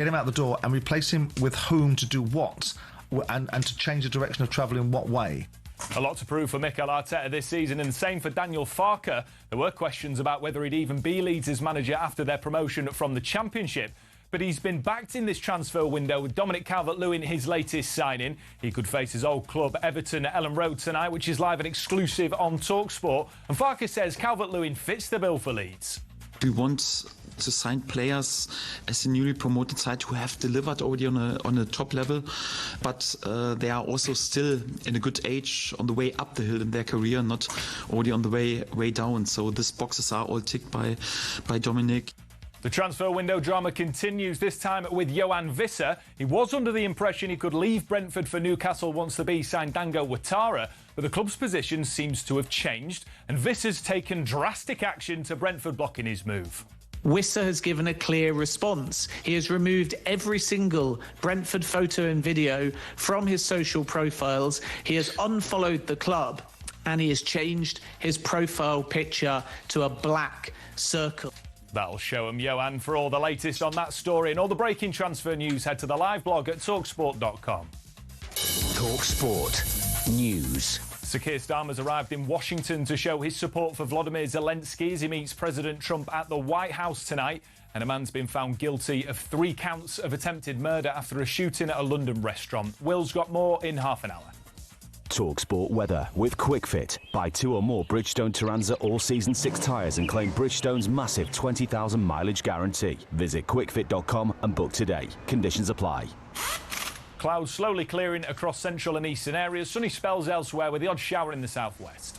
Get him out the door and replace him with whom to do what, and to change the direction of travel in what way. A lot to prove for Mikel Arteta this season, and the same for Daniel Farke. There were questions about whether he'd even be Leeds' manager after their promotion from the Championship. But he's been backed in this transfer window with Dominic Calvert-Lewin, his latest signing. He could face his old club Everton at Ellen Road tonight, which is live and exclusive on talkSPORT. And Farke says Calvert-Lewin fits the bill for Leeds. We want to sign players as a newly promoted side who have delivered already on a top level, but they are also still in a good age on the way up the hill in their career, not already on the way down. So these boxes are all ticked by Dominic. The transfer window drama continues, this time with Yoane Vissa. He was under the impression he could leave Brentford for Newcastle once the Bees signed Dango Ouattara, but the club's position seems to have changed, and Vissa's taken drastic action to Brentford blocking his move. Vissa has given a clear response. He has removed every single Brentford photo and video from his social profiles. He has unfollowed the club, and he has changed his profile picture to a black circle. That'll show him, Yoane. For all the latest on that story and all the breaking transfer news, head to the live blog at talksport.com. talkSPORT News. Sir Keir Starmer's arrived in Washington to show his support for Volodymyr Zelensky as he meets President Trump at the White House tonight. And a man's been found guilty of 3 counts of attempted murder after a shooting at a London restaurant. Will's got more in half an hour. talkSPORT weather with QuickFit. Buy 2 or more Bridgestone Turanza all-season 6 tyres and claim Bridgestone's massive 20,000 mileage guarantee. Visit quickfit.com and book today. Conditions apply. Clouds slowly clearing across central and eastern areas. Sunny spells elsewhere with the odd shower in the southwest.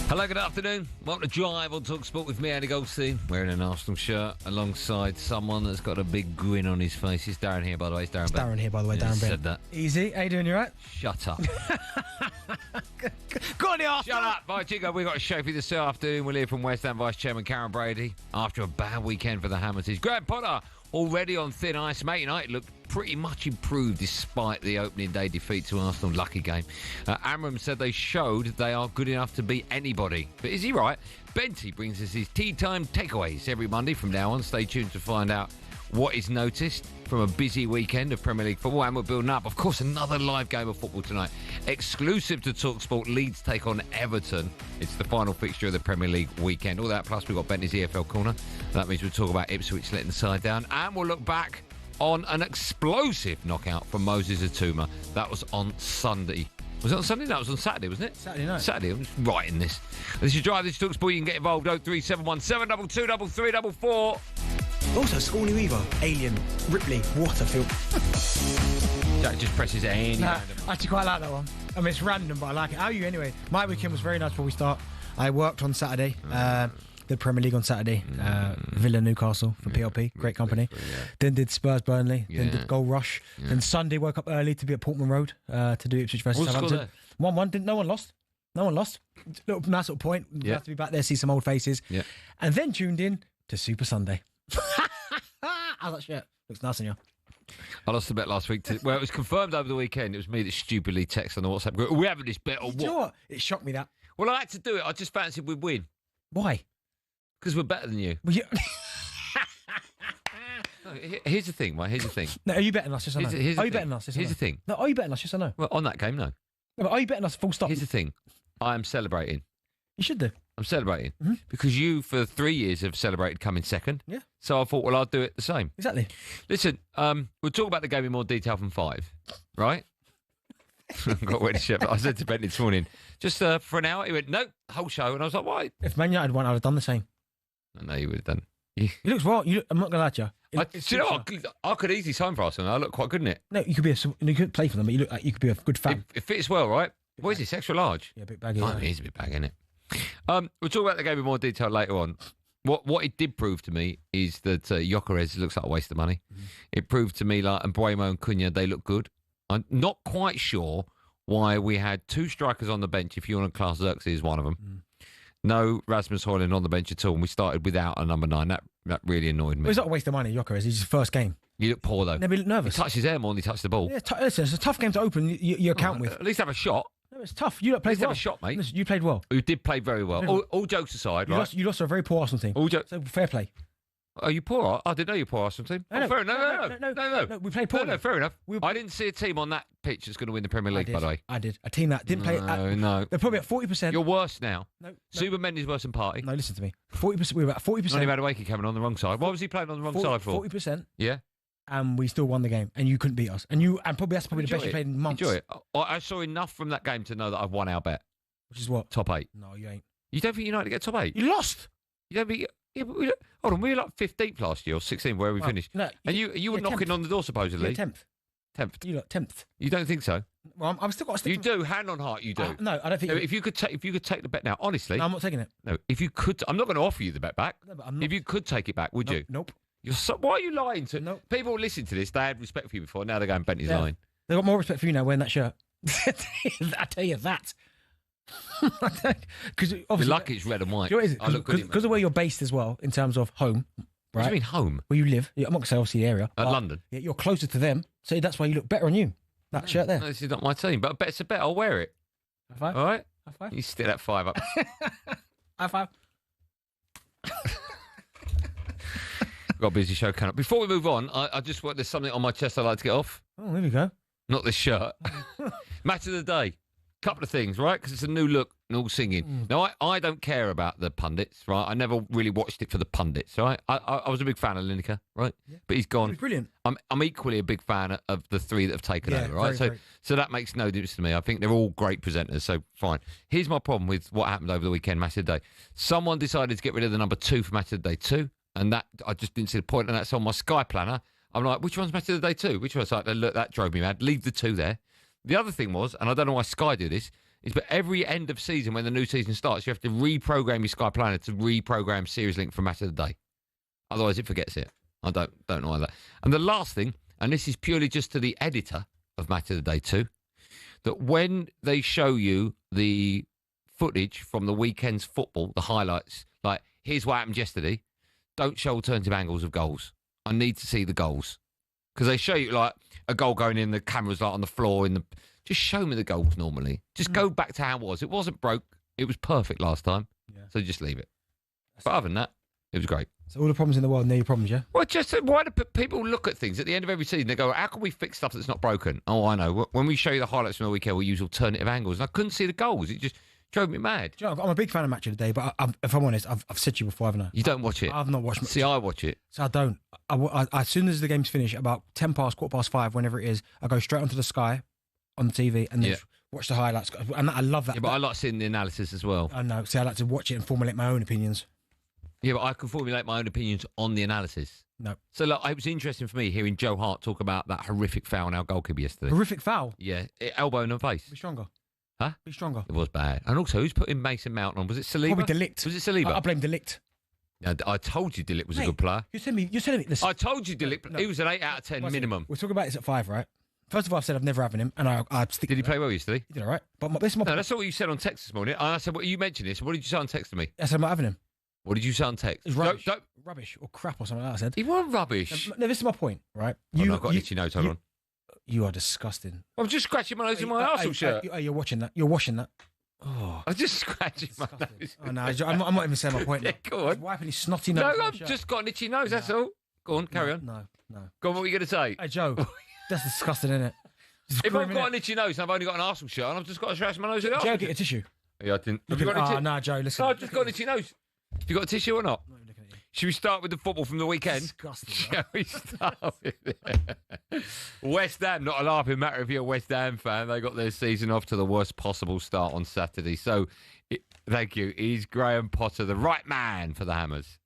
Hello, good afternoon. Welcome to Drive on talkSPORT with me, Andy Goldstein, wearing an Arsenal shirt alongside someone that's got a big grin on his face. It's Darren here, by the way. It's Darren Bent. Darren here, by the way. Darren Bent. Said that. Easy. How you doing? You right? Shut up. Go on, the Arsenal. Shut up. Right, Chico, we've got a show for you this afternoon. We'll hear from West Ham Vice Chairman Karen Brady after a bad weekend for the Hammerses. Graham Potter already on thin ice. Man United looked pretty much improved despite the opening day defeat to Arsenal. Lucky game. Amram said they showed they are good enough to beat anybody. But is he right? Benty brings us his tea time takeaways every Monday from now on. Stay tuned to find out what is noticed from a busy weekend of Premier League football, and we're building up. Of course, another live game of football tonight. Exclusive to talkSPORT, Leeds take on Everton. It's the final fixture of the Premier League weekend. All that, plus we've got Benty's EFL Corner. That means we'll talk about Ipswich letting the side down, and we'll look back on an explosive knockout from Moses Atuma. That was on Sunday. Was it on Sunday? No, it was on Saturday, wasn't it? Saturday night. Saturday. I'm just writing this. This is Drive. This is talkSPORT. You can get involved. 0371 722 3344. Also, Scorny Weaver, Alien, Ripley, Waterfield. Jack just presses any Nah, random. I actually quite like that one. I mean, it's random, but I like it. How are you anyway? My weekend was very nice before we start. I worked on Saturday. Did Premier League on Saturday. Villa Newcastle for PLP. Great company. Then did Spurs Burnley. Then did Goal Rush. Then Sunday woke up early to be at Portman Road to do Ipswich versus Southampton. 1-1. No one lost. No one lost. Nice little point. You have to be back there, see some old faces. Yeah. And then tuned in to Super Sunday. How's that shirt? Looks nice on you. I lost a bet last week. Well, it was confirmed over the weekend. It was me that stupidly texted on the WhatsApp group. Are we having this bet or what? Do you know what? It shocked me that. Well, I had to do it. I just fancied we'd win. Why? Because we're better than you. Well, No, here's the thing, mate. Here's the thing. No, are you betting us? Yes or no? Here's the Are you thing. betting us? Yes or Here's no? the thing. No, are you betting us? Yes or no? Well, on that game, no. No, but are you betting us full stop? Here's the thing. I am celebrating. You should do. I'm celebrating. Because you, for 3 years, have celebrated coming second. Yeah. So I thought, well, I'll do it the same. Exactly. Listen, we'll talk about the game in more detail from 5, right? Got ready to ship. I said to Ben this morning, just for an hour. He went, nope, whole show. And I was like, why? If Man United won, I'd have done the same. I know you would have done. He looks well. I'm not going to lie to you. Do you know what? I could easily sign for Arsenal. I look quite good in it. No, you could play for them, but you look like you could be a good fan. It fits well, right? What is this, extra large? Yeah, a bit baggy. Oh, it is a bit baggy, isn't it? We'll talk about the game in more detail later on. What it did prove to me is that Gyökeres looks like a waste of money. It proved to me like Mbeumo and Cunha, they look good. I'm not quite sure why we had 2 strikers on the bench, if you want to class Xerxes as one of them. No Rasmus Højlund on the bench at all, and we started without a number 9. That really annoyed me. Well, it's not a waste of money, Yoker, is his first game. You look poor, though. Never look nervous. He touched his hair more than he touched the ball. Yeah, listen, it's a tough game to open your account with. At least have a shot. No, it's tough. You played well. Have a shot, mate. Listen, you played well. You did play very well. All jokes aside, right? You lost to a very poor Arsenal team. So fair play. Are you poor? I didn't know you were poor Arsenal team. No, fair enough. No, we played poorly. No, fair enough. I didn't see a team on that pitch that's going to win the Premier League, by the way. I did. A team that didn't play. No. They're probably at 40%. You're worse now. No. Superman is worse than Party. No, listen to me. 40%. We were at 40%. Only Madueke coming on the wrong side. What was he playing on the wrong side for? 40%. Yeah. And we still won the game, and you couldn't beat us. And that's probably the best you played in months. Enjoy it. I saw enough from that game to know that I've won our bet. Which is what? Top 8. No, you ain't. You don't think United get top 8? You lost. You don't think? Yeah, but hold on, we were like 15th last year or 16th where we finished. No, and you were knocking 10th. on the door supposedly. You're 10th. 10th. You look 10th. You don't think so? Well, I'm still got to stick. You do, hand on heart, you do. No, I don't think. No, if you could take the bet now, honestly. No, I'm not taking it. No, if you could, I'm not going to offer you the bet back. No, but I'm not. If you could take it back, would you? Nope. Why are you lying to? Nope. People who listen to this, they had respect for you before. Now they're going, Benty's lying. They got more respect for you now wearing that shirt. I tell you that. Because you're lucky it's red and white. You know what it is? Because of where you're based as well, in terms of home. Right? What do you mean home? Where you live. I'm not going to say obviously the area. London. Yeah, you're closer to them, so that's why you look better on you. That shirt there. No, this is not my team, but it's a bet. I'll wear it. High five. All right? High five. You stick that 5 up. High five. We've got a busy show coming up. Before we move on, I just want, there's something on my chest I'd like to get off. Oh, there we go. Not this shirt. Match of the day. Couple of things, right? Because it's a new look and all singing. Now, I don't care about the pundits, right? I never really watched it for the pundits, right? I was a big fan of Lineker, right? Yeah. But he's gone. He's brilliant. I'm equally a big fan of the 3 that have taken over, right? So that makes no difference to me. I think they're all great presenters, so fine. Here's my problem with what happened over the weekend, Match of the Day. Someone decided to get rid of the number 2 for Match of the Day 2, and that I just didn't see the point, and that's on my Sky planner. I'm like, which one's Match of the Day 2? Which one's like, look, that drove me mad. Leave the 2 there. The other thing was, and I don't know why Sky do this, is but every end of season, when the new season starts, you have to reprogram your Sky planner to reprogram Series Link for Match of the Day. Otherwise, it forgets it. I don't know why that. And the last thing, and this is purely just to the editor of Match of the Day 2, that when they show you the footage from the weekend's football, the highlights, like, here's what happened yesterday, don't show alternative angles of goals. I need to see the goals. Because they show you, like, a goal going in, the camera's like on the floor, just show me the goals normally. Just go back to how it was. It wasn't broke. It was perfect last time. Yeah. So just leave it. But other than that, it was great. So all the problems in the world, they're your problems, yeah? Well, just why do people look at things at the end of every season? They go, how can we fix stuff that's not broken? Oh, I know. When we show you the highlights from the weekend, we use alternative angles. And I couldn't see the goals. It just drove me mad. Do you know, I'm a big fan of Match of the Day, but if I'm honest, I've said to you before, haven't I? You don't watch it? I've not watched much. See, I watch it. So I don't. As soon as the game's finished, about 10 past, 5:15, whenever it is, I go straight onto the Sky on the TV and then watch the highlights. And I love that. Yeah, but I like seeing the analysis as well. I know. See, I like to watch it and formulate my own opinions. Yeah, but I can formulate my own opinions on the analysis. No. So, look, it was interesting for me hearing Joe Hart talk about that horrific foul on our goalkeeper yesterday. Horrific foul? Yeah, elbow in the face. Be stronger. Huh? Be stronger. It was bad. And also, who's putting Mason Mount on? Was it Saliba? Probably De Ligt. Was it Saliba? I blame De Ligt. I told you De Ligt was a good player. You're telling me. Listen, I told you De Ligt. He was an 8 out of 10 minimum. We'll talk about this at 5, right? First of all, I've said I've never having him, and I stick. Did he play well yesterday? He did all right. But this is my point. That's not what you said on text this morning. And I said, well, you mentioned this. What did you say on text to me? I said I'm not having him. What did you say on text? It's rubbish. Rubbish or crap or something like that, I said. He wasn't rubbish. No, this is my point, right? I've got an itchy nose. Hold on. You are disgusting. I'm just scratching my nose in my Arsenal shirt. You're watching that. You're washing that. Oh, I'm just scratching my nose. Oh, no, I'm not even saying my point now. Go on. He's wiping his snotty nose. No, I've just got an itchy nose, that's all. Go on, carry on. No. Go on, what were you going to say? Hey, Joe, that's disgusting, isn't it? If I've got an itchy nose and I've only got an Arsenal shirt on, I've just got to scratch my nose with it. Joe, get a tissue. Yeah, I didn't. Have you got an itchy? Joe, listen. No, I've just got an itchy nose. Have you got a tissue or not? Should we start with the football from the weekend? Disgusting. Shall we start with it? West Ham, not a laughing matter if you're a West Ham fan. They got their season off to the worst possible start on Saturday. So, thank you. He's Graham Potter, the right man for the Hammers.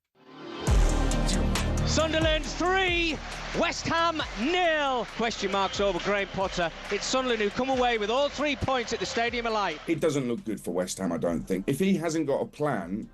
Sunderland 3, West Ham 0. Question marks over Graham Potter. It's Sunderland who come away with all 3 points at the Stadium of Light. It doesn't look good for West Ham, I don't think. If he hasn't got a plan,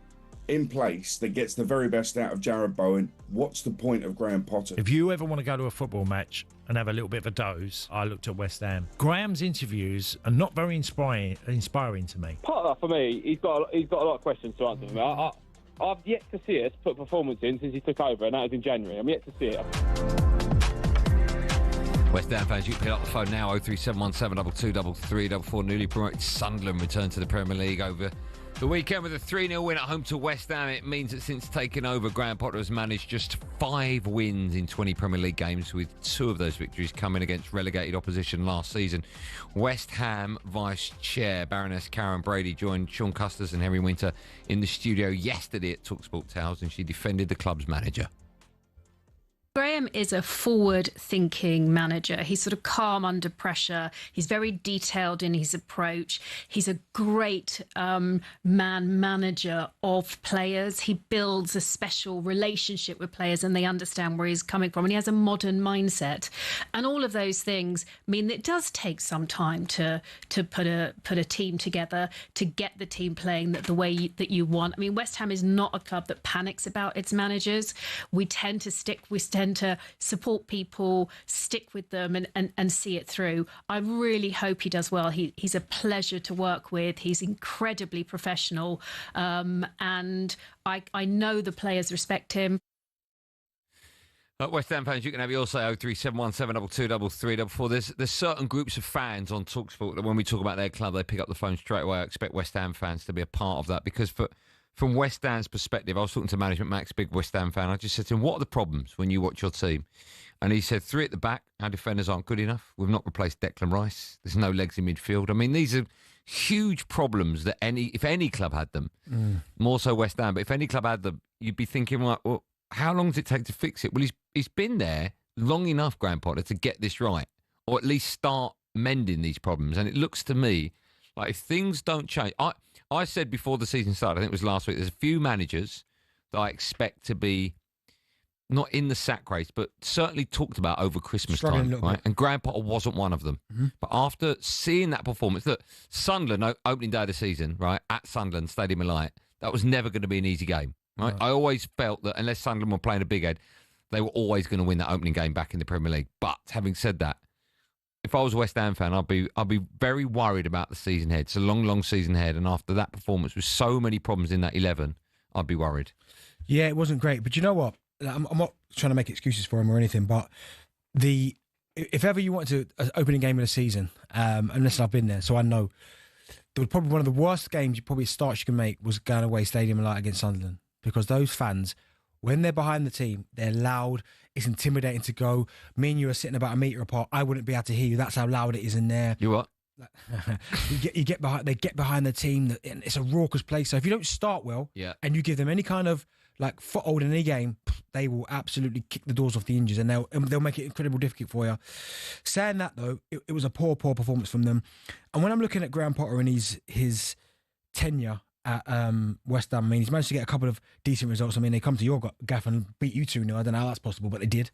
in place that gets the very best out of Jarrod Bowen, what's the point of Graham Potter? If you ever want to go to a football match and have a little bit of a doze, I looked at West Ham. Graham's interviews are not very inspiring to me. Potter, for me, he's got a lot of questions to answer for me. I've yet to see us put performance in since he took over, and that was in January. I'm yet to see it. West Ham fans, you can pick up the phone now, 03717 223334. Newly promoted Sunderland return to the Premier League over the weekend with a 3-0 win at home to West Ham. It means that since taking over, Graham Potter has managed just 5 wins in 20 Premier League games, with 2 of those victories coming against relegated opposition last season. West Ham Vice Chair Baroness Karen Brady joined Sean Custers and Henry Winter in the studio yesterday at talkSPORT Towers, and she defended the club's manager. Graham is a forward-thinking manager. He's sort of calm under pressure. He's very detailed in his approach. He's a great manager of players. He builds a special relationship with players and they understand where he's coming from. And he has a modern mindset. And all of those things mean that it does take some time to put a team together, to get the team playing the way that you want. I mean, West Ham is not a club that panics about its managers. We tend to support people, stick with them and see it through. I really hope he does well. He's a pleasure to work with. He's incredibly professional. And I know the players respect him. West Ham fans, you can have your say, 03717 223334. There's certain groups of fans on talkSPORT that when we talk about their club, they pick up the phone straight away. I expect West Ham fans to be a part of that, because from West Ham's perspective, I was talking to management, Max, big West Ham fan. I just said to him, what are the problems when you watch your team? And he said, 3 at the back, our defenders aren't good enough. We've not replaced Declan Rice. There's no legs in midfield. I mean, these are huge problems that if any club had them, more so West Ham, but if any club had them, you'd be thinking, like, well, how long does it take to fix it? Well, he's been there long enough, Graham Potter, to get this right, or at least start mending these problems. And it looks to me like if things don't change... I said before the season started, I think it was last week, there's a few managers that I expect to be not in the sack race, but certainly talked about over Christmas time, right? And Graham Potter wasn't one of them. Mm-hmm. But after seeing that performance, look, Sunderland, opening day of the season, right, at Sunderland, Stadium of Light, that was never going to be an easy game, right? I always felt that unless Sunderland were playing a big head, they were always going to win that opening game back in the Premier League. But having said that, if I was a West Ham fan, I'd be very worried about the season ahead. It's a long, long season ahead, and after that performance with so many problems in that 11, I'd be worried. Yeah, it wasn't great, but you know what? I'm not trying to make excuses for him or anything, but if ever you wanted to an opening game of the season, and listen, I've been there, so I know there was probably one of the worst games, starts you can make was going away Stadium of Light against Sunderland, because those fans, when they're behind the team, they're loud. It's intimidating to go. Me and you are sitting about a metre apart. I wouldn't be able to hear you. That's how loud it is in there. You what? you get behind. They get behind the team. And it's a raucous place. So if you don't start well, and you give them any kind of like foothold in any game, they will absolutely kick the doors off the hinges, and they'll make it incredibly difficult for you. Saying that though, it was a poor performance from them. And when I'm looking at Graham Potter and his tenure at West Ham, I mean, he's managed to get a couple of decent results. I mean, they come to your gaff and beat you 2-0. I don't know how that's possible, but they did.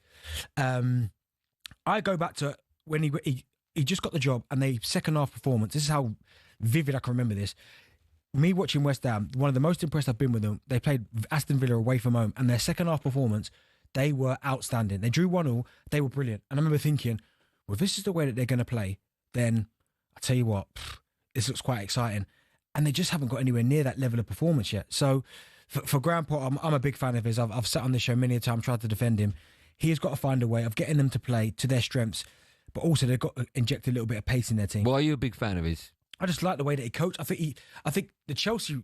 I go back to when he just got the job, and the second half performance, this is how vivid I can remember this. Me watching West Ham, one of the most impressed I've been with them, they played Aston Villa away from home, and their second half performance, they were outstanding. They drew 1-0, they were brilliant. And I remember thinking, well, if this is the way that they're going to play, then I tell you what, this looks quite exciting. And they just haven't got anywhere near that level of performance yet. So for Graham Potter, I'm a big fan of his. I've sat on this show many a time, tried to defend him. He has got to find a way of getting them to play to their strengths, but also they've got to inject a little bit of pace in their team. Why are you a big fan of his? I just like the way that he coached. I think the Chelsea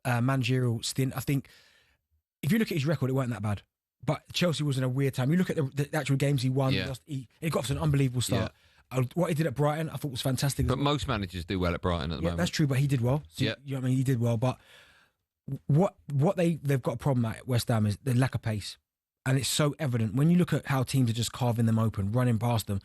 managerial stint, I think if you look at his record, it weren't that bad. But Chelsea was in a weird time. You look at the actual games he won, he got off to an unbelievable start. Yeah. What he did at Brighton, I thought was fantastic. But most managers do well at Brighton at the moment. That's true, but he did well. So, you know what I mean? He did well. But what they've got a problem at West Ham is the lack of pace. And it's so evident. When you look at how teams are just carving them open, running past them,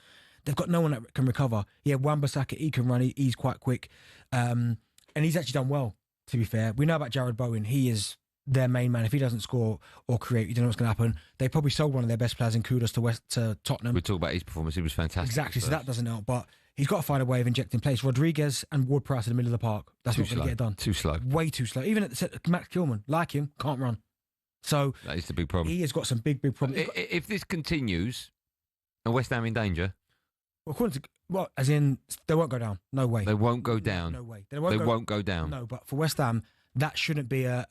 they've got no one that can recover. Yeah, Wan-Bissaka, he can run, he's quite quick. And he's actually done well, to be fair. We know about Jarrod Bowen. He is their main man. If he doesn't score or create, you don't know what's going to happen. They probably sold one of their best players in Kudos to Tottenham. We talk about his performance. He was fantastic. Exactly, so that doesn't help. But He's got to find a way of injecting pace. Rodriguez and Ward-Prowse in the middle of the park. That's not going to get it done. Too slow. Way too slow. Even at the Max Kilman, like him, can't run. So that is the big problem. He has got some big problems. If this continues, are West Ham in danger? Well, according to, as in, they won't go down. No way. They won't go down. No way. They won't go down. No, but for West Ham, that shouldn't be a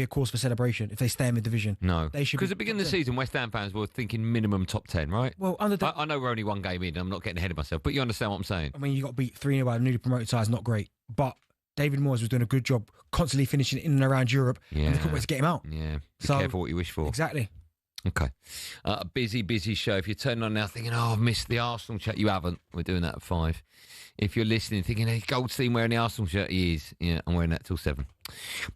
cause for celebration if they stay in the division. No, they should. Because at the beginning of the season, West Ham fans were thinking minimum top 10, right? Well, I know we're only one game in. I'm not getting ahead of myself, but you understand what I'm saying. I mean, you got beat 3-0 by a newly promoted side is not great, but David Moyes was doing a good job, constantly finishing in and around Europe. Yeah, and they couldn't wait to get him out. Yeah, be careful what you wish for. Exactly. Okay. A busy show. If you're turning on now thinking, I've missed the Arsenal chat, you haven't. We're doing that at 5. If you're listening thinking, hey, Goldstein wearing the Arsenal shirt, he is. Yeah, I'm wearing that till 7.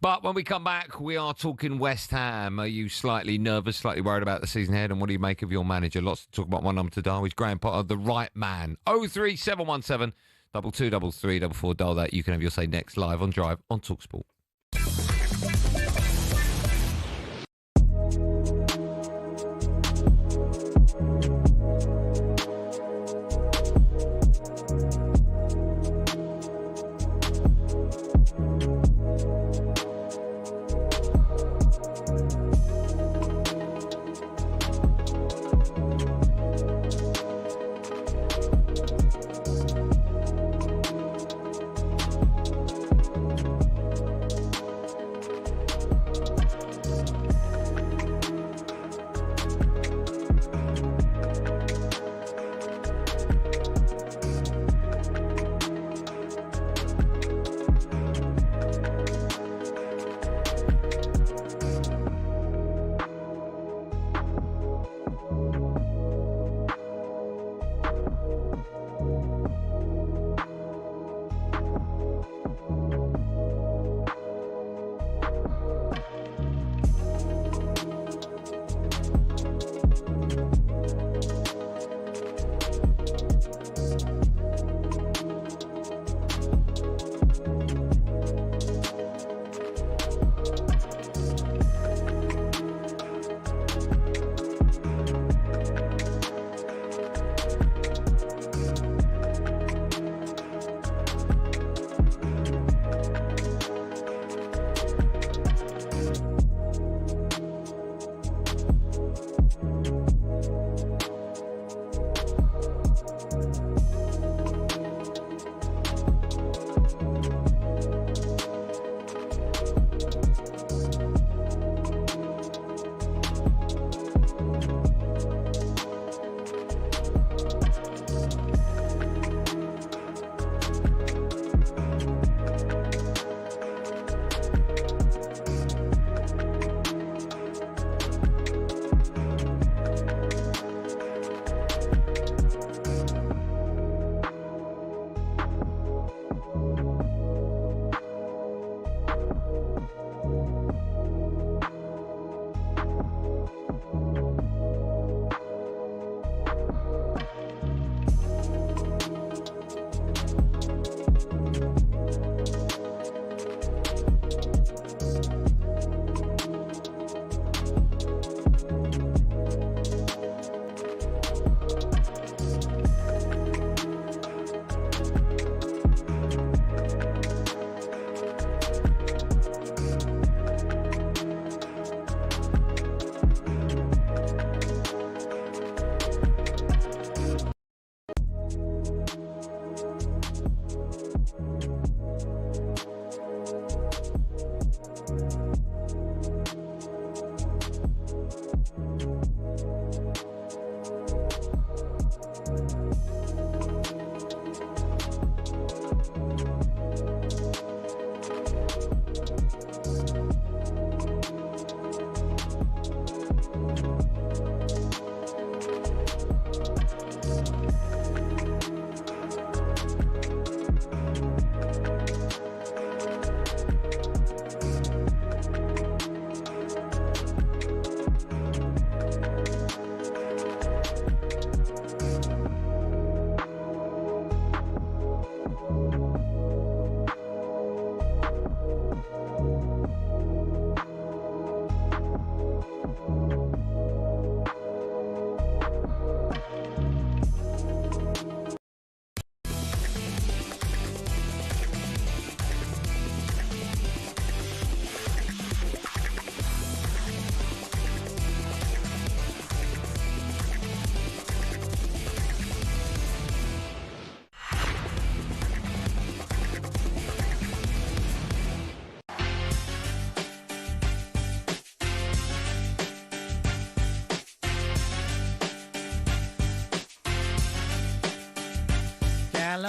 But when we come back, we are talking West Ham. Are you slightly nervous, slightly worried about the season ahead? And what do you make of your manager? Lots to talk about. One number to dial is Graham Potter, the right man. 03717 223344. Dial that. You can have your say next live on Drive on talkSPORT.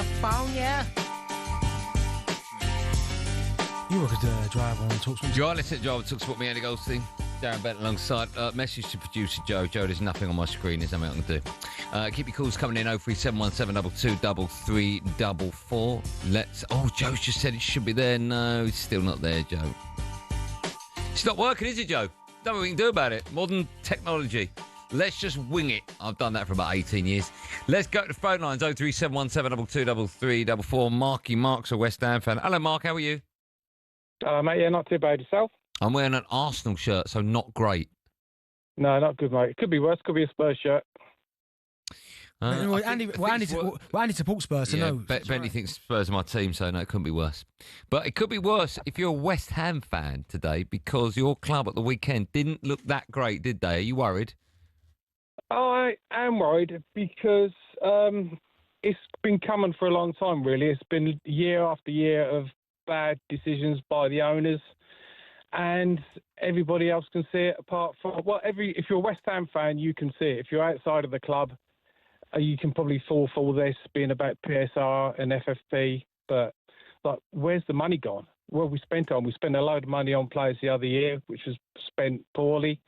phone, yeah. You could drive on talkSPORT. You are listening to Drive on talkSPORT, me, Andy Goldstein Darren Bent alongside. Message to producer Joe. Joe, there's nothing on my screen. There's nothing I can do. Keep your calls coming in. 03717 22 Let's. Oh, Joe's just said it should be there. No, it's still not there, Joe. It's not working, is it, Joe? Nothing we can do about it. Modern technology. Let's just wing it. I've done that for about 18 years. Let's go to the phone lines. 03717 22 Mark's a West Ham fan. Hello, Mark. How are you? Mate, yeah, not too bad. Yourself? I'm wearing an Arsenal shirt, so not great. No, not good, mate. It could be worse. Could be a Spurs shirt. Andy supports Spurs, so no. Benty thinks Spurs are my team, so no, it couldn't be worse. But it could be worse if you're a West Ham fan today, because your club at the weekend didn't look that great, did they? Are you worried? I am worried because it's been coming for a long time, really. It's been year after year of bad decisions by the owners, and everybody else can see it apart from... if you're a West Ham fan, you can see it. If you're outside of the club, you can probably fall for this being about PSR and FFP, but where's the money gone? What have we spent on? We spent a load of money on players the other year, which was spent poorly.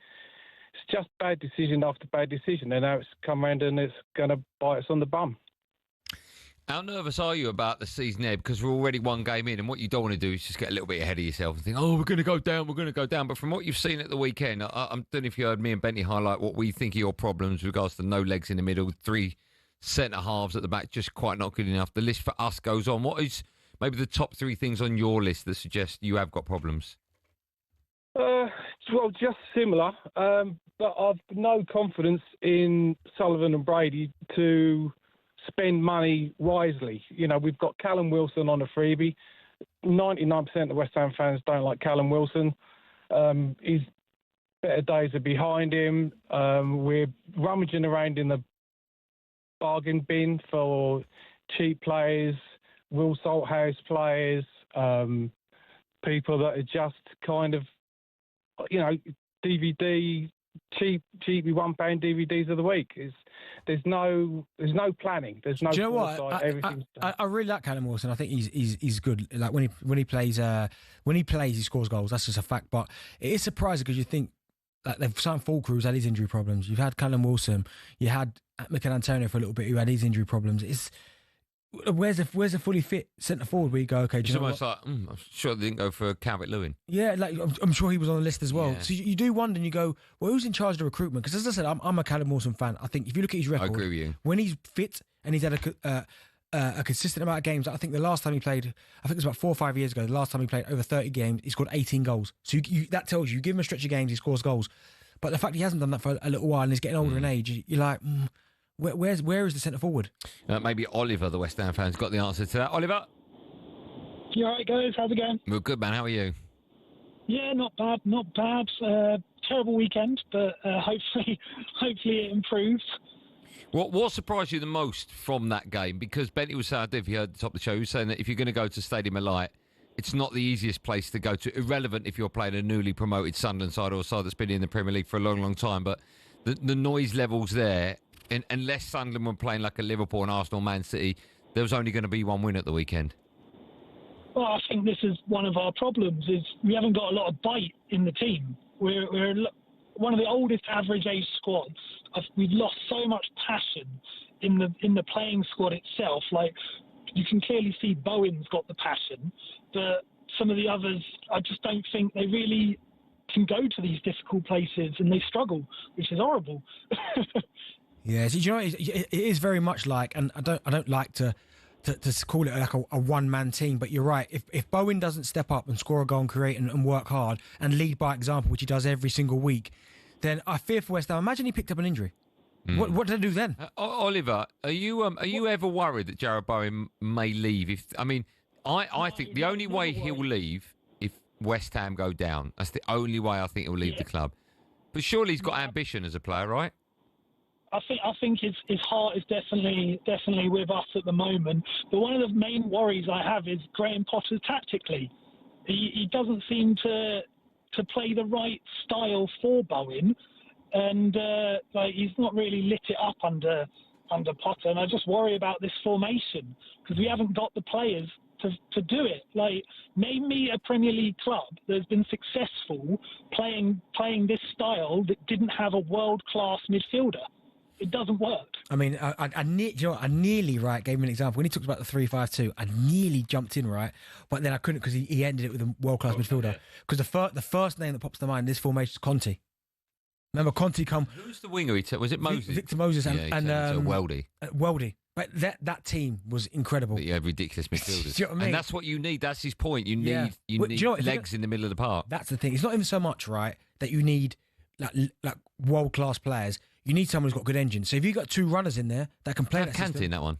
It's just bad decision after bad decision, and now it's come around and it's going to bite us on the bum. How nervous are you about the season ahead? Because we're already one game in, and what you don't want to do is just get a little bit ahead of yourself and think, oh, we're going to go down. But from what you've seen at the weekend, I don't know if you heard me and Benty highlight what we think are your problems with regards to no legs in the middle, 3 centre-halves at the back, just quite not good enough. The list for us goes on. What is maybe the top 3 things on your list that suggest you have got problems? Well, just similar, but I've no confidence in Sullivan and Brady to spend money wisely. You know, we've got Callum Wilson on a freebie. 99% of West Ham fans don't like Callum Wilson. His better days are behind him. We're rummaging around in the bargain bin for cheap players, Will Salthouse players, people that are just kind of, you know, DVD, cheapy £1 DVDs of the week. There's no planning. There's no. Do you know what? I really like Callum Wilson. I think he's good. Like when he plays, he scores goals. That's just a fact. But it is surprising because you think like they've signed Full Crew's had his injury problems. You've had Callum Wilson. You had Mikel Antonio for a little bit who had his injury problems. It's where's a fully fit centre forward where you go, okay, do you know almost what? like, I'm sure they didn't go for Calvert-Lewin. Yeah, like I'm sure he was on the list as well. Yeah. So you do wonder and you go, well, who's in charge of the recruitment? Because as I said, I'm a Callum Wilson fan. I think if you look at his record, I agree with you. When he's fit and he's had a consistent amount of games, I think the last time he played, I think it was about 4 or 5 years ago, the last time he played over 30 games, he scored 18 goals. So that tells you give him a stretch of games, he scores goals. But the fact he hasn't done that for a little while and he's getting older in age, you're like, where is the centre forward? Maybe Oliver, the West Ham fan's got the answer to that. Oliver? You all right, guys? How's it going? Well, good, man. How are you? Yeah, not bad. Terrible weekend, but hopefully it improves. What surprised you the most from that game? Because Benty was saying, I don't know if you heard at the top of the show, he was saying that if you're going to go to Stadium of Light, it's not the easiest place to go to. Irrelevant if you're playing a newly promoted Sunderland side or a side that's been in the Premier League for a long, long time. But the noise levels there, and unless Sunderland were playing like a Liverpool and Arsenal, Man City, there was only going to be one win at the weekend. Well, I think this is one of our problems, is we haven't got a lot of bite in the team. We're one of the oldest average age squads. We've lost so much passion in the playing squad itself. Like, you can clearly see Bowen's got the passion, but some of the others, I just don't think they really can go to these difficult places, and they struggle, which is horrible. Yeah, so, you know, it is very much like, and I don't like to call it like a one-man team, but you're right. If Bowen doesn't step up and score a goal and create and work hard and lead by example, which he does every single week, then I fear for West Ham. Imagine he picked up an injury. What did they do then? Oliver, are you ever worried that Jarrod Bowen may leave? I think the only way he'll leave if West Ham go down. That's the only way I think he'll leave the club. But surely he's got ambition as a player, right? I think his heart is definitely with us at the moment. But one of the main worries I have is Graham Potter tactically. He doesn't seem to play the right style for Bowen, and he's not really lit it up under under Potter, and I just worry about this formation because we haven't got the players to do it. Like, name me a Premier League club that's been successful playing this style that didn't have a world-class midfielder. It doesn't work. I mean, I nearly gave him an example when he talked about the 3-5-2. I nearly jumped in but then I couldn't because he ended it with a world-class midfielder. Because the first name that pops to mind in this formation is Conte. Remember Conte come? Who's the winger? Was it Moses? Victor Moses and Weldy. Weldy. But that team was incredible. But you have ridiculous midfielders. Do you know what I mean? And that's what you need. That's his point. You need legs in the middle of the park. That's the thing. It's not even so much, right, that you need like world-class players. You need someone who's got good engines. So if you've got two runners in there that can play that system. Kante in that one.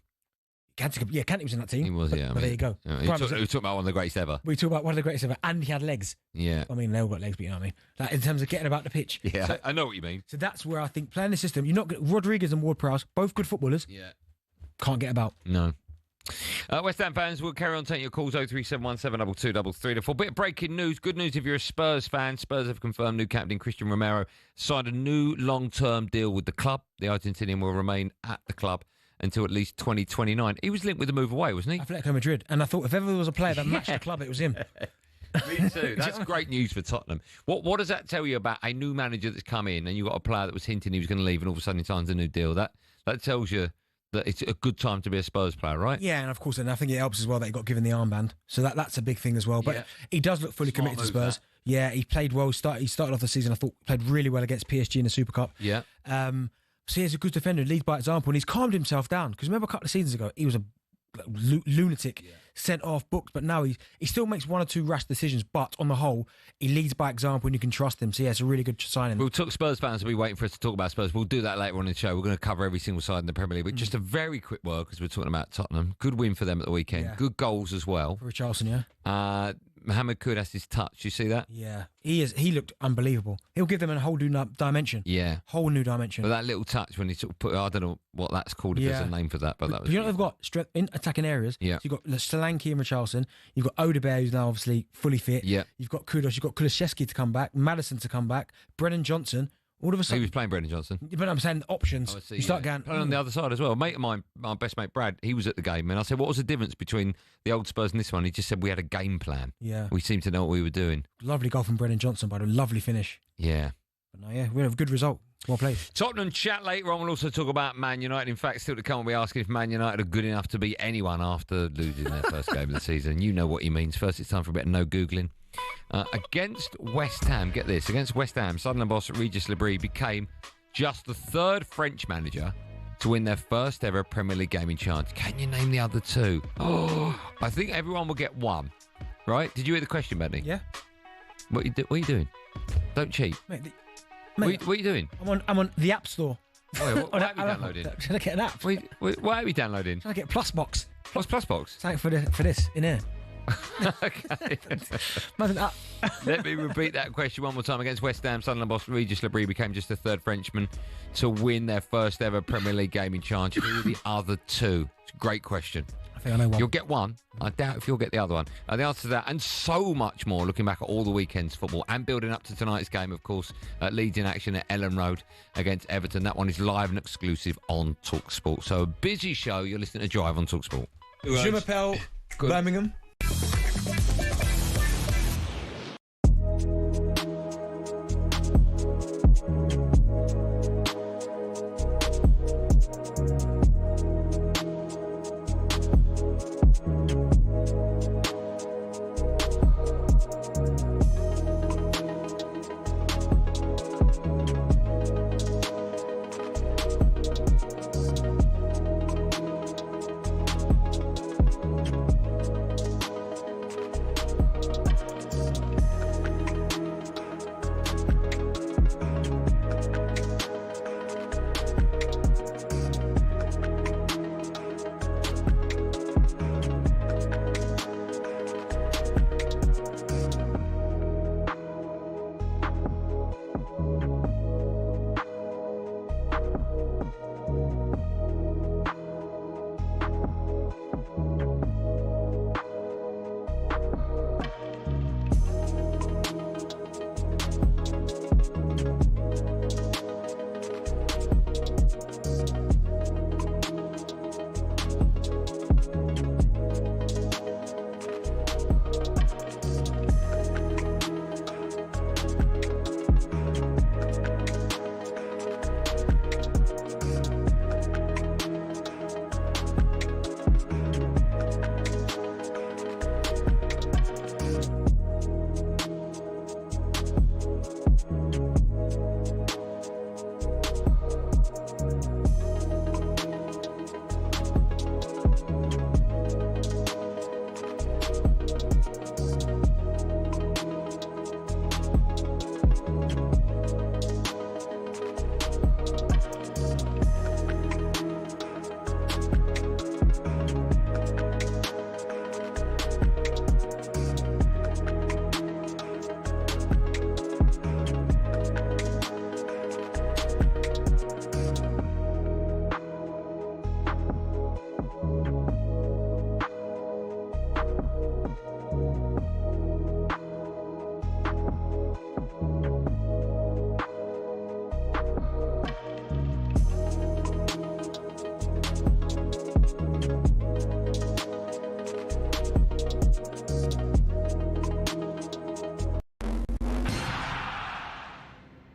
Kante was in that team. He was, yeah. But there you go. We talk about one of the greatest ever. We talk about one of the greatest ever, and he had legs. Yeah. I mean, they all got legs, but you know what I mean? Like, in terms of getting about the pitch. Yeah, so, I know what you mean. So that's where I think playing the system, you're not Rodriguez and Ward-Prowse, both good footballers. Yeah. Can't get about. No. West Ham fans, we'll carry on taking your calls 03717222334. For a bit of breaking news, good news if you're a Spurs fan. Spurs have confirmed new captain Christian Romero signed a new long-term deal with the club. The Argentinian will remain at the club until at least 2029. He was linked with a move away, wasn't he? Atletico Madrid. And I thought if ever there was a player that matched the club, it was him. Me too. That's great news for Tottenham. What does that tell you about a new manager that's come in and you've got a player that was hinting he was going to leave and all of a sudden he signs a new deal? That tells you that it's a good time to be a Spurs player, right? Yeah, and of course, and I think it helps as well that he got given the armband. So that's a big thing as well. But he does look fully committed to Spurs. Yeah, he played well. He started off the season, I thought, played really well against PSG in the Super Cup. Yeah. So he's a good defender, leads by example, and he's calmed himself down. Because remember a couple of seasons ago, he was a lunatic, sent off, booked, but now he still makes one or two rash decisions, but on the whole, he leads by example and you can trust him. So yeah, it's a really good signing. We'll talk Spurs fans will be waiting for us to talk about Spurs. We'll do that later on in the show. We're going to cover every single side in the Premier League, but just a very quick word because we're talking about Tottenham. Good win for them at the weekend. Yeah. Good goals as well. For Richarlison, yeah. Mohamed Kudus, his touch. You see that? Yeah, he looked unbelievable. He'll give them a whole new dimension. Yeah, whole new dimension. But that little touch when he sort of put, I don't know what that's called. If there's a name for that, but that was. You know they've got strength in attacking areas. Yeah, so you've got Solanke and Richarlison. You've got Odegaard, who's now obviously fully fit. Yeah, you've got Kudus. You've got Kulusevski to come back. Maddison to come back. Brennan Johnson. All of a sudden, he was playing Brendan Johnson. But I'm saying options. You start going on the other side as well. A mate of mine, my best mate Brad, he was at the game, and I said, "What was the difference between the old Spurs and this one?" He just said, "We had a game plan. Yeah, we seemed to know what we were doing." Lovely goal from Brendan Johnson, by the way. Lovely finish. Yeah. But no, yeah, we have a good result. Well played. Tottenham chat later on. We'll also talk about Man United. In fact, still to come, we'll be asking if Man United are good enough to beat anyone after losing their first game of the season. You know what he means. First, it's time for a bit of no Googling. Against West Ham, get this, against West Ham, Sunderland boss Regis Lebris became just the third French manager to win their first ever Premier League game in charge. Can you name the other two? Oh, I think everyone will get one. Right? Did you hear the question, Benty? Yeah. What are you doing? Don't cheat. Mate, what are you doing? I'm on the App Store. Wait, what are you downloading? Trying to get an app. What are we downloading? Trying to get Plusbox. What's Plusbox? Thank for this in here. Okay. Let me repeat that question one more time. Against West Ham, Sunderland boss Regis Lebris became just the third Frenchman to win their first ever Premier League game in charge. Who are the other two? It's a great question. I think I know one. You'll get one. I doubt if you'll get the other one. The answer to that and so much more, looking back at all the weekend's football and building up to tonight's game, of course, Leeds in action at Ellen Road against Everton. That one is live and exclusive on talkSPORT. So a busy show. You're listening to Drive on talkSPORT. Je m'appelle Birmingham.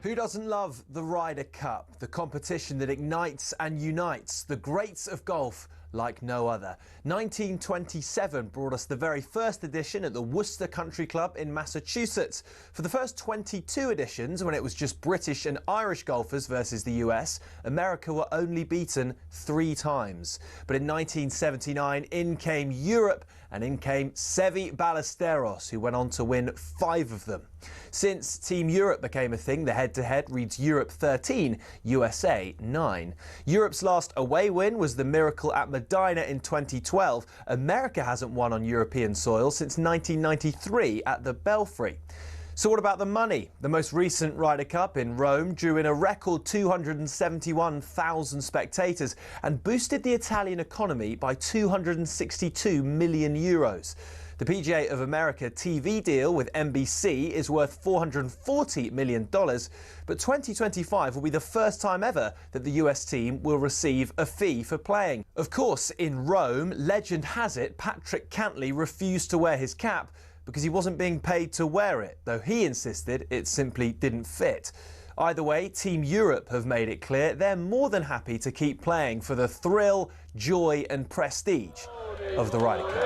Who doesn't love the Ryder Cup, the competition that ignites and unites the greats of golf like no other? 1927 brought us the very first edition at the Worcester Country Club in Massachusetts. For the first 22 editions, when it was just British and Irish golfers versus the US, America were only beaten 3 times. But in 1979, in came Europe, and in came Seve Ballesteros, who went on to win 5 of them. Since Team Europe became a thing, the head-to-head reads Europe 13, USA 9. Europe's last away win was the miracle at Medina in 2012. America hasn't won on European soil since 1993 at the Belfry. So what about the money? The most recent Ryder Cup in Rome drew in a record 271,000 spectators and boosted the Italian economy by €262 million. The PGA of America TV deal with NBC is worth $440 million, but 2025 will be the first time ever that the US team will receive a fee for playing. Of course, in Rome, legend has it Patrick Cantley refused to wear his cap because he wasn't being paid to wear it, though he insisted it simply didn't fit. Either way, Team Europe have made it clear they're more than happy to keep playing for the thrill, joy and prestige of the Ryder Cup.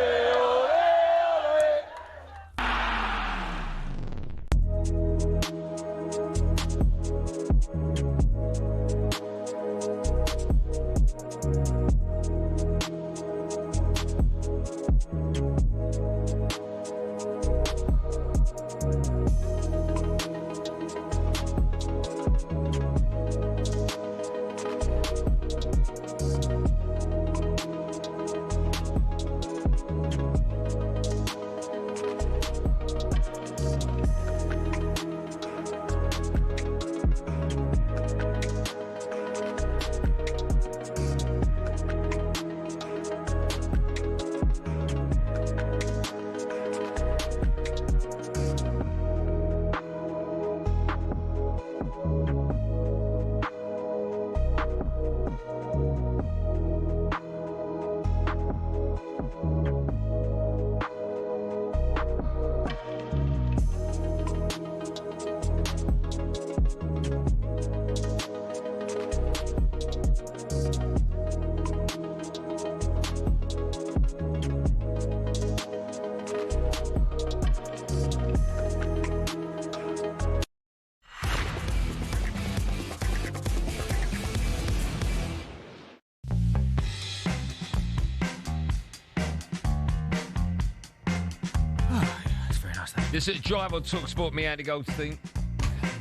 This is Drive on talkSPORT, me, Andy Goldstein.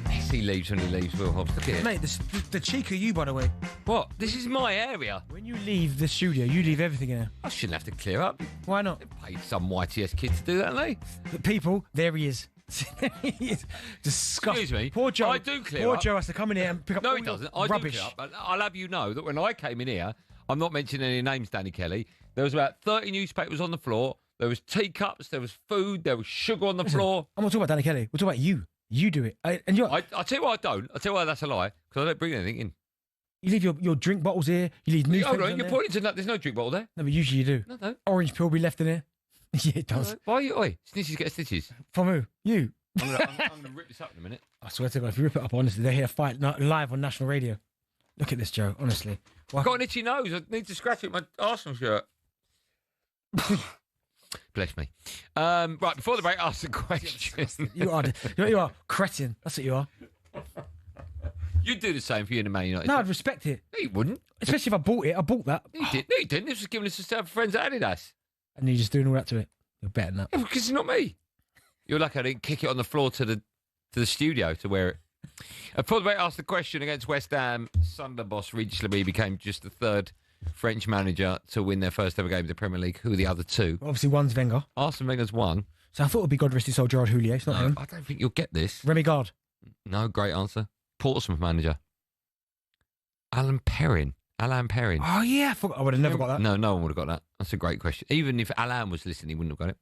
He leaves when he leaves, Will Hobbs. Look at it. Mate, the cheek of you, by the way. What? This is my area. When you leave the studio, you leave everything in there. I shouldn't have to clear up. Why not? They paid some YTS kid to do that, haven't they? The people, there he is. He is disgusting. Excuse me. Poor Joe. I do clear Poor up. Joe has to come in here and pick up No, he doesn't. I rubbish. do clear up. But I'll have you know that when I came in here, I'm not mentioning any names, Danny Kelly, there was about 30 newspapers on the floor. There was teacups, there was food, there was sugar on the floor. I'm not talking about Danny Kelly. We're talking about you. You do it. I'll tell you what I don't. I'll tell you why that's a lie, because I don't bring anything in. You leave your drink bottles here. You leave newspapers Hold on, you're pointing to that. There's no drink bottle there. No, but usually you do. No. Orange pill be left in here. Yeah, it does. No. Why are you... Oi, snitches get stitches. From who? You. I'm going to rip this up in a minute. I swear to God, if you rip it up, honestly, they hear a fight live on national radio. Look at this, Joe, honestly. I've got an itchy nose. I need to scratch it with my Arsenal shirt. Bless me. Right, before the break, ask the question. You are cretin. That's what you are. You'd do the same for you and the Man United. No, I'd respect it. No, you wouldn't. Especially if I bought it. I bought that. No, you didn't. This was giving us to serve friends at Adidas. And you're just doing all that to it. You're better than that. Yeah, because it's not me. You're lucky I didn't kick it on the floor to the studio to wear it. Before the break, ask the question against West Ham. Sunderland boss Regis Labi became just the 3rd French manager to win their first ever game of the Premier League. Who are the other 2? Obviously, one's Wenger. Arsene Wenger's one. So I thought it would be God rest his soul, Gerard Houllier. It's not him. I don't think you'll get this. Remy Gard. No, great answer. Portsmouth manager. Alan Perrin. Oh, yeah. I forgot. I would have never got that. No one would have got that. That's a great question. Even if Alan was listening, he wouldn't have got it.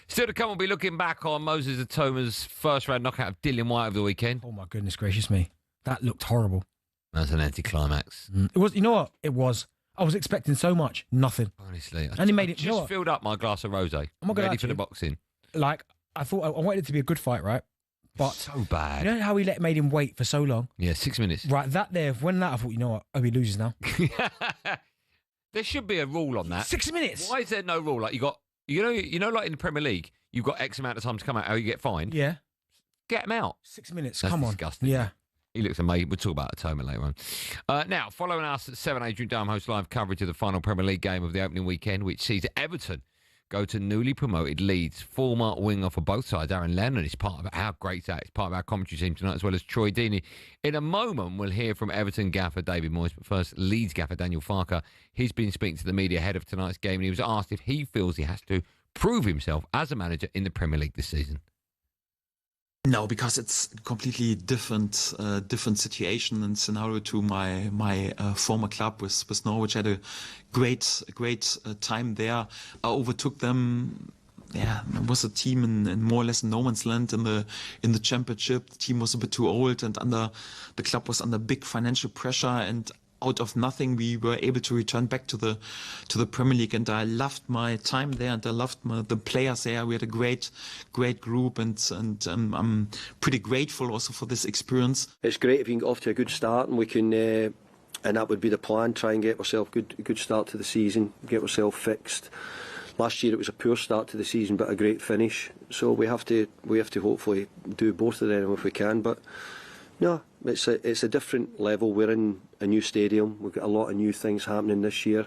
Still to come, we'll be looking back on Moses Atoma's first round knockout of Dillian White over the weekend. Oh, my goodness gracious me. That looked horrible. That's an anticlimax. It was. You know what? It was. I was expecting so much. Nothing. Honestly. And he made it. Just filled up my glass of rosé. I'm not ready for the boxing. Like, I thought I wanted it to be a good fight, right? But so bad. You know how he made him wait for so long? Yeah, 6 minutes. Right, when I thought, you know what, he loses now. There should be a rule on that. 6 minutes. Why is there no rule? Like you know, like in the Premier League, you've got X amount of time to come out. How you get fined? Yeah. Get him out. 6 minutes. That's Come on. disgusting. Yeah. He looks amazing. We'll talk about Atoma later on. Now, following us at 7, Adrian Durham hosts live coverage of the final Premier League game of the opening weekend, which sees Everton go to newly promoted Leeds. Former winger for both sides, Aaron Lennon, is part of our great that. It's part of our commentary team tonight, as well as Troy Deeney. In a moment, we'll hear from Everton gaffer David Moyes, but first, Leeds gaffer Daniel Farke. He's been speaking to the media ahead of tonight's game, and he was asked if he feels he has to prove himself as a manager in the Premier League this season. No, because it's a completely different situation and scenario to my former club with Norwich. I had a great time there. I overtook them. Yeah, there was a team in more or less no man's land in the championship. The team was a bit too old, and the club was under big financial pressure. And out of nothing, we were able to return back to the Premier League, and I loved my time there, and I loved the players there. We had a great group, and I'm pretty grateful also for this experience. It's great if you can get off to a good start, and we can, and that would be the plan. Try and get ourselves a good start to the season, get ourselves fixed. Last year it was a poor start to the season, but a great finish. So we have to hopefully do both of them if we can, but. No, it's a different level. We're in a new stadium. We've got a lot of new things happening this year.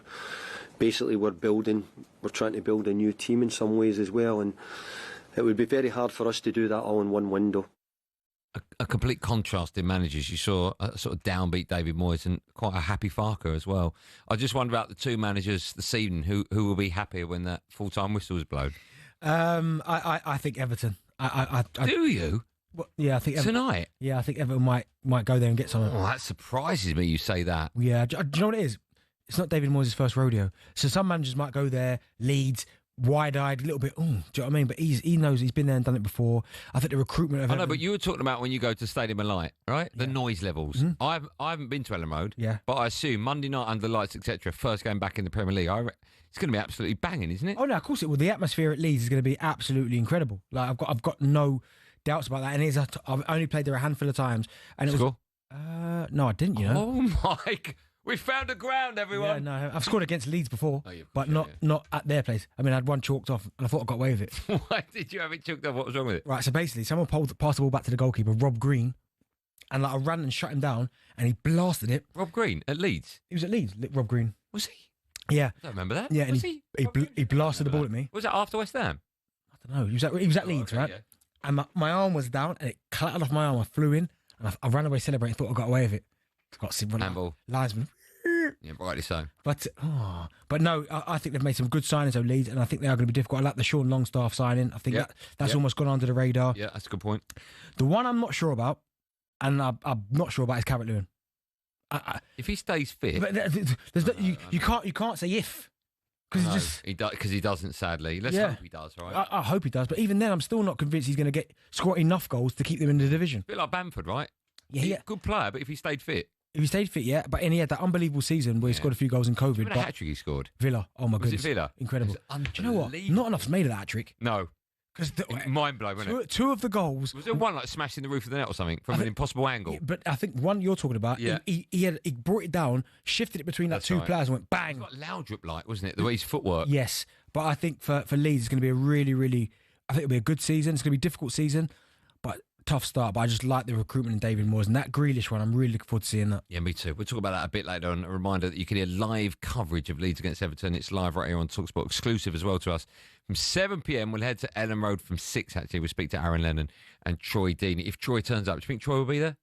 Basically, we're trying to build a new team in some ways as well, and it would be very hard for us to do that all in one window. A complete contrast in managers. You saw a sort of downbeat David Moyes and quite a happy Farke as well. I just wonder about the two managers this evening who will be happier when that full-time whistle is blown. I think Everton. Do you? Well, yeah, I think tonight. Yeah, I think Everton might go there and get something. Oh, that surprises me. You say that. Yeah, do you know what it is? It's not David Moyes' first rodeo. So some managers might go there, Leeds, wide-eyed, a little bit. Do you know what I mean? But he knows he's been there and done it before. I think the recruitment of. I know, but you were talking about when you go to Stadium of Light, right? The noise levels. Mm-hmm. I haven't been to Ellen Road. Yeah, but I assume Monday night under lights, etc. First game back in the Premier League. It's going to be absolutely banging, isn't it? Oh no, of course it will. The atmosphere at Leeds is going to be absolutely incredible. Like I've got no doubts about that, and I've only played there a handful of times, and it was. No, I didn't. You know. Oh my! We found a ground, everyone. Yeah, no, I've scored against Leeds before, but not at their place. I mean, I had one chalked off, and I thought I got away with it. Why did you have it chalked off? What was wrong with it? Right, so basically, someone passed the ball back to the goalkeeper, Rob Green, and I ran and shut him down, and he blasted it. Rob Green at Leeds. He was at Leeds. Rob Green. Was he? Yeah. I don't remember that. Yeah, and was he blasted the ball at me. Was that after West Ham? I don't know. He was at Leeds, right? Yeah. And my arm was down, and it clattered off my arm. I flew in, and I ran away celebrating. Thought I got away with it. Got to run handball. Linesman. Yeah, rightly so. But no, I think they've made some good signings of Leeds, and I think they are going to be difficult. I like the Sean Longstaff signing. I think that's almost gone under the radar. Yeah, that's a good point. The one I'm not sure about, and I'm not sure about, is Carrot Lewin. If he stays fit, but you can't say if, because he doesn't. Sadly, let's hope he does. Right, I hope he does. But even then, I'm still not convinced he's going to score enough goals to keep them in the division. A bit like Bamford, right? Yeah, good player, but if he stayed fit. If he stayed fit, yeah. But he had that unbelievable season where he scored a few goals in COVID. Remember the hat-trick he scored? Villa. Oh, my goodness. Was it Villa? Incredible. Do you know what? Not enough's made of that hat-trick. No. Because mind blowing, wasn't it? Two of the goals. Was there one like smashing the roof of the net or something from an impossible angle? Yeah, but I think one you're talking about, he brought it down, shifted it between two players and went bang. It was like Laudrup-like, wasn't it? The way his footwork. Yes. But I think for Leeds, it's going to be a really, really, I think it'll be a good season. It's going to be a difficult season, but tough start. But I just like the recruitment in David Moyes, and that Grealish one, I'm really looking forward to seeing that. Yeah, me too. We'll talk about that a bit later on. A reminder that you can hear live coverage of Leeds against Everton. It's live right here on talkSPORT, exclusive as well to us. From 7 p.m, we'll head to Ellen Road from 6, actually. We'll speak to Aaron Lennon and Troy Deeney. If Troy turns up, do you think Troy will be there?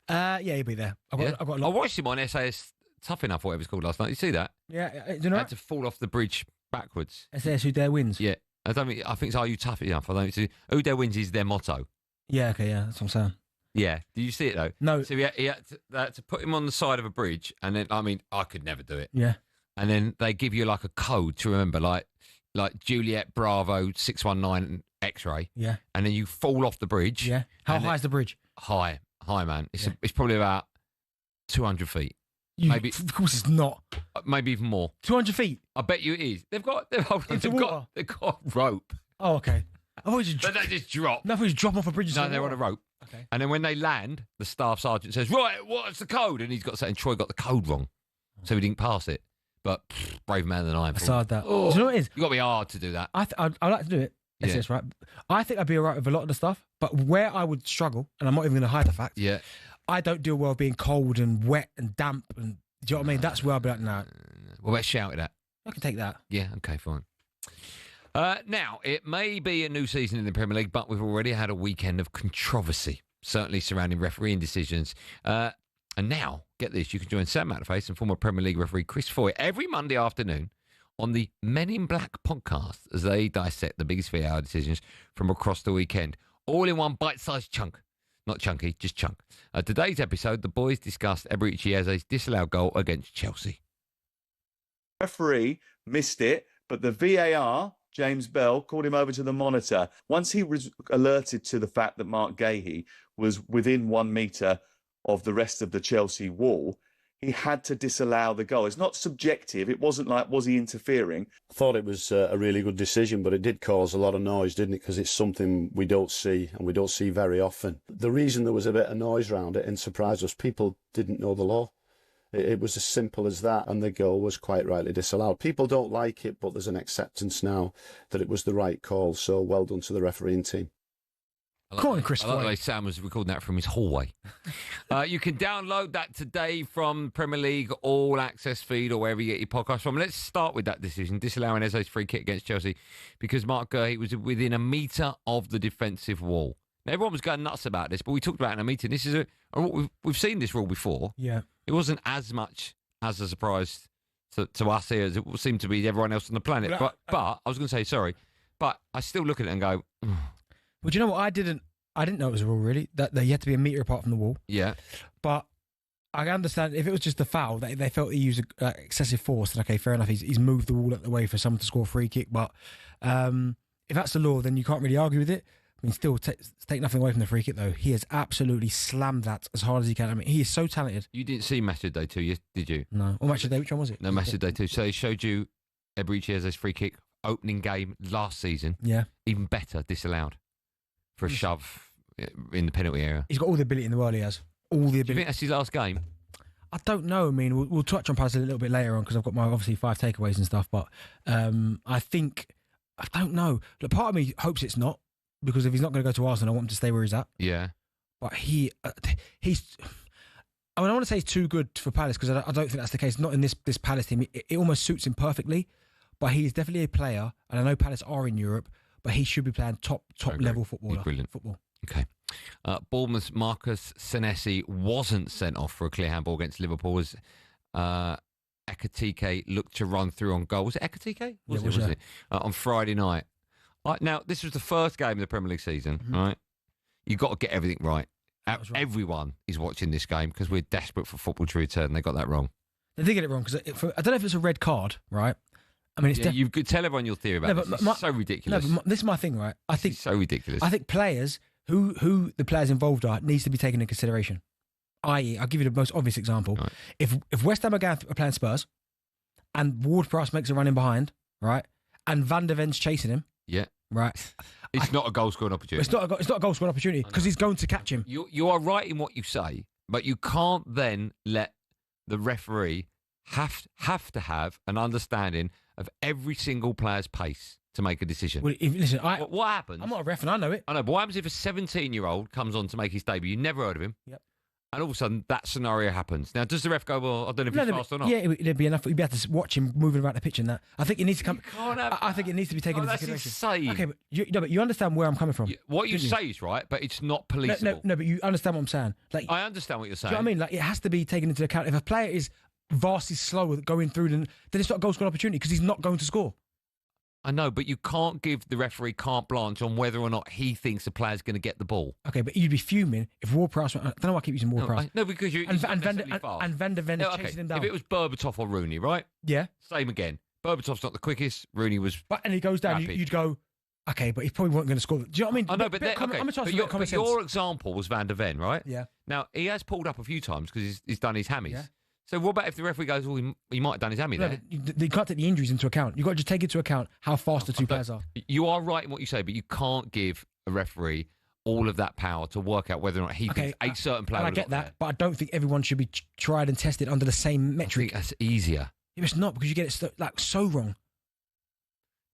Yeah, he'll be there. I've got a lot. I watched him on SAS Tough Enough, whatever it's called last night. You see that? Yeah. Do you know I had to fall off the bridge backwards. SAS Who Dare Wins? Yeah. I think it's Are You Tough Enough? I don't think Who Dare Wins is their motto. Yeah, okay, yeah, that's what I'm saying. Yeah. Did you see it, though? No. So he had to put him on the side of a bridge, and then, I mean, I could never do it. Yeah. And then they give you like a code to remember, like Juliet Bravo 619 X-ray. Yeah. And then you fall off the bridge. Yeah. How high is the bridge? High, man. It's probably about 200 feet. Maybe. Of course it's not. Maybe even more. 200 feet? I bet you it is. They've got a rope. Oh, okay. They just drop. No, they just drop off a bridge. No, they're on a rope. Okay. And then when they land, the staff sergeant says, "Right, what's the code?" And he's got to say, and Troy got the code wrong, so he didn't pass it. But brave man than I am. I saw that. Oh, do you know what it is? You got to be hard to do that. I'd like to do it. Yeah. Yes, right. I think I'd be all right with a lot of the stuff, but where I would struggle, and I'm not even going to hide the fact, I don't deal well being cold and wet and damp. And do you know what I mean? That's where I'll be like, no. What about shouted at? I can take that. Yeah, okay, fine. Now, it may be a new season in the Premier League, but we've already had a weekend of controversy, certainly surrounding refereeing decisions. And now, get this, you can join Sam Matterface and former Premier League referee Chris Foy every Monday afternoon on the Men in Black podcast as they dissect the biggest VAR decisions from across the weekend, all in one bite-sized chunk. Not chunky, just chunk. Today's episode, the boys discussed Eberechi Eze's disallowed goal against Chelsea. Referee missed it, but the VAR, James Bell, called him over to the monitor. Once he was alerted to the fact that Mark Gahey was within 1 metre of the rest of the Chelsea wall, he had to disallow the goal. It's not subjective. It wasn't like, was he interfering? I thought it was a really good decision, but it did cause a lot of noise, didn't it? Because it's something we don't see, and we don't see very often. The reason there was a bit of noise around it and surprised us, people didn't know the law. It was as simple as that, and the goal was quite rightly disallowed. People don't like it, but there's an acceptance now that it was the right call, so well done to the refereeing team. Come on, Chris. I like the way Sam was recording that from his hallway. You can download that today from Premier League All Access feed or wherever you get your podcast from. Let's start with that decision, disallowing Eze's free kick against Chelsea because Mark Gahey was within 1 metre of the defensive wall. Now, everyone was going nuts about this, but we talked about it in a meeting. This is we've seen this rule before. Yeah. It wasn't as much as a surprise to us here as it seemed to be everyone else on the planet. But I was going to say, sorry, but I still look at it and go... Well, do you know what? I didn't know it was a rule, really, that you had to be 1 metre apart from the wall. Yeah. But I understand if it was just a foul, they felt he used excessive force, then okay, fair enough, he's moved the wall out the way for someone to score a free kick. But if that's the law, then you can't really argue with it. I mean, still, take nothing away from the free kick, though. He has absolutely slammed that as hard as he can. I mean, he is so talented. You didn't see Match of the Day 2, did you? No. Or Match of the Day, which one was it? No, Match of the Day 2. So he showed you Eberechi Eze's free kick, opening game last season. Yeah. Even better, disallowed for a shove in the penalty area. He's got all the ability in the world, he has. All the ability. Do you think that's his last game? I don't know. I mean, we'll touch on Palace a little bit later on because I've got my, obviously, 5 takeaways and stuff. But I don't know. Look, part of me hopes it's not. Because if he's not going to go to Arsenal, I want him to stay where he's at. Yeah. But he's... I mean, I want to say he's too good for Palace because I don't think that's the case. Not in this Palace team. It almost suits him perfectly. But he's definitely a player. And I know Palace are in Europe. But he should be playing top level footballer. He's brilliant. Football. Okay. Bournemouth's Marcus Senesi wasn't sent off for a clear handball against Liverpool as Ekitike looked to run through on goal. Was it Ekitike? Wasn't it? On Friday night. Now, this was the first game of the Premier League season, right? You've got to get everything right. Everyone is watching this game because we're desperate for football to return. They got that wrong. They did get it wrong because I don't know if it's a red card, right? I mean, it's you could tell everyone your theory about this. It's so ridiculous. No, but this is my thing, right? I think it's so ridiculous. I think players who the players involved are needs to be taken into consideration. I.e., I'll give you the most obvious example. Right. If West Ham are playing Spurs, and Ward-Prowse makes a run in behind, right, and Van der Ven's chasing him. Yeah. Right. It's not a goal-scoring opportunity. It's not a goal-scoring opportunity because he's going to catch him. You are right in what you say, but you can't then let the referee have to have an understanding of every single player's pace to make a decision. Well, listen, what happens? I'm not a ref and I know it. I know, but what happens if a 17-year-old comes on to make his debut? You never heard of him. Yep. And all of a sudden, that scenario happens. Now, does the ref go, well, I don't know if he's fast or not? Yeah, it'd be enough. You'd be able to watch him moving about the pitch and that. I think it needs to come. I think it needs to be taken into consideration. Insane. Okay, but you understand where I'm coming from. What you say is right, but it's not policeable. No, but you understand what I'm saying. Like, I understand what you're saying. Do you know what I mean? Like, it has to be taken into account. If a player is vastly slower going through, then it's not a goal-scoring opportunity because he's not going to score. I know, but you can't give the referee carte blanche on whether or not he thinks the player's going to get the ball. Okay, but you'd be fuming if Ward-Prowse... I don't know why I keep using Ward-Prowse. No, because you're and Van der Ven is chasing him down. If it was Berbatov or Rooney, right? Yeah. Same again. Berbatov's not the quickest. Rooney was and he goes down, you'd go, okay, but he probably wasn't going to score. Do you know what I mean? I know, but your example was Van der Ven, right? Yeah. Now, he has pulled up a few times because he's done his hammies. Yeah. So what about if the referee goes, he might have done his hammy there? They can't take the injuries into account. You've got to just take into account how fast the two players are. You are right in what you say, but you can't give a referee all of that power to work out whether or not he thinks a certain player. And I get that, but I don't think everyone should be tried and tested under the same metric. I think that's easier. It's not, because you get it so wrong.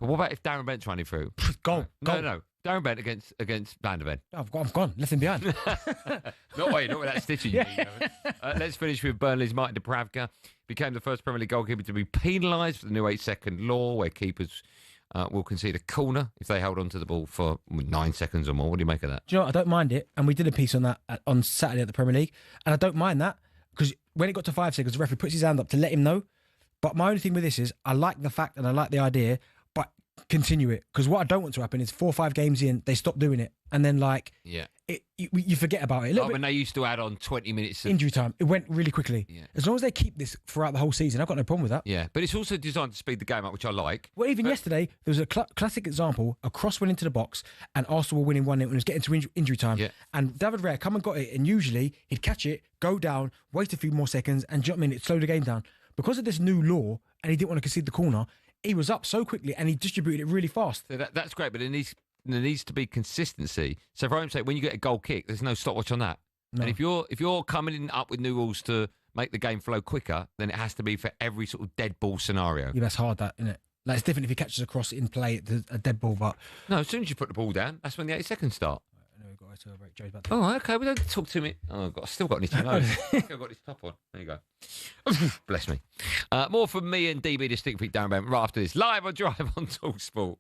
But what about if Darren Bent's running through? Goal. No. Darren Bent against Van der Ven. I've gone. Left him behind. Not with that stitching. Let's finish with Burnley's Martin Dubravka. Became the first Premier League goalkeeper to be penalised for the new 8-second law, where keepers will concede a corner if they hold on to the ball for 9 seconds or more. What do you make of that? Do you know what? I don't mind it. And we did a piece on that on Saturday at the Premier League. And I don't mind that, because when it got to 5 seconds, the referee puts his hand up to let him know. But my only thing with this is, I like the fact and I like the idea, but continue it. Because what I don't want to happen is 4 or 5 games in, they stop doing it. And then, you forget about it. When they used to add on 20 minutes of injury time, it went really quickly. Yeah. As long as they keep this throughout the whole season, I've got no problem with that. Yeah, but it's also designed to speed the game up, which I like. Well, even yesterday, there was a classic example. A cross went into the box and Arsenal were winning 1-0 and it was getting to injury time. Yeah. And David Raya come and got it, and usually he'd catch it, go down, wait a few more seconds, and it'd slow the game down. Because of this new law, and he didn't want to concede the corner, he was up so quickly and he distributed it really fast. So that's great, but there needs to be consistency. So for argument's sake, when you get a goal kick, there's no stopwatch on that. No. And if you're coming up with new rules to make the game flow quicker, then it has to be for every sort of dead ball scenario. Yeah, that's hard, that, isn't it? Like, it's different if he catches a cross in play, a dead ball, but... No, as soon as you put the ball down, that's when the 8 seconds start. Right, oh, okay, we don't talk to me. Oh, I've still got an itchy nose. I've got this top on. There you go. Bless me. More from me and DB to Stick Feet Darren Bent right after this. Live on Drive on talkSPORT.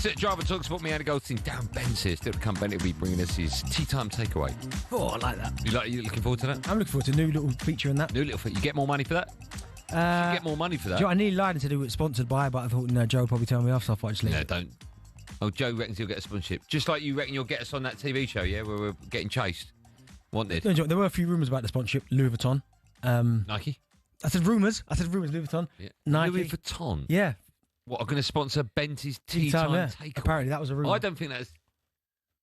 It's Driver talkSPORT. Me, Andy Goldstein Darren Bent here. Still to come. Benty will be bringing us his tea time takeaway. Oh, I like that. You looking forward to that? I'm looking forward to a new little feature in that. New little feature. You get more money for that? You get more money for that. Joe, I nearly lied and said it was sponsored by, but I thought, no, Joe would probably tell me off, so I thought I'd just leave it. Don't. Oh, Joe reckons he'll get a sponsorship. Just like you reckon you'll get us on that TV show, yeah, where we're getting chased. Wanted. No, Joe, there were a few rumours about the sponsorship. Louis Vuitton. Nike? I said rumours, Louis Vuitton. Yeah. Nike. Louis Vuitton? Yeah. What, are going to sponsor Benty's tea time takeaway? Apparently, that was a rumour. I don't think that's...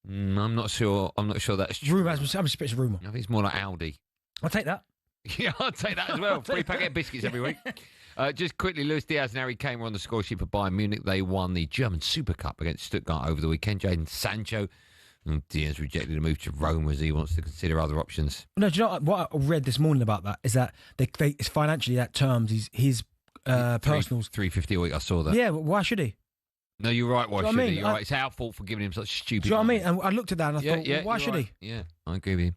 I'm not sure that's true. Rumour, I'm just a rumour. I think it's more like Aldi. I'll take that. Yeah, I'll take that as well. Free packet of biscuits every week. Just quickly, Luis Diaz and Harry Kane were on the score sheet for Bayern Munich. They won the German Super Cup against Stuttgart over the weekend. Jadon Sancho and Diaz rejected a move to Roma as he wants to consider other options. No, do you know what I read this morning about that? Is that it's financially that terms his personals $350 a week. I saw that. Yeah, why should he? No, you're right. Why Do you know should what I he? mean? You're right. It's our fault for giving him such stupid. Do you know what I mean? And I looked at that and I thought, well, why should he? Yeah, I agree with you.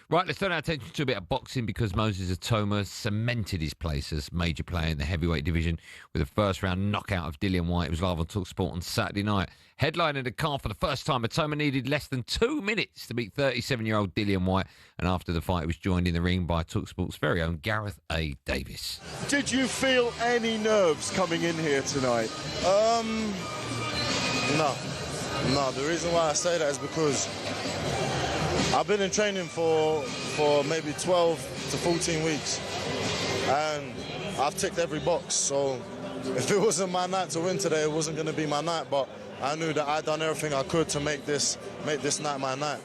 Right, let's turn our attention to a bit of boxing because Moses Atoma cemented his place as major player in the heavyweight division with a first-round knockout of Dillian Whyte. It was live on talkSPORT on Saturday night. Headlining the card for the first time, Atoma needed less than 2 minutes to beat 37-year-old Dillian Whyte, and after the fight, he was joined in the ring by talkSPORT's very own Gareth A. Davis. Did you feel any nerves coming in here tonight? No. The reason why I say that is because I've been in training for maybe 12 to 14 weeks, and I've ticked every box. So if it wasn't my night to win today, it wasn't going to be my night. But I knew that I'd done everything I could to make this night my night.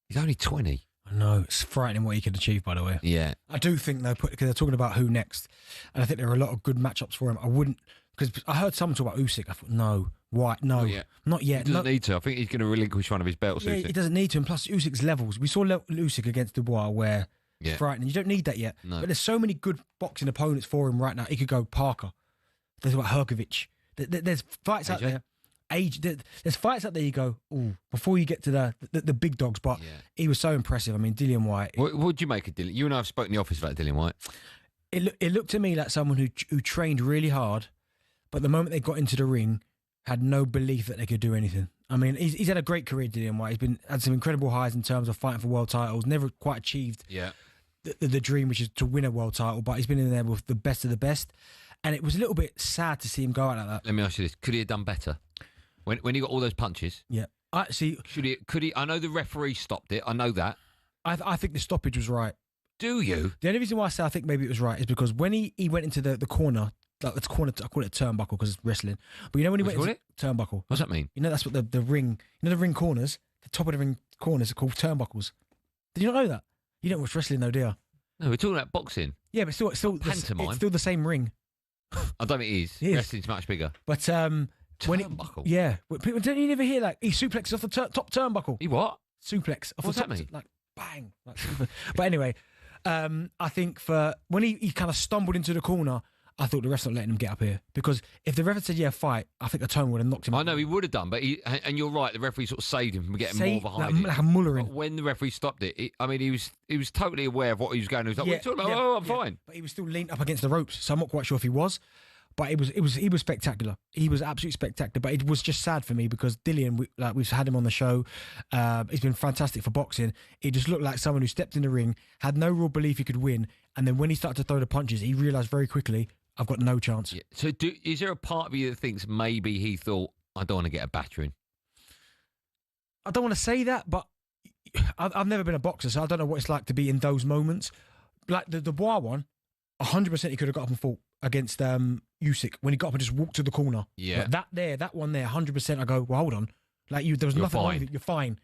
He's only 20. I know, it's frightening what he could achieve, by the way. Yeah. I do think, though, because they're talking about who next, and I think there are a lot of good matchups for him. I wouldn't, because I heard someone talk about Usyk. I thought, no. Why? No, not yet. He doesn't need to. I think he's going to relinquish one of his belts. Yeah, he doesn't need to. And plus, Usyk's levels. We saw Usyk against Dubois where it's frightening. You don't need that yet. No. But there's so many good boxing opponents for him right now. He could go Parker. There's about Herkovic. There's fights out there. There's fights out there you go, ooh, before you get to the big dogs. But he was so impressive. I mean, Dillian Whyte. What do you make of Dillian? You and I have spoken in the office about Dillian Whyte. It looked to me like someone who trained really hard, but the moment they got into the ring, had no belief that they could do anything. I mean, he's had a great career, Dillian Whyte. He's had some incredible highs in terms of fighting for world titles. Never quite achieved the dream, which is to win a world title, but he's been in there with the best of the best. And it was a little bit sad to see him go out like that. Let me ask you this. Could he have done better? When he got all those punches? Yeah. I see. Could he? I know the referee stopped it. I know that. I think the stoppage was right. Do you? The only reason why I say I think maybe it was right is because when he went into the corner, like the corner, I call it a turnbuckle because it's wrestling. But you know when he went into turnbuckle? What's that mean? You know that's what the ring, the ring corners, the top of the ring corners are called turnbuckles. Did you not know that? You don't watch wrestling though, do you? No, we're talking about boxing. Yeah, but still pantomime. It's still the same ring. I don't think it is. Wrestling's much bigger. But turnbuckle. People don't you never hear like he suplexes off the top turnbuckle? He what? Suplex off What's the top. that mean? Like bang. Like, but anyway, I think for when he kind of stumbled into the corner, I thought the ref's not letting him get up here because if the ref had said fight, I think the tone would have knocked him. I know he would have done, but and you're right. The referee sort of saved him from getting more behind like a Mullering. When the referee stopped it, he was totally aware of what he was going to do. He was like, what are you talking about? Oh, I'm fine. But he was still leaned up against the ropes, so I'm not quite sure if he was. But he was spectacular. He was absolutely spectacular. But it was just sad for me because Dillian, we've had him on the show. He's been fantastic for boxing. He just looked like someone who stepped in the ring, had no real belief he could win, and then when he started to throw the punches, he realised very quickly, I've got no chance. Yeah. So is there a part of you that thinks maybe he thought, I don't want to get a battering? I don't want to say that, but I've never been a boxer, so I don't know what it's like to be in those moments. Like the Dubois one, 100% he could have got up and fought against Usyk when he got up and just walked to the corner. Yeah. Like that one there, 100% I go, well, hold on. Like there was nothing wrong with it. You're fine.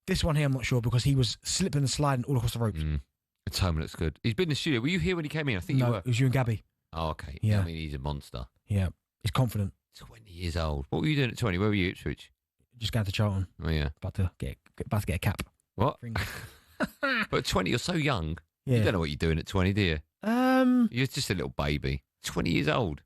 This one here, I'm not sure because he was slipping and sliding all across the ropes. Atoma looks good. He's been in the studio. Were you here when he came in? I think you were. It was you and Gabby. Oh, okay. Yeah. I mean, he's a monster. Yeah. He's confident. 20 years old. What were you doing at 20? Where were you, Ipswich? Just going to Charlton. Oh, yeah. About to get a cap. What? But 20, you're so young. Yeah. You don't know what you're doing at 20, do you? You're just a little baby. 20 years old.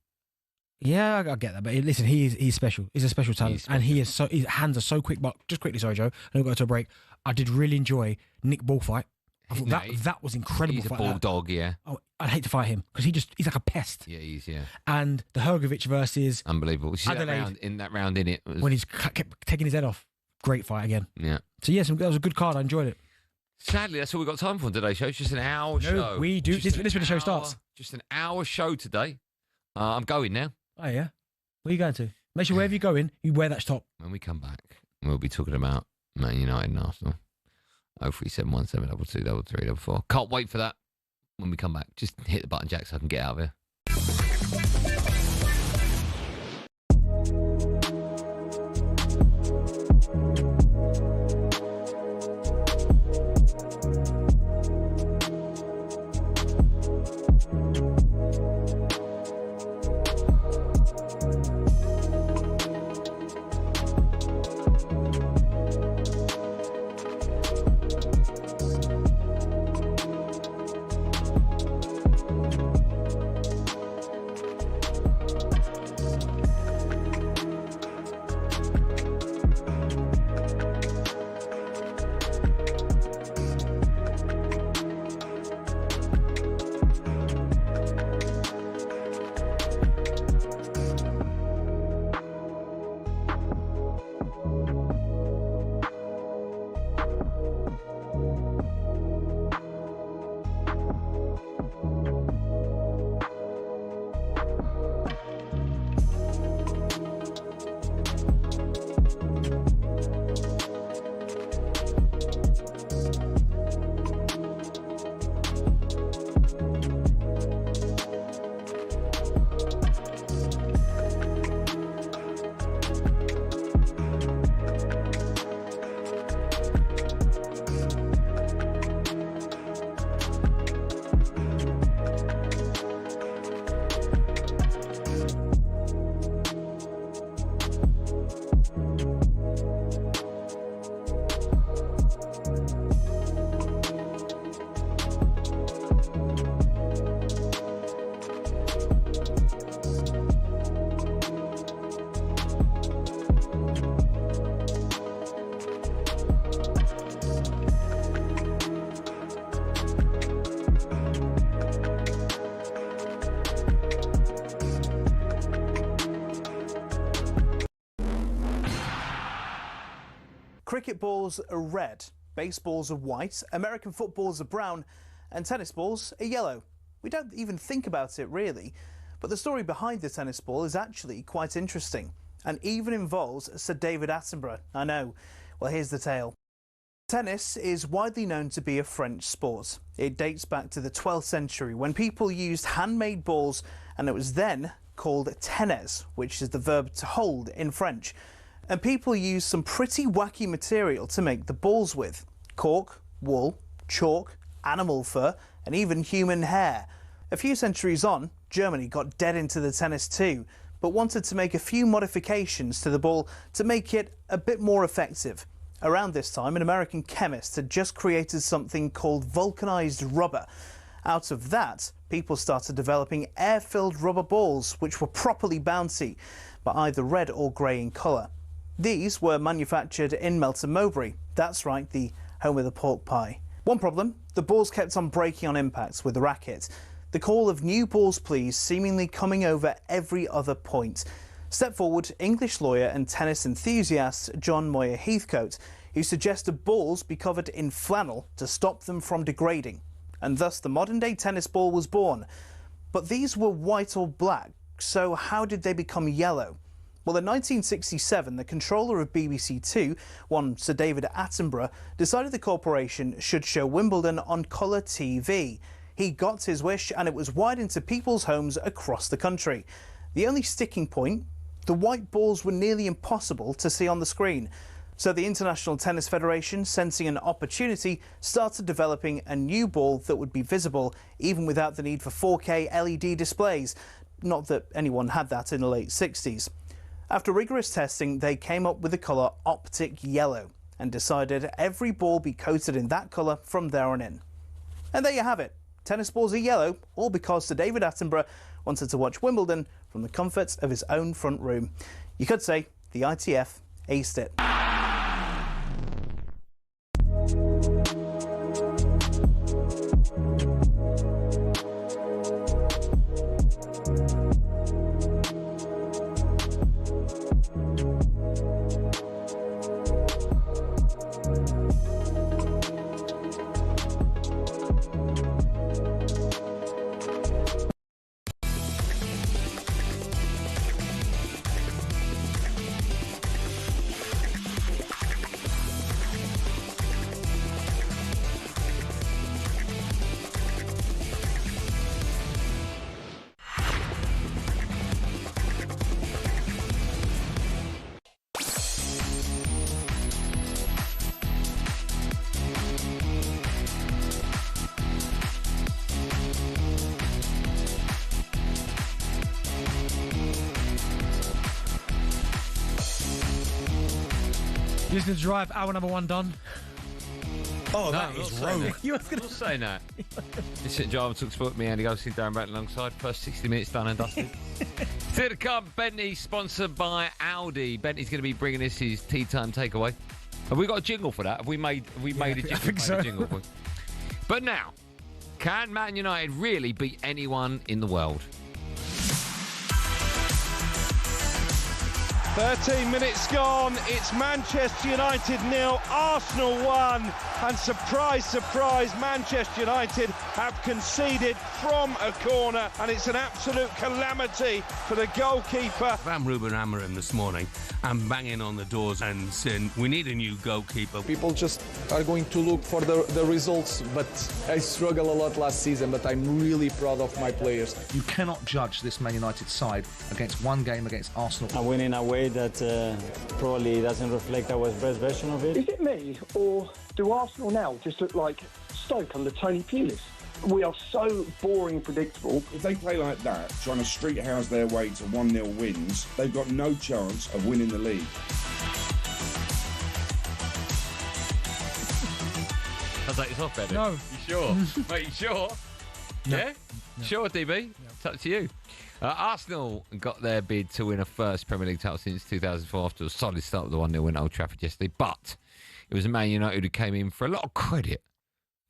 Yeah, I get that. But listen, he's special. He's a special talent. And his hands are so quick. But just quickly, sorry, Joe. I don't go to a break. I did really enjoy Nick Bullfight. I thought that was incredible. He's a bulldog, yeah. Oh, I'd hate to fight him because he's like a pest. Yeah, yeah. And the Hrgovic versus unbelievable. See Adelaide, that round in it was... when he's kept taking his head off. Great fight again. Yeah. So yes, that was a good card. I enjoyed it. Sadly, that's all we've got time for on today's show. It's just an hour show. We do. This when the show starts. Just an hour show today. I'm going now. Oh, yeah? Where are you going to? Make sure wherever you're going, you wear that top. When we come back, we'll be talking about Man United and Arsenal. 03717223344. Can't wait for that when we come back. Just hit the button, Jack, so I can get out of here. Cricket balls are red, baseballs are white, American footballs are brown, and tennis balls are yellow. We don't even think about it really, but the story behind the tennis ball is actually quite interesting, and even involves Sir David Attenborough. I know. Well, here's the tale. Tennis is widely known to be a French sport. It dates back to the 12th century when people used handmade balls, and it was then called tennis, which is the verb to hold in French. And people used some pretty wacky material to make the balls with. Cork, wool, chalk, animal fur, and even human hair. A few centuries on, Germany got dead into the tennis too, but wanted to make a few modifications to the ball to make it a bit more effective. Around this time, an American chemist had just created something called vulcanized rubber. Out of that, people started developing air-filled rubber balls, which were properly bouncy, but either red or grey in colour. These were manufactured in Melton Mowbray. That's right, the home of the pork pie. One problem, the balls kept on breaking on impact with the racket. The call of new balls please seemingly coming over every other point. Step forward English lawyer and tennis enthusiast John Moyer Heathcote, who suggested balls be covered in flannel to stop them from degrading. And thus the modern-day tennis ball was born. But these were white or black, so how did they become yellow? Well, in 1967, the controller of BBC Two, one Sir David Attenborough, decided the corporation should show Wimbledon on colour TV. He got his wish, and it was wide into people's homes across the country. The only sticking point, the white balls were nearly impossible to see on the screen. So the International Tennis Federation, sensing an opportunity, started developing a new ball that would be visible even without the need for 4K LED displays. Not that anyone had that in the late 60s. After rigorous testing, they came up with the colour optic yellow and decided every ball be coated in that colour from there on in. And there you have it. Tennis balls are yellow, all because Sir David Attenborough wanted to watch Wimbledon from the comfort of his own front room. You could say the ITF aced it. listening to Drive, hour number 1 done. Oh, that is rogue. You were going to say that. This is Drive and talkSPORT. Me, Andy Goldstein Darren Bent alongside. First 60 minutes done and dusted. Still to come, Benty, sponsored by Audi. Benty's going to be bringing us his tea time takeaway. Have we got a jingle for that? Have we made a jingle for it? But now, can Man United really beat anyone in the world? 13 minutes gone, it's Manchester United 0, Arsenal 1, and surprise, surprise, Manchester United have conceded from a corner, and it's an absolute calamity for the goalkeeper. I'm Ruben Amorim this morning. I'm banging on the doors and saying, we need a new goalkeeper. People just are going to look for the results, but I struggled a lot last season, but I'm really proud of my players. You cannot judge this Man United side against one game against Arsenal. I win in a way that probably doesn't reflect our best version of it. Is it me, or do Arsenal now just look like Stoke under Tony Pulis? We are so boring and predictable. If they play like that, trying to street house their way to 1-0 wins, they've got no chance of winning the league. I'll take this off, Benny. No. You sure? Mate, you sure? No. Yeah? No. Sure, DB? It's up to you. Arsenal got their bid to win a first Premier League title since 2004 after a solid start with the 1-0 win at Old Trafford yesterday. But it was Man United who came in for a lot of credit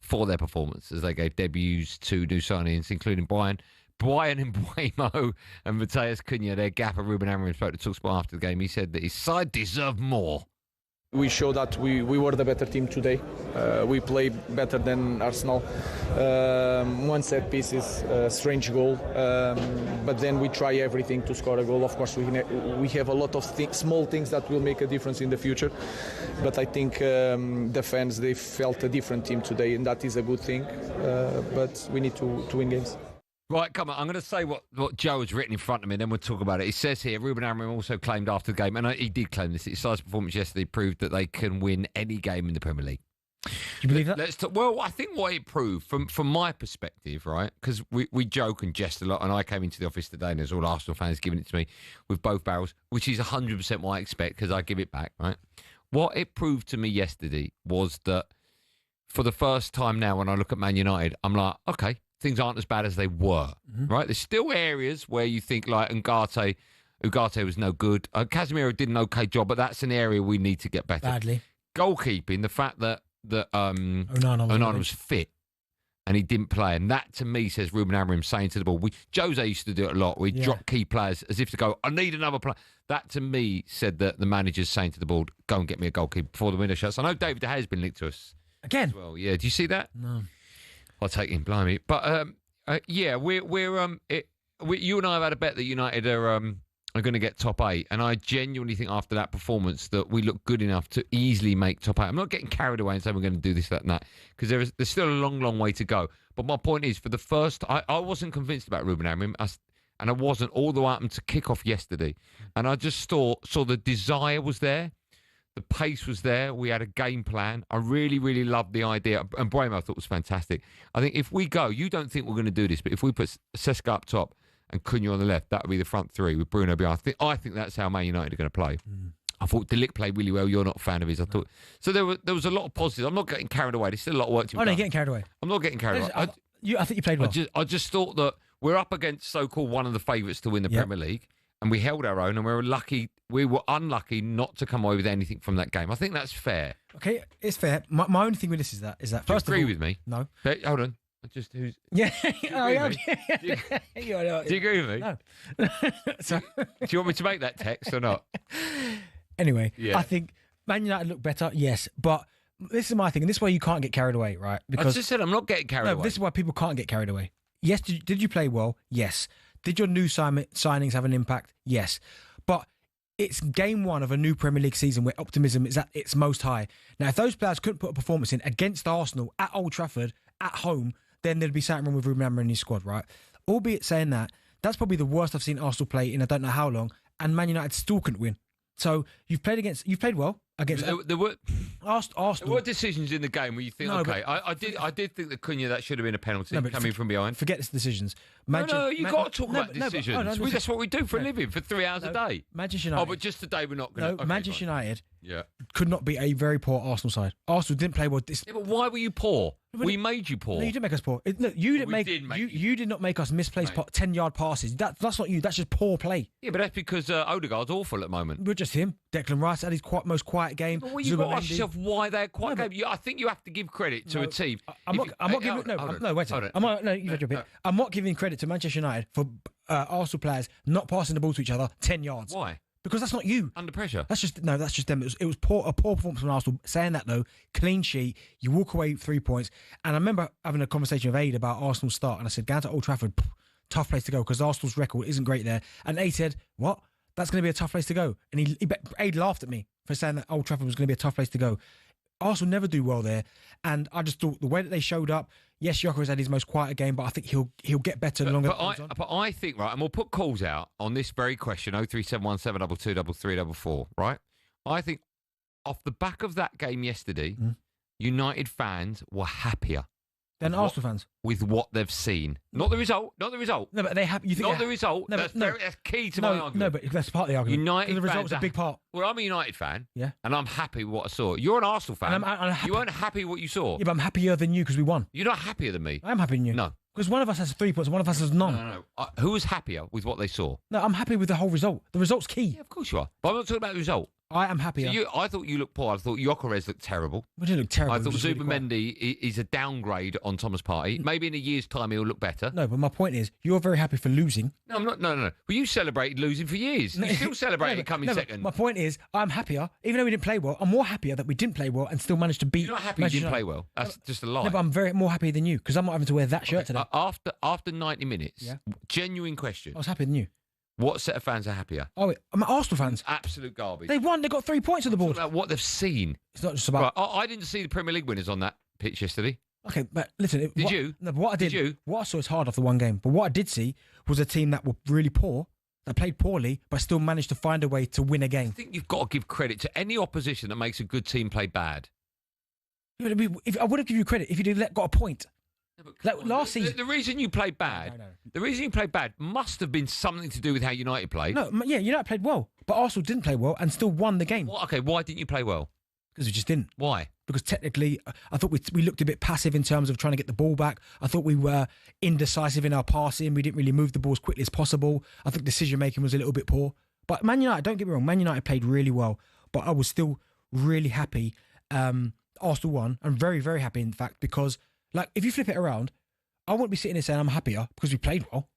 for their performance as they gave debuts to new signings, including Brian Mbeumo and Matheus Cunha. Their gaffer, Ruben Amorim, spoke to talkSPORT after the game. He said that his side deserved more. We showed that we were the better team today. We played better than Arsenal. One set piece is a strange goal, but then we try everything to score a goal. Of course, we have a lot of small things that will make a difference in the future. But I think the fans, they felt a different team today, and that is a good thing. But we need to win games. Right, come on. I'm going to say what Joe has written in front of me, then we'll talk about it. He says here, Ruben Amorim also claimed after the game, and he did claim this, his side's performance yesterday proved that they can win any game in the Premier League. Do you believe that? Let's talk. Well, I think what it proved, from my perspective, right, because we joke and jest a lot, and I came into the office today and there's all Arsenal fans giving it to me with both barrels, which is 100% what I expect because I give it back, right? What it proved to me yesterday was that for the first time now when I look at Man United, I'm like, okay, things aren't as bad as they were, right? There's still areas where you think like Ugarte was no good. Casemiro did an okay job, but that's an area we need to get better. Badly. Goalkeeping, the fact that Onana was fit and he didn't play, and that to me says Ruben Amorim saying to the ball. Jose used to do it a lot. We'd drop key players as if to go, I need another player. That to me said that the manager's saying to the ball, go and get me a goalkeeper before the window shuts. I know David De Gea has been linked to us again. As well, yeah. Do you see that? No. I'll take him, blimey. But yeah, you and I have had a bet that United are going to get top 8, and I genuinely think after that performance that we look good enough to easily make top 8. I'm not getting carried away and saying we're going to do this, that, and that, because there's still a long, long way to go. But my point is, for the first, I wasn't convinced about Ruben Amorim, and I wasn't all the way up to kick off yesterday, and I just saw the desire was there. The pace was there. We had a game plan. I really, really loved the idea. And Brahmo I thought was fantastic. I think if we go, you don't think we're going to do this, but if we put Seska up top and Cunha on the left, that would be the front three with Bruno behind. I think that's how Man United are going to play. I thought De Ligt played really well. You're not a fan of his. I thought so. There was a lot of positives. I'm not getting carried away. There's still a lot of work to be done. No, getting carried away. I'm not getting carried away. I think you played well. I just thought that we're up against so-called one of the favourites to win the Premier League. And we held our own, and we were unlucky not to come away with anything from that game. I think that's fair. Okay, it's fair. My only thing with this is that first do you agree of all, with me? No. Hey, hold on. Do you agree with me? No. Do you want me to make that text or not? Anyway, I think Man United look better, yes, but this is my thing, and this is why you can't get carried away, right? Because I just said I'm not getting carried away. This is why people can't get carried away. Yes, did you play well? Yes. Did your new signings have an impact? Yes. But it's game 1 of a new Premier League season where optimism is at its most high. Now, if those players couldn't put a performance in against Arsenal at Old Trafford, at home, then there'd be something wrong with Ruben Amorim and his squad, right? Albeit saying that, that's probably the worst I've seen Arsenal play in I don't know how long, and Man United still couldn't win. So you've played well against there were Arsenal. There were decisions in the game where you think, I did think that Cunha that should have been a penalty coming from behind. Forget the decisions. You've got to talk about decisions. That's what we do for a living for 3 hours a day. Manchester United. Oh, but just today we're not going to. Manchester United could not beat a very poor Arsenal side. Arsenal didn't play well. Yeah, but why were you poor? We made you poor. No, you didn't make us poor. Look, you did not make us misplaced 10-yard passes. That's not you. That's just poor play. Yeah, but that's because Odegaard's awful at the moment. We're just him. Declan Rice had his most quiet game. Well, you've got to ask yourself why they're quiet game. I think you have to give credit to a team. I'm not giving credit to Manchester United for Arsenal players not passing the ball to each other 10 yards. Why? Because that's not you. Under pressure. That's just them. It was a poor performance from Arsenal. Saying that though, clean sheet, you walk away with 3 points. And I remember having a conversation with Aid about Arsenal's start, and I said, going to Old Trafford, tough place to go because Arsenal's record isn't great there. And Aid said, what? That's going to be a tough place to go. And Aid laughed at me for saying that Old Trafford was going to be a tough place to go. Arsenal never do well there, and I just thought the way that they showed up. Yes, Gyökeres had his most quiet game, but I think he'll get better the longer. But I think right, and we'll put calls out on this very question: 03717223344. Right? I think off the back of that game yesterday, United fans were happier than Arsenal fans with what they've seen. Not the result. Not the result. No, but they have. You think not the result. No, that's key to my argument. No, but that's part of the argument. United the result's a big part. Well, I'm a United fan. Yeah. And I'm happy with what I saw. You're an Arsenal fan. And I'm happy. You weren't happy with what you saw. Yeah, but I'm happier than you because we won. You're not happier than me. I'm happier than you. No. Because one of us has 3 points, one of us has none. No. Who was happier with what they saw? No, I'm happy with the whole result. The result's key. Yeah, of course you are. But I'm not talking about the result. I am happier. So I thought you looked poor. I thought Gyökeres looked terrible. We didn't look terrible. I thought Zubimendi is a downgrade on Thomas Partey. Maybe in a year's time he'll look better. No, but my point is, you're very happy for losing. No, I'm not. No. Well, you celebrated losing for years. You still celebrated coming second. My point is, I'm happier, even though we didn't play well. I'm more happier that we didn't play well and still managed to beat. You're not happy you didn't play well. That's just a lie. No, but I'm more happy than you because I'm not having to wear that shirt today. After 90 minutes, genuine question. I was happier than you. What set of fans are happier? Oh, I'm Arsenal fans. Absolute garbage. They won. They got 3 points on the board. It's about what they've seen. It's not just about. Right, I didn't see the Premier League winners on that pitch yesterday. Okay, but listen. Did you? No, but what I did. What I saw is hard after one game. But what I did see was a team that were really poor, that played poorly, but still managed to find a way to win a game. I think you've got to give credit to any opposition that makes a good team play bad. I would have given you credit if you got a point. Like last season, the reason you played bad, the reason you played bad must have been something to do with how United played. No, yeah, United played well, but Arsenal didn't play well and still won the game. Well, okay, why didn't you play well? Because we just didn't. Why? Because technically, I thought we looked a bit passive in terms of trying to get the ball back. I thought we were indecisive in our passing. We didn't really move the ball as quickly as possible. I think decision making was a little bit poor. But Man United, don't get me wrong, Man United played really well, but I was still really happy. Arsenal won. I'm very, very happy in fact because, like, if you flip it around. I wouldn't be sitting here saying I'm happier because we played well.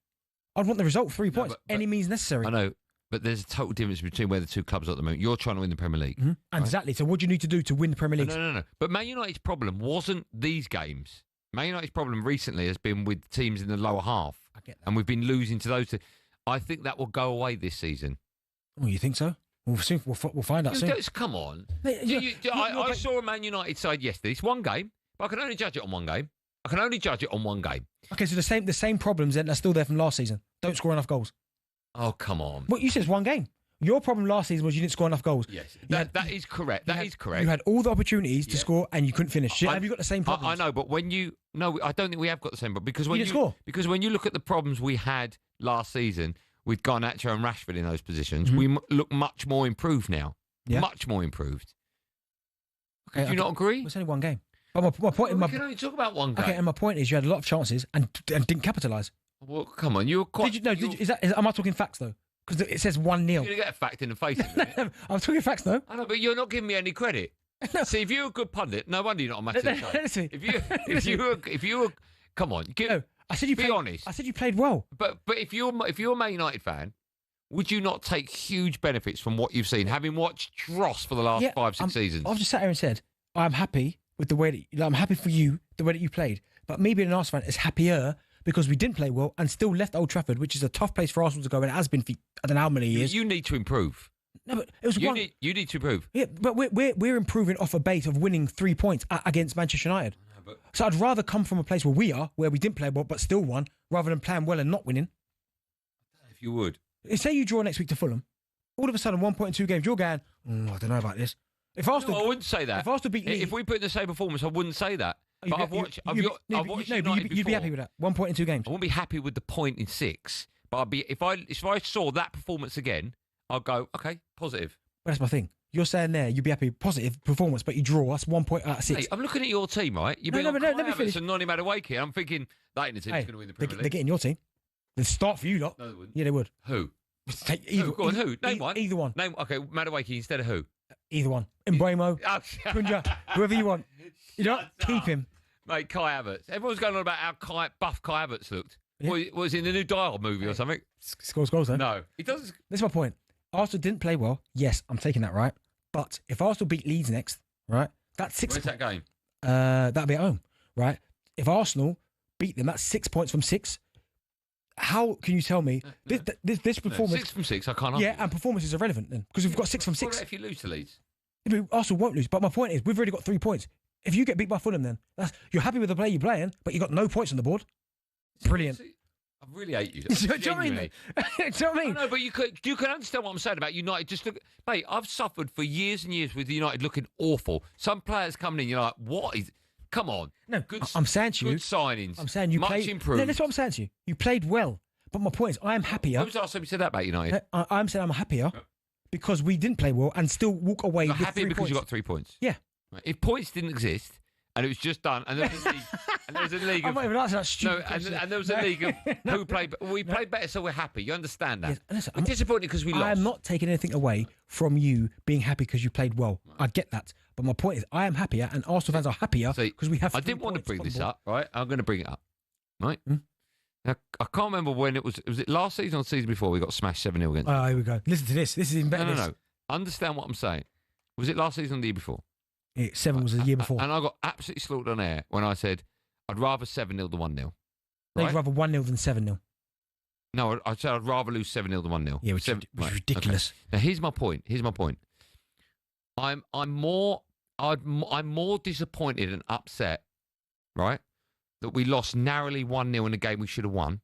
I'd want the result, 3 points, any means necessary. I know, but there's a total difference between where the two clubs are at the moment. You're trying to win the Premier League. Mm-hmm. Right? Exactly. So what do you need to do to win the Premier League? No. But Man United's problem wasn't these games. Man United's problem recently has been with teams in the lower half. I get that. And we've been losing to those two. I think that will go away this season. Oh, you think so? We'll find out soon. Come on. I saw a Man United side yesterday. It's one game, but I can only judge it on one game. Okay, so the same problems then are still there from last season. Don't score enough goals. Oh, come on. Well, you said it's one game. Your problem last season was you didn't score enough goals. Yes, that is correct. That is correct. You had all the opportunities to score and you couldn't finish. Have you got the same problems? I know, but I don't think we have got the same problem because when you didn't score. Because when you look at the problems we had last season with Garnacho and Rashford in those positions, we look much more improved now. Yeah. Much more improved. Okay, do you not agree? It's only one game. But my point, we can only talk about one game. Okay, and my point is, you had a lot of chances and didn't capitalise. Well, come on, you were quite. Am I talking facts though? Because it says 1-0. You're gonna get a fact in the face. I'm talking facts though. I know, but you're not giving me any credit. No. See, if you're a good pundit, no wonder you're not a massive show. If you were, come on, I said you be honest. I said you played well. But if you're a Man United fan, would you not take huge benefits from what you've seen, having watched Dross for the last 5-6 seasons? I've just sat here and said I'm happy with the way that I'm happy for you, the way that you played. But me being an Arsenal fan is happier because we didn't play well and still left Old Trafford, which is a tough place for Arsenal to go, and it has been for I don't know how many years. You need to improve. No, but it was you need to improve. Yeah, but we're improving off a base of winning 3 points against Manchester United. So I'd rather come from a place where we didn't play well but still won, rather than playing well and not winning. If you would. Say you draw next week to Fulham, all of a sudden 1 point in 2 games, you're going, I don't know about this. I wouldn't say that. If Arsenal beat Leeds, if we put in the same performance, I wouldn't say that. But I've watched you'd be happy with that. 1 point in 2 games. I wouldn't be happy with the point in 6, but I'd be if I saw that performance again, I'd go, okay, positive. But that's my thing. You're saying there you'd be happy, positive performance, but you draw us 1 point out of 6. Hey, I'm looking at your team, right? You've been let me finish. and Nonny Madueke. I'm thinking that ain't the team that's going to win the Premier They're League. getting your team. They'd start for you lot. No, they wouldn't. Yeah, they would. Who? Go on, who? Name one. Either one. Name. Okay, Madueke instead of who? Either one. Mbremo, Kunja, whoever you want. You know, keep him. Mate, Kai Havertz. Everyone's going on about how buff Kai Havertz looked. Yeah. Was in the new Dial movie or something? Scores goals, though. No. He doesn't. This is my point. Arsenal didn't play well. Yes, I'm taking that, right? But if Arsenal beat Leeds next, right, that's 6 points. Where's that game? That'll be at home, right? If Arsenal beat them, that's 6 points from 6. How can you tell me this performance? 6 from 6, I can't argue. Yeah, and performance is irrelevant then because we've got 6 from 6. What if you lose to Leeds? Arsenal won't lose. But my point is, we've already got 3 points. If you get beat by Fulham, then you're happy with the play you're playing, but you got no points on the board. Brilliant. I really hate you. Do you know what I mean? Do you know what I mean? No, but you can understand what I'm saying about United. Just look, mate. I've suffered for years and years with United looking awful. Some players coming in, you're like, what is? Come on. No, good. I'm saying to you, good signings. I'm saying you much played, improved. No, that's what I'm saying to you. You played well, but my point is, I am happier. When was the last time you said that about United? I'm saying I'm happier because we didn't play well and still walk away. You're with happy 3 because points. you got 3 points. Yeah. Right. If points didn't exist. And it was just done, and there was a league. And there was a league. I'm not even answering that stupid question. And there was a league of who played. We played better, so we're happy. You understand that? Yes, listen, I'm disappointed because we lost. I am not taking anything away from you being happy because you played well. I get that, but my point is, I am happier, and Arsenal fans are happier because we have. I didn't want to bring this up, right? I'm going to bring it up, right? Hmm? Now, I can't remember when it was. Was it last season or the season before we got smashed 7-0 against? Oh, here we go. Listen to this. This is even better. No. Understand what I'm saying? Was it last season or the year before? 7 was the year before. And I got absolutely slaughtered on air when I said I'd rather 7-0 than 1-0. No, you'd rather 1-0 than 7-0. No, I said I'd rather lose 7-0 than 1-0. Yeah, which is ridiculous. Okay. Now here's my point. I'm more disappointed and upset, right, that we lost narrowly 1-0 in a game we should have won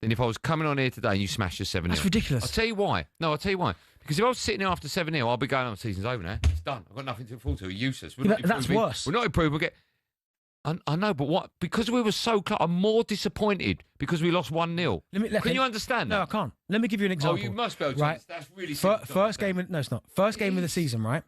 than if I was coming on here today and you smashed us 7-0. That's ridiculous. I'll tell you why. No, I'll tell you why. Because if I was sitting here after 7-0, I'll be going, season's over now. It's done. I've got nothing to look forward to. We're useless. That's worse. We're not improving. I know, but what? Because we were so close, I'm more disappointed because we lost 1-0. Can you understand that? No, I can't. Let me give you an example. Oh, you must be able to. Right. That's really First game. No, it's not. First game of the season, right?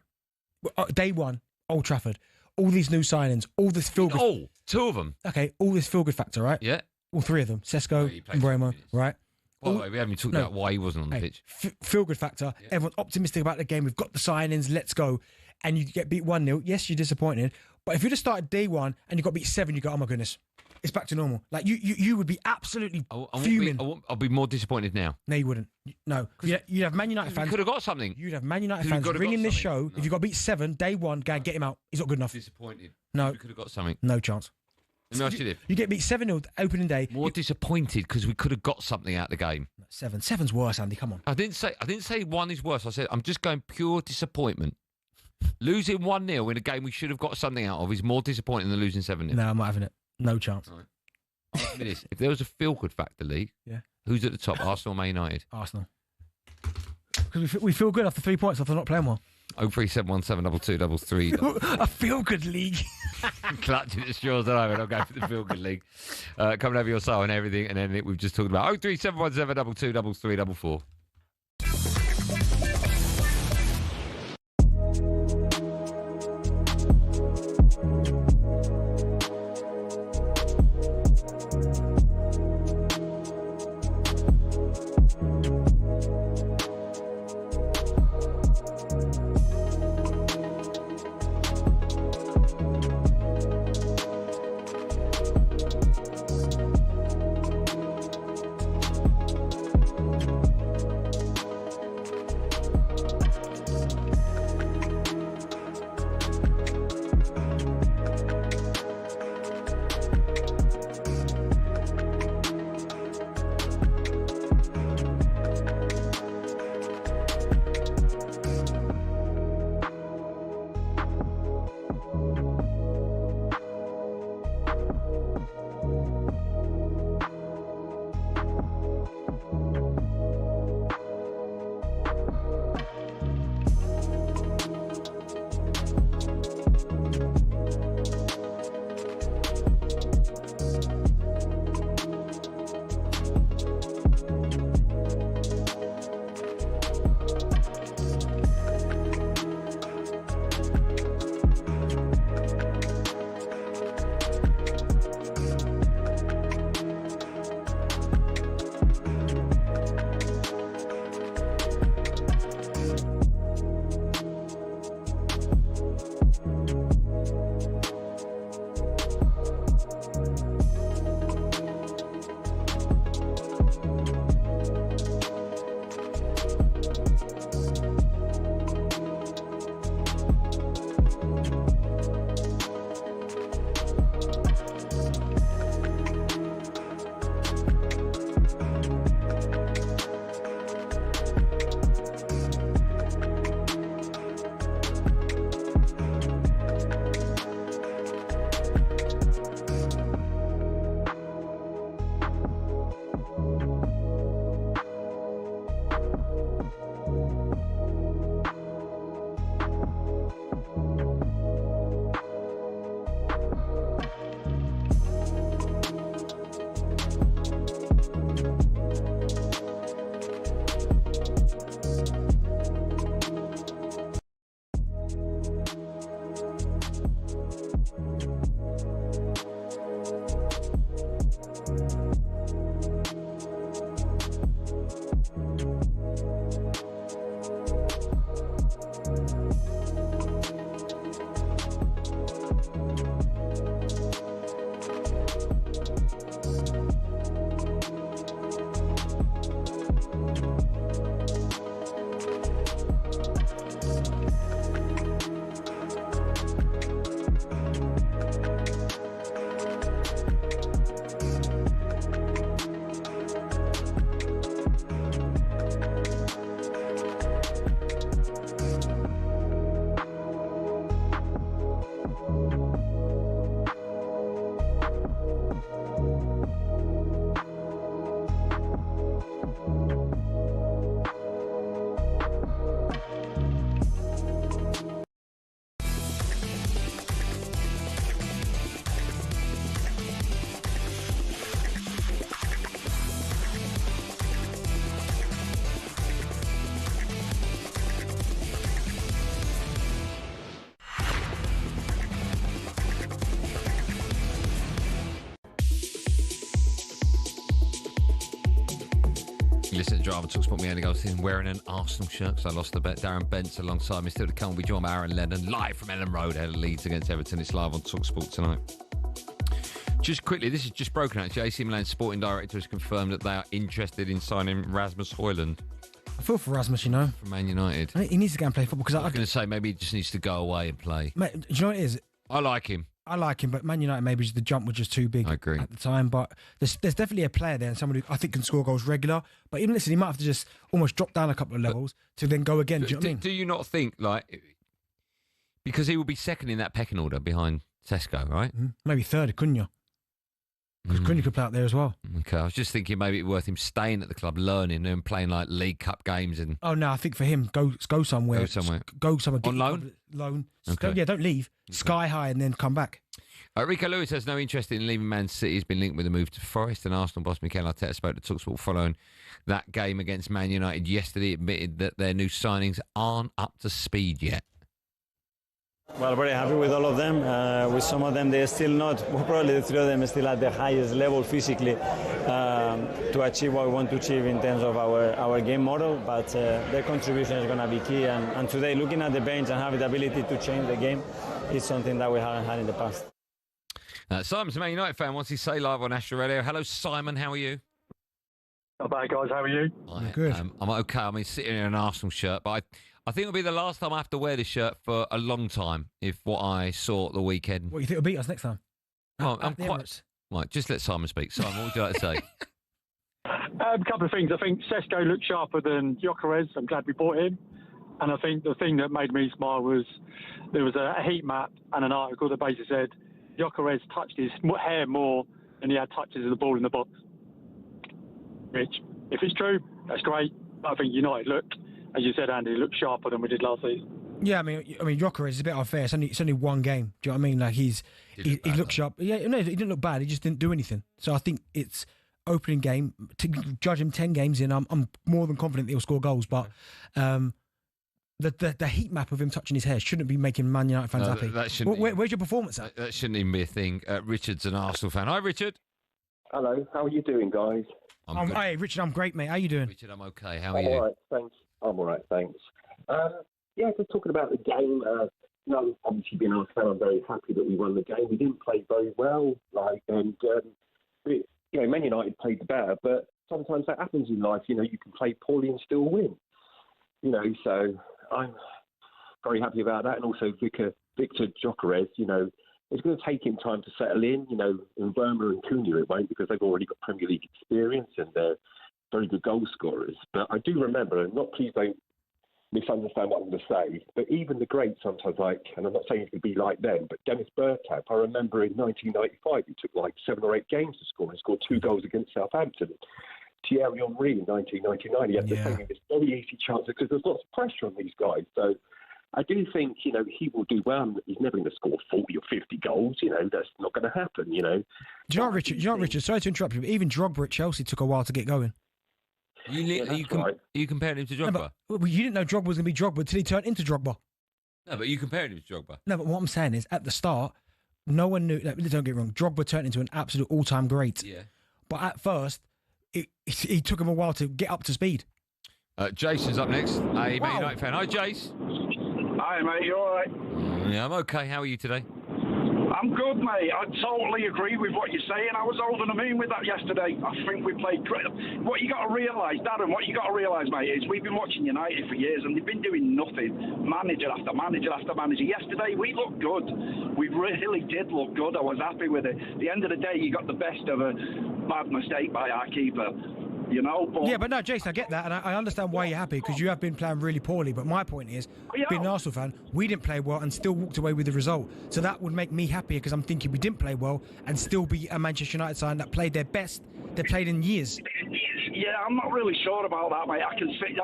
Day 1, Old Trafford. All these new signings. All this feel-good. Oh, 2 of them. Okay, all this feel-good factor, right? Yeah. All 3 of them. Sesko and Bremo, right? By the way, we haven't talked about why he wasn't on the pitch. Feel-good factor. Yeah. Everyone's optimistic about the game. We've got the signings. Let's go. And you get beat 1-0. Yes, you're disappointed. But if you just started day 1 and you got beat 7, you go, oh my goodness, it's back to normal. Like you would be absolutely fuming. I'll be more disappointed now. No, you wouldn't. No, you'd have Man United fans. Could have got something. You'd have Man United fans ringing this show. If you got beat 7, day 1, go and get him out. He's not good enough. Disappointed. No, we could have got something. No chance. Let me ask you this. You get beat 7-0 opening day. More disappointed because we could have got something out of the game. 7's worse, Andy. Come on. I didn't say 1 is worse. I said I'm just going pure disappointment. Losing 1-0 in a game we should have got something out of is more disappointing than losing 7-0. No, I'm not having it. No chance. Right. Ask me this. If there was a feel-good factor league, who's at the top? Arsenal or Man United? Arsenal. Because we feel good after 3 points after not playing well. 037172233. A feel-good league. Clutching at straws at the moment. I'll go for the feel-good league. Coming over your side and everything, and then we've just talked about 03717223344. You listen to Drama talkSPORT. Me, Andy Goldstein, wearing an Arsenal shirt because I lost the bet. Darren Bent alongside me. Still to come. We joined by Aaron Lennon live from Ellen Road. Ahead of Leeds against Everton. It's live on talkSPORT tonight. Just quickly, this is just broken actually. AC Milan's sporting director has confirmed that they are interested in signing Rasmus Højlund. I feel for Rasmus, you know. From Man United. He needs to go and play football because I was going to say maybe he just needs to go away and play. Mate, do you know what it is? I like him. But Man United maybe the jump was just too big. I agree. At the time. But there's definitely a player there and someone who I think can score goals regular. But even listen, he might have to just almost drop down a couple of levels to then go again. Do you know what I mean? Do you not think, like, because he will be second in that pecking order behind Sesko, right? Maybe third, Cunha. Because Cunha could play out there as well. Okay, I was just thinking maybe it's worth him staying at the club, learning and playing like League Cup games. And oh no, I think for him, go somewhere. Go somewhere. On loan? Loan. Okay. Don't leave. Okay. Sky high and then come back. Rico Lewis has no interest in leaving Man City. He's been linked with a move to Forest, and Arsenal boss Mikel Arteta spoke to talkSPORT following that game against Man United yesterday, admitted that their new signings aren't up to speed yet. Well, very happy with all of them. With some of them, they're still not. Well, probably the three of them are still at the highest level physically to achieve what we want to achieve in terms of our game model. But their contribution is going to be key. And today, looking at the bench and having the ability to change the game is something that we haven't had in the past. Simon's a Man United fan. What's he say live on National Radio? Hello, Simon. How are you? Not bad, guys. How are you? Good. I'm okay. I mean, sitting in an Arsenal shirt, but I think it'll be the last time I have to wear this shirt for a long time. If what I saw at the weekend. What, you think will beat us next time? Oh, I'm quite. Right, just let Simon speak. Simon, what would you like to say? A couple of things. I think Sesko looked sharper than Gyökeres. I'm glad we bought him. And I think the thing that made me smile was there was a heat map and an article that basically said Gyökeres touched his hair more than he had touches of the ball in the box. Which, if it's true, that's great. But I think United looked, as you said, Andy, looked sharper than we did last season. Yeah, I mean, Gyökeres is a bit unfair. It's only one game. Do you know what I mean? Like he looked sharp. Yeah, no, he didn't look bad. He just didn't do anything. So I think it's opening game. To judge him 10 games in, I'm more than confident that he'll score goals. But the heat map of him touching his hair shouldn't be making Man United fans happy. Where's your performance at? That shouldn't even be a thing. Richard's an Arsenal fan. Hi, Richard. Hello. How are you doing, guys? Hey, Richard, I'm great, mate. How you doing? Richard, I'm okay. How are you? All right, thanks. I'm all right, thanks. Yeah, just talking about the game. Obviously being our fan, I'm very happy that we won the game. We didn't play very well, Man United played better, but sometimes that happens in life. You can play poorly and still win. So I'm very happy about that, and also Victor Gyökeres. It's going to take him time to settle in. In Burma and Cunha it won't, because they've already got Premier League experience and they're very good goal scorers. But I do remember, and please don't misunderstand what I'm going to say, but even the greats sometimes, and I'm not saying it could be like them, but Dennis Bergkamp, I remember in 1995, he took 7 or 8 games to score and scored 2 goals against Southampton. Thierry Henry in 1999, he had the same, this very easy chance, because there's lots of pressure on these guys. So I do think, he will do well. He's never going to score 40 or 50 goals. That's not going to happen, Do you know, Richard? Sorry to interrupt you, but even Drogba at Chelsea took a while to get going. Are you comparing him to Drogba? No, but you didn't know Drogba was going to be Drogba until he turned into Drogba. No, but you compared him to Drogba. No, but what I'm saying is, at the start, no one knew. Don't get me wrong. Drogba turned into an absolute all-time great. Yeah. But at first, it took him a while to get up to speed. Jason's up next. Man United fan. Hi, Jace. Hi, mate. You all right? Yeah, I'm okay. How are you today? I'm good, mate. I totally agree with what you're saying. I was over the moon with that yesterday. I think we played great. What you got to realise, Darren, mate, is we've been watching United for years and they've been doing nothing. Manager after manager after manager. Yesterday, we looked good. We really did look good. I was happy with it. At the end of the day, you got the best of a bad mistake by our keeper. But yeah, but no, Jason, I get that, and I understand why you're happy, because you have been playing really poorly. But my point is, being an Arsenal fan, we didn't play well and still walked away with the result. So that would make me happier, because I'm thinking we didn't play well and still be a Manchester United side that played their best they played in years. Yeah, I'm not really sure about that, mate. I can see.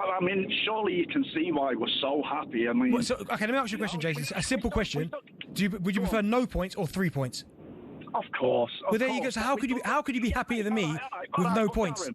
Surely you can see why we're so happy. Okay, let me ask you a question, Jason. It's a simple question. Would you prefer no points or 3 points? Of course. Well, there you go. So how could you be happier than me with no points?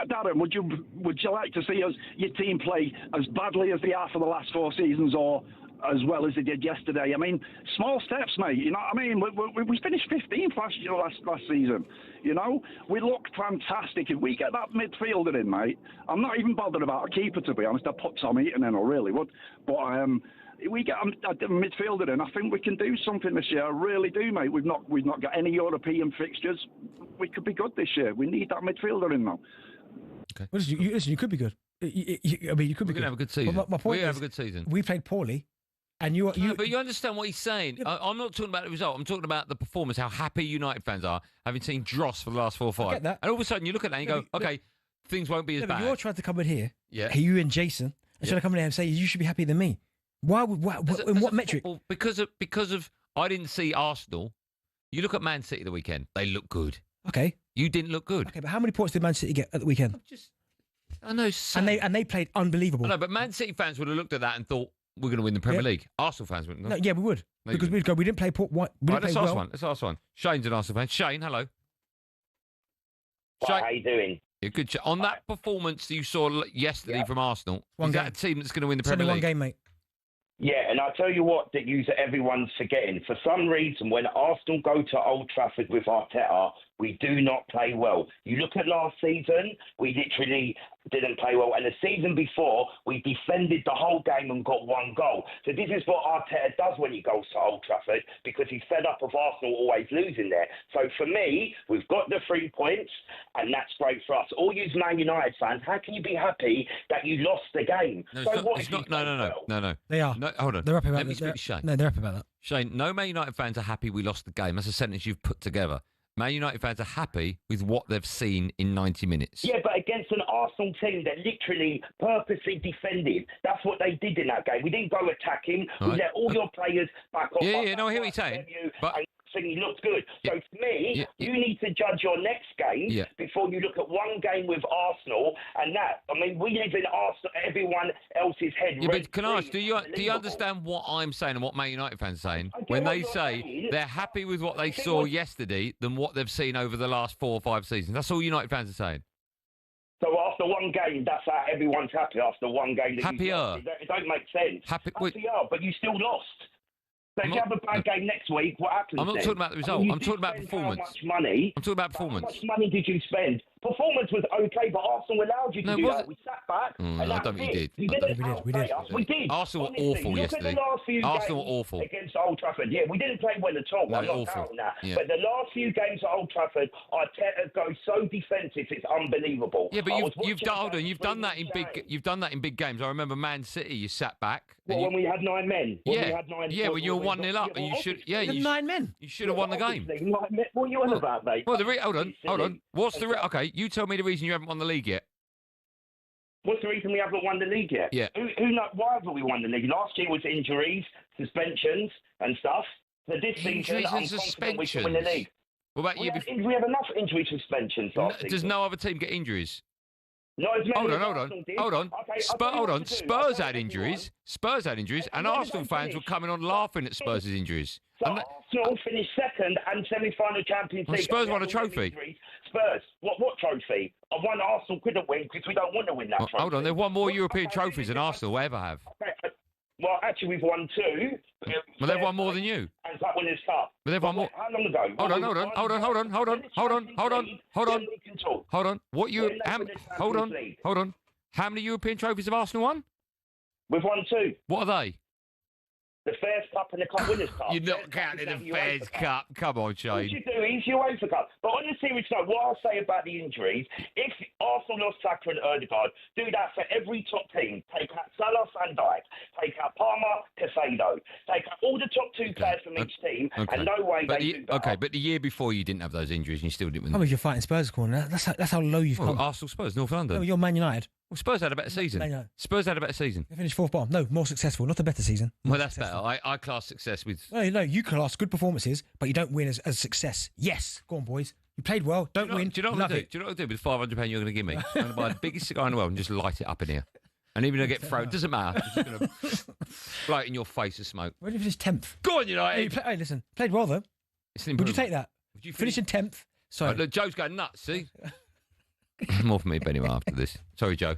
Darren, would you like to see your team play as badly as they are for the last 4 seasons, or as well as they did yesterday. I mean, small steps, mate. You know what I mean? We finished 15th last season. You know, we looked fantastic. If we get that midfielder in, mate, I'm not even bothered about a keeper, to be honest. I'd put Tom Eaton in, I really would. But we get a midfielder in, I think we can do something this year. I really do, mate. We've not got any European fixtures. We could be good this year. We need that midfielder in now. Okay. Well, listen, you could be good. I mean, you could be good. Have a good season. Well, my point is, have a good season. We played poorly, and but you understand what he's saying. Yeah, I'm not talking about the result. I'm talking about the performance. How happy United fans are having seen Dross for the last 4 or 5. I get that. And all of a sudden, you look at that and you go, okay, things won't be as bad. You're trying to come in here. Yeah. You and Jason are trying to come in here and say you should be happier than me. Why? In what metric? Because of I didn't see Arsenal. You look at Man City the weekend. They look good. Okay. You didn't look good. Okay, but how many points did Man City get at the weekend? I know. And they played unbelievable. I know, but Man City fans would have looked at that and thought we're going to win the Premier League. Arsenal fans wouldn't. No, yeah, we would. Because we'd go, we didn't play let's ask one. Shane's an Arsenal fan. Shane, hello. Shane, how you doing? Yeah, good. On that performance that you saw yesterday from Arsenal, is that a team that's going to win the Premier League? One game, mate. Yeah, and I'll tell you what that everyone's forgetting. For some reason, when Arsenal go to Old Trafford with Arteta, we do not play well. You look at last season, we literally didn't play well. And the season before, we defended the whole game and got 1 goal. So this is what Arteta does when he goes to Old Trafford, because he's fed up of Arsenal always losing there. So for me, we've got the 3 points, and that's great for us. All you Man United fans, how can you be happy that you lost the game? No, No. They are. No, hold on. They're happy about Let me speak to Shane. No, they're happy about that. Shane, no Man United fans are happy we lost the game. That's a sentence you've put together. Man United fans are happy with what they've seen in 90 minutes. Yeah, but against an Arsenal team that literally purposely defended. That's what they did in that game. We didn't go attacking. Right. We let all your players back off. No, I hear what you're saying. But he looked good. So for me, you need to judge your next game before you look at one game with Arsenal. And that, I mean, we live in Arsenal, everyone else's head. Yeah, but can I ask, do you understand what I'm saying and what Man United fans are saying when they say they're happy with what they saw yesterday than what they've seen over the last 4 or 5 seasons? That's all United fans are saying. So after one game, that's how everyone's happy. After one game, happier. It don't make sense. Happier, but you still lost. So if you have a bad game next week, what happens? I'm not talking about the result. I'm talking about performance. How much money? I'm talking about performance. How much money did you spend? Performance was okay, but Arsenal allowed you to do that. We sat back. I don't think you did. We did. Arsenal were awful yesterday. Arsenal were awful against Old Trafford. Yeah, we didn't play well at all. No, I'm not awful. doubting that. Yeah. But the last few games at Old Trafford, Arteta goes so defensive, it's unbelievable. Yeah, but you've done that in big games. I remember Man City. You sat back. When we had 9 men. When you were 1-0 up, and you should. Yeah, you 9 men. You should have won the game. What are you on about, mate? Well, hold on. What's the okay? You tell me the reason you haven't won the league yet. What's the reason we haven't won the league yet? Yeah. Why haven't we won the league? Last year was injuries, suspensions, and stuff. So this season, I'm confident we can win the league. What about you? We had enough injury suspensions last season. Does no other team get injuries? Not as many Hold on. Spurs had injuries. And Arsenal fans were coming on laughing at Spurs' injuries. So Arsenal finished second and semi-final Champions League. Spurs won a trophy. Spurs, what trophy? I won. Arsenal couldn't win because we don't want to win that trophy. Hold on, they've won more European trophies than Arsenal will ever have. Well, actually, we've won 2. Well, they've won more than you. And that Winners' Cup. But they've won more. How long ago? Hold on. Hold on. How many European trophies have Arsenal won? We've won 2. What are they? The Fairs Cup and the Cup Winners' Cup. You're not counting the Fairs Cup. Come on, Shane. What you do is you UEFA Cup. But on a serious note, what I'll say about the injuries, if Arsenal lost Saka and Ødegaard, do that for every top team. Take out Salah, Van Dijk. Take out Palmer, Casado. Take out all the top 2 players from each team, and no way they do that. Okay, but the year before you didn't have those injuries and you still didn't win. I mean, you're fighting Spurs corner. That's how low you've come. Arsenal, Spurs, North London. No, you're Man United. Well, Spurs had a better season. Spurs had a better season. They finished 4th bottom. No, more successful, not a better season. Well, that's better. I class success with... No, you class good performances, but you don't win as success. Yes. Go on, boys. You played well, don't win. Do you know what I'll do? Do you know what I'll do with £500 you're going to give me? I'm going to buy the biggest cigar in the world and just light it up in here. And even if I get thrown, it doesn't matter. I'm just going to blow it in your face of smoke. Where did you finish 10th? Go on, United. Hey, listen, played well, though. Would you take that? Would you finish in 10th? Sorry. Right, look, Joe's going nuts, see? More for me, Benny, after this. Sorry, Joe.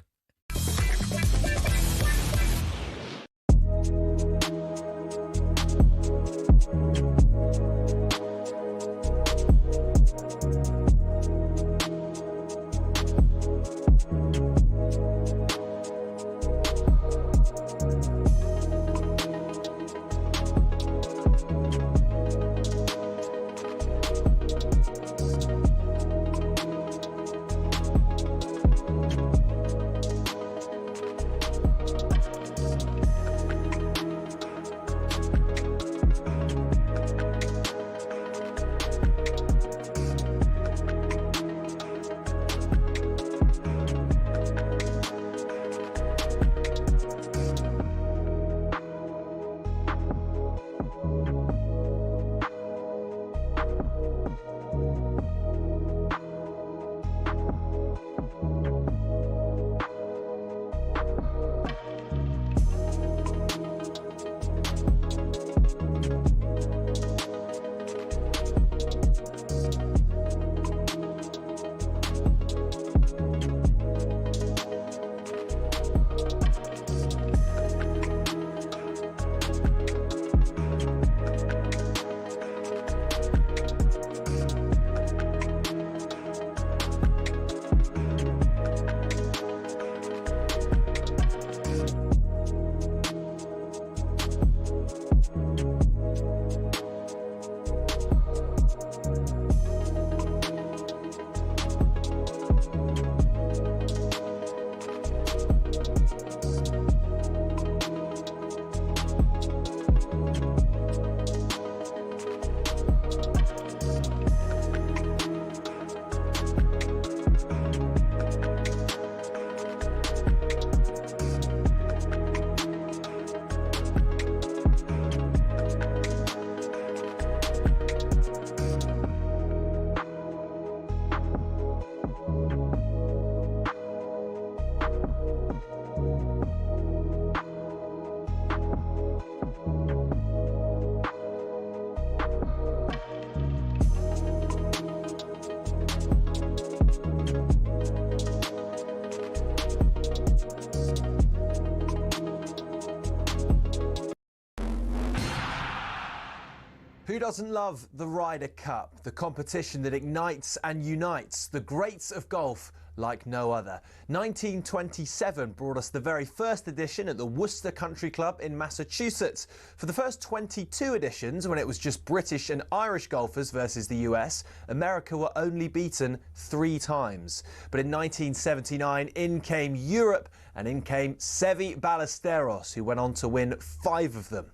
Who doesn't love the Ryder Cup, the competition that ignites and unites the greats of golf like no other? 1927 brought us the very first edition at the Worcester Country Club in Massachusetts. For the first 22 editions, when it was just British and Irish golfers versus the US, America were only beaten 3 times. But in 1979, in came Europe, and in came Seve Ballesteros, who went on to win 5 of them.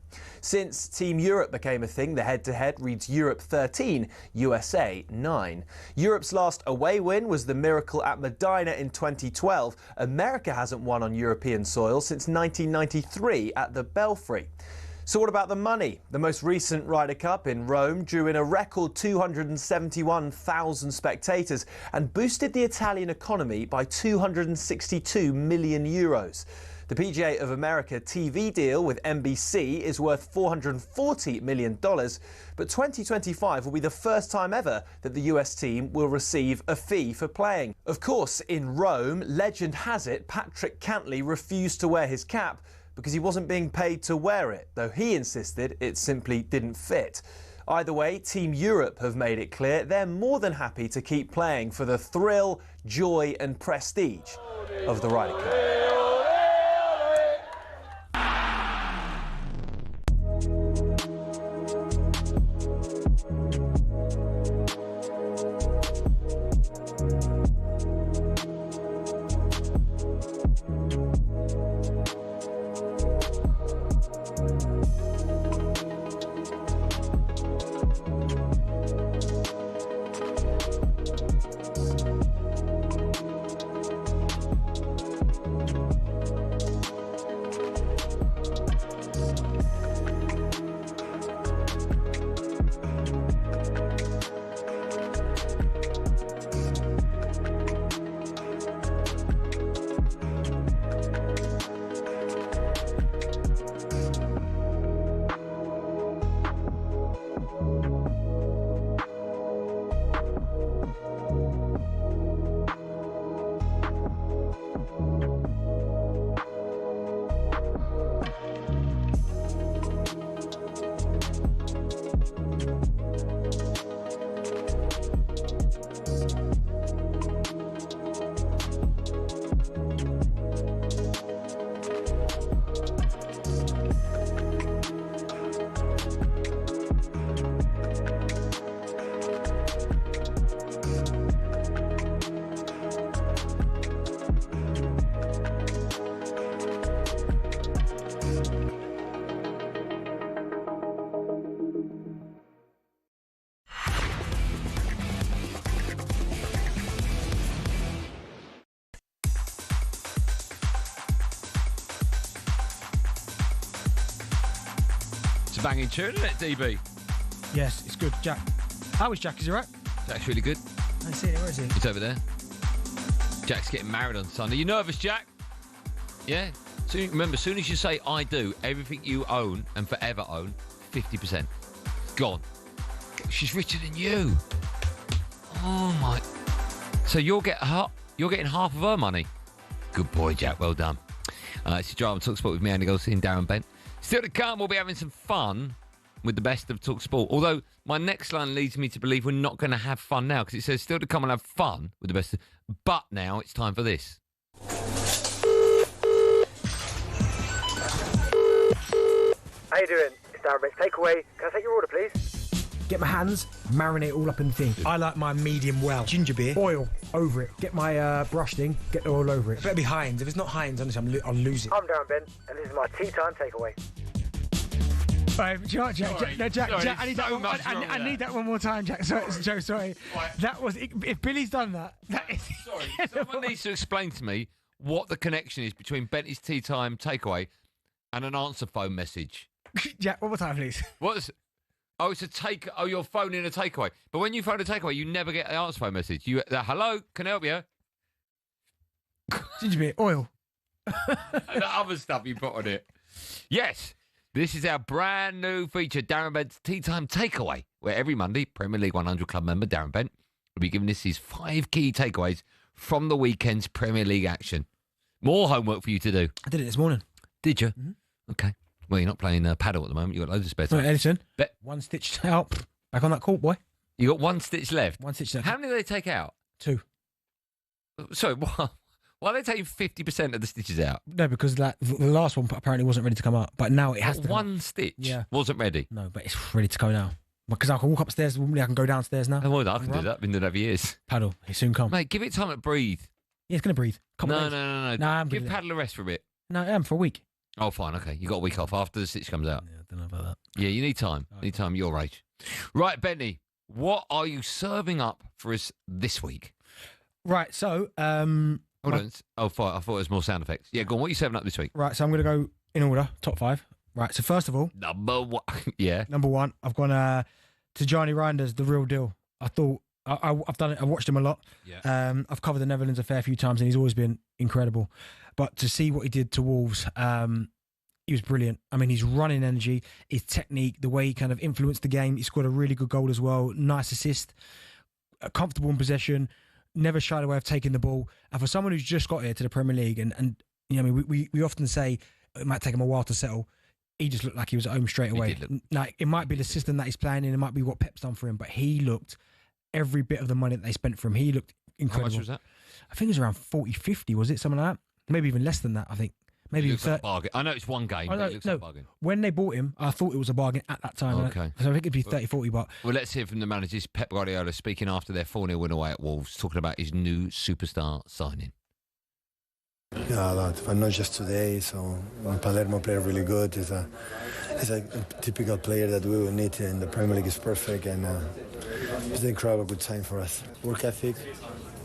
Since Team Europe became a thing, the head-to-head reads Europe 13, USA 9. Europe's last away win was the miracle at Medina in 2012. America hasn't won on European soil since 1993 at the Belfry. So what about the money? The most recent Ryder Cup in Rome drew in a record 271,000 spectators and boosted the Italian economy by €262 million. The PGA of America TV deal with NBC is worth $440 million, but 2025 will be the first time ever that the US team will receive a fee for playing. Of course, in Rome, legend has it Patrick Cantley refused to wear his cap because he wasn't being paid to wear it, though he insisted it simply didn't fit. Either way, Team Europe have made it clear they're more than happy to keep playing for the thrill, joy and prestige of the Ryder Cup. a banging tune, isn't it, DB? Yes, it's good. Jack. How is Jack? Is he right? Jack's really good. I see it. Where is he? He's over there. Jack's getting married on Sunday. You nervous, Jack? Yeah? Remember, as soon as you say I do, everything you own and forever own, 50%. Gone. She's richer than you. Oh, my. So you're getting half of her money. Good boy, Jack. Well done. It's your drive on talkSPORT with me, Andy Goldstein Darren Bent. Still to come, we'll be having some fun with the best of talkSPORT. Although my next line leads me to believe we're not going to have fun now, because it says still to come and have fun with the best of... But now it's time for this. How you doing? It's Darren Bent. Takeaway. Can I take your order, please? Get my hands, marinate all up in the thing. I like my medium well. Ginger beer. Oil over it. Get my brush thing, get the oil over it. It better be Heinz. If it's not Heinz, honestly, I'll lose it. I'm Darren Bent, and this is my tea time takeaway. Right, Jack, I need that one. I need that one more time, Jack. Sorry, Joe, sorry. Right. That was... If Billy's done that is... Sorry, someone needs to explain to me what the connection is between Benty's tea time takeaway and an answer phone message. Jack, one more time, please. You're phoning a takeaway. But when you phone a takeaway, you never get an answer phone message. Hello, can I help you? Ginger beer, oil. And the other stuff you put on it. Yes, this is our brand new feature, Darren Bent's Tea Time Takeaway, where every Monday, Premier League 100 Club member Darren Bent will be giving us his 5 key takeaways from the weekend's Premier League action. More homework for you to do. I did it this morning. Did you? Mm-hmm. Okay. Well, you're not playing paddle at the moment. You've got loads of spare time. Right, Edison, one stitched out. Back on that court, boy. You got one stitch left? One stitch left. How many do they take out? 2. Sorry, why are they taking 50% of the stitches out? No, because the last one apparently wasn't ready to come out. But now it has to come. One stitch wasn't ready? No, but it's ready to go now. Because I can walk upstairs, I can go downstairs now. Oh, well, I can do that. I've been doing that for years. Paddle, it soon come. Mate, give it time to breathe. Yeah, it's going to breathe. No. Nah, give paddle a rest for a bit. No, I am for a week. Oh, fine, okay. You got a week off after the stitch comes out. Yeah, I don't know about that. Yeah, you need time. Need time your age. Right, Benty, what are you serving up for us this week? Right, so... Hold on. Oh, fine. I thought it was more sound effects. Yeah, go on. What are you serving up this week? Right, so I'm going to go in order, top 5. Right, so first of all... Number 1. Yeah. Number 1, I've gone to Johnny Reinders, The Real Deal. I thought... I've done it. I've watched him a lot. Yeah. I've covered the Netherlands a fair few times, and he's always been incredible. But to see what he did to Wolves, he was brilliant. I mean, his running energy, his technique, the way he kind of influenced the game. He scored a really good goal as well. Nice assist, comfortable in possession, never shied away of taking the ball. And for someone who's just got here to the Premier League, and you know, I mean, we often say it might take him a while to settle. He just looked like he was at home straight away. Like, it might be the system that he's playing in, it might be what Pep's done for him, but he looked every bit of the money that they spent for him. He looked incredible. How much was that? I think it was around 40, 50, was it? Something like that. Maybe even less than that, I think. Maybe it looks like a bargain. I know it's one game, but it looks like a bargain. When they bought him, I thought it was a bargain at that time. Okay. So I think it'd be 30, 40, but... Well, let's hear from the managers. Pep Guardiola speaking after their 4-0 win away at Wolves, talking about his new superstar signing. Yeah, a lot, but not just today. So Palermo played really good. He's a typical player that we will need in the Premier League. Is perfect, and it's an incredible good sign for us. Work ethic,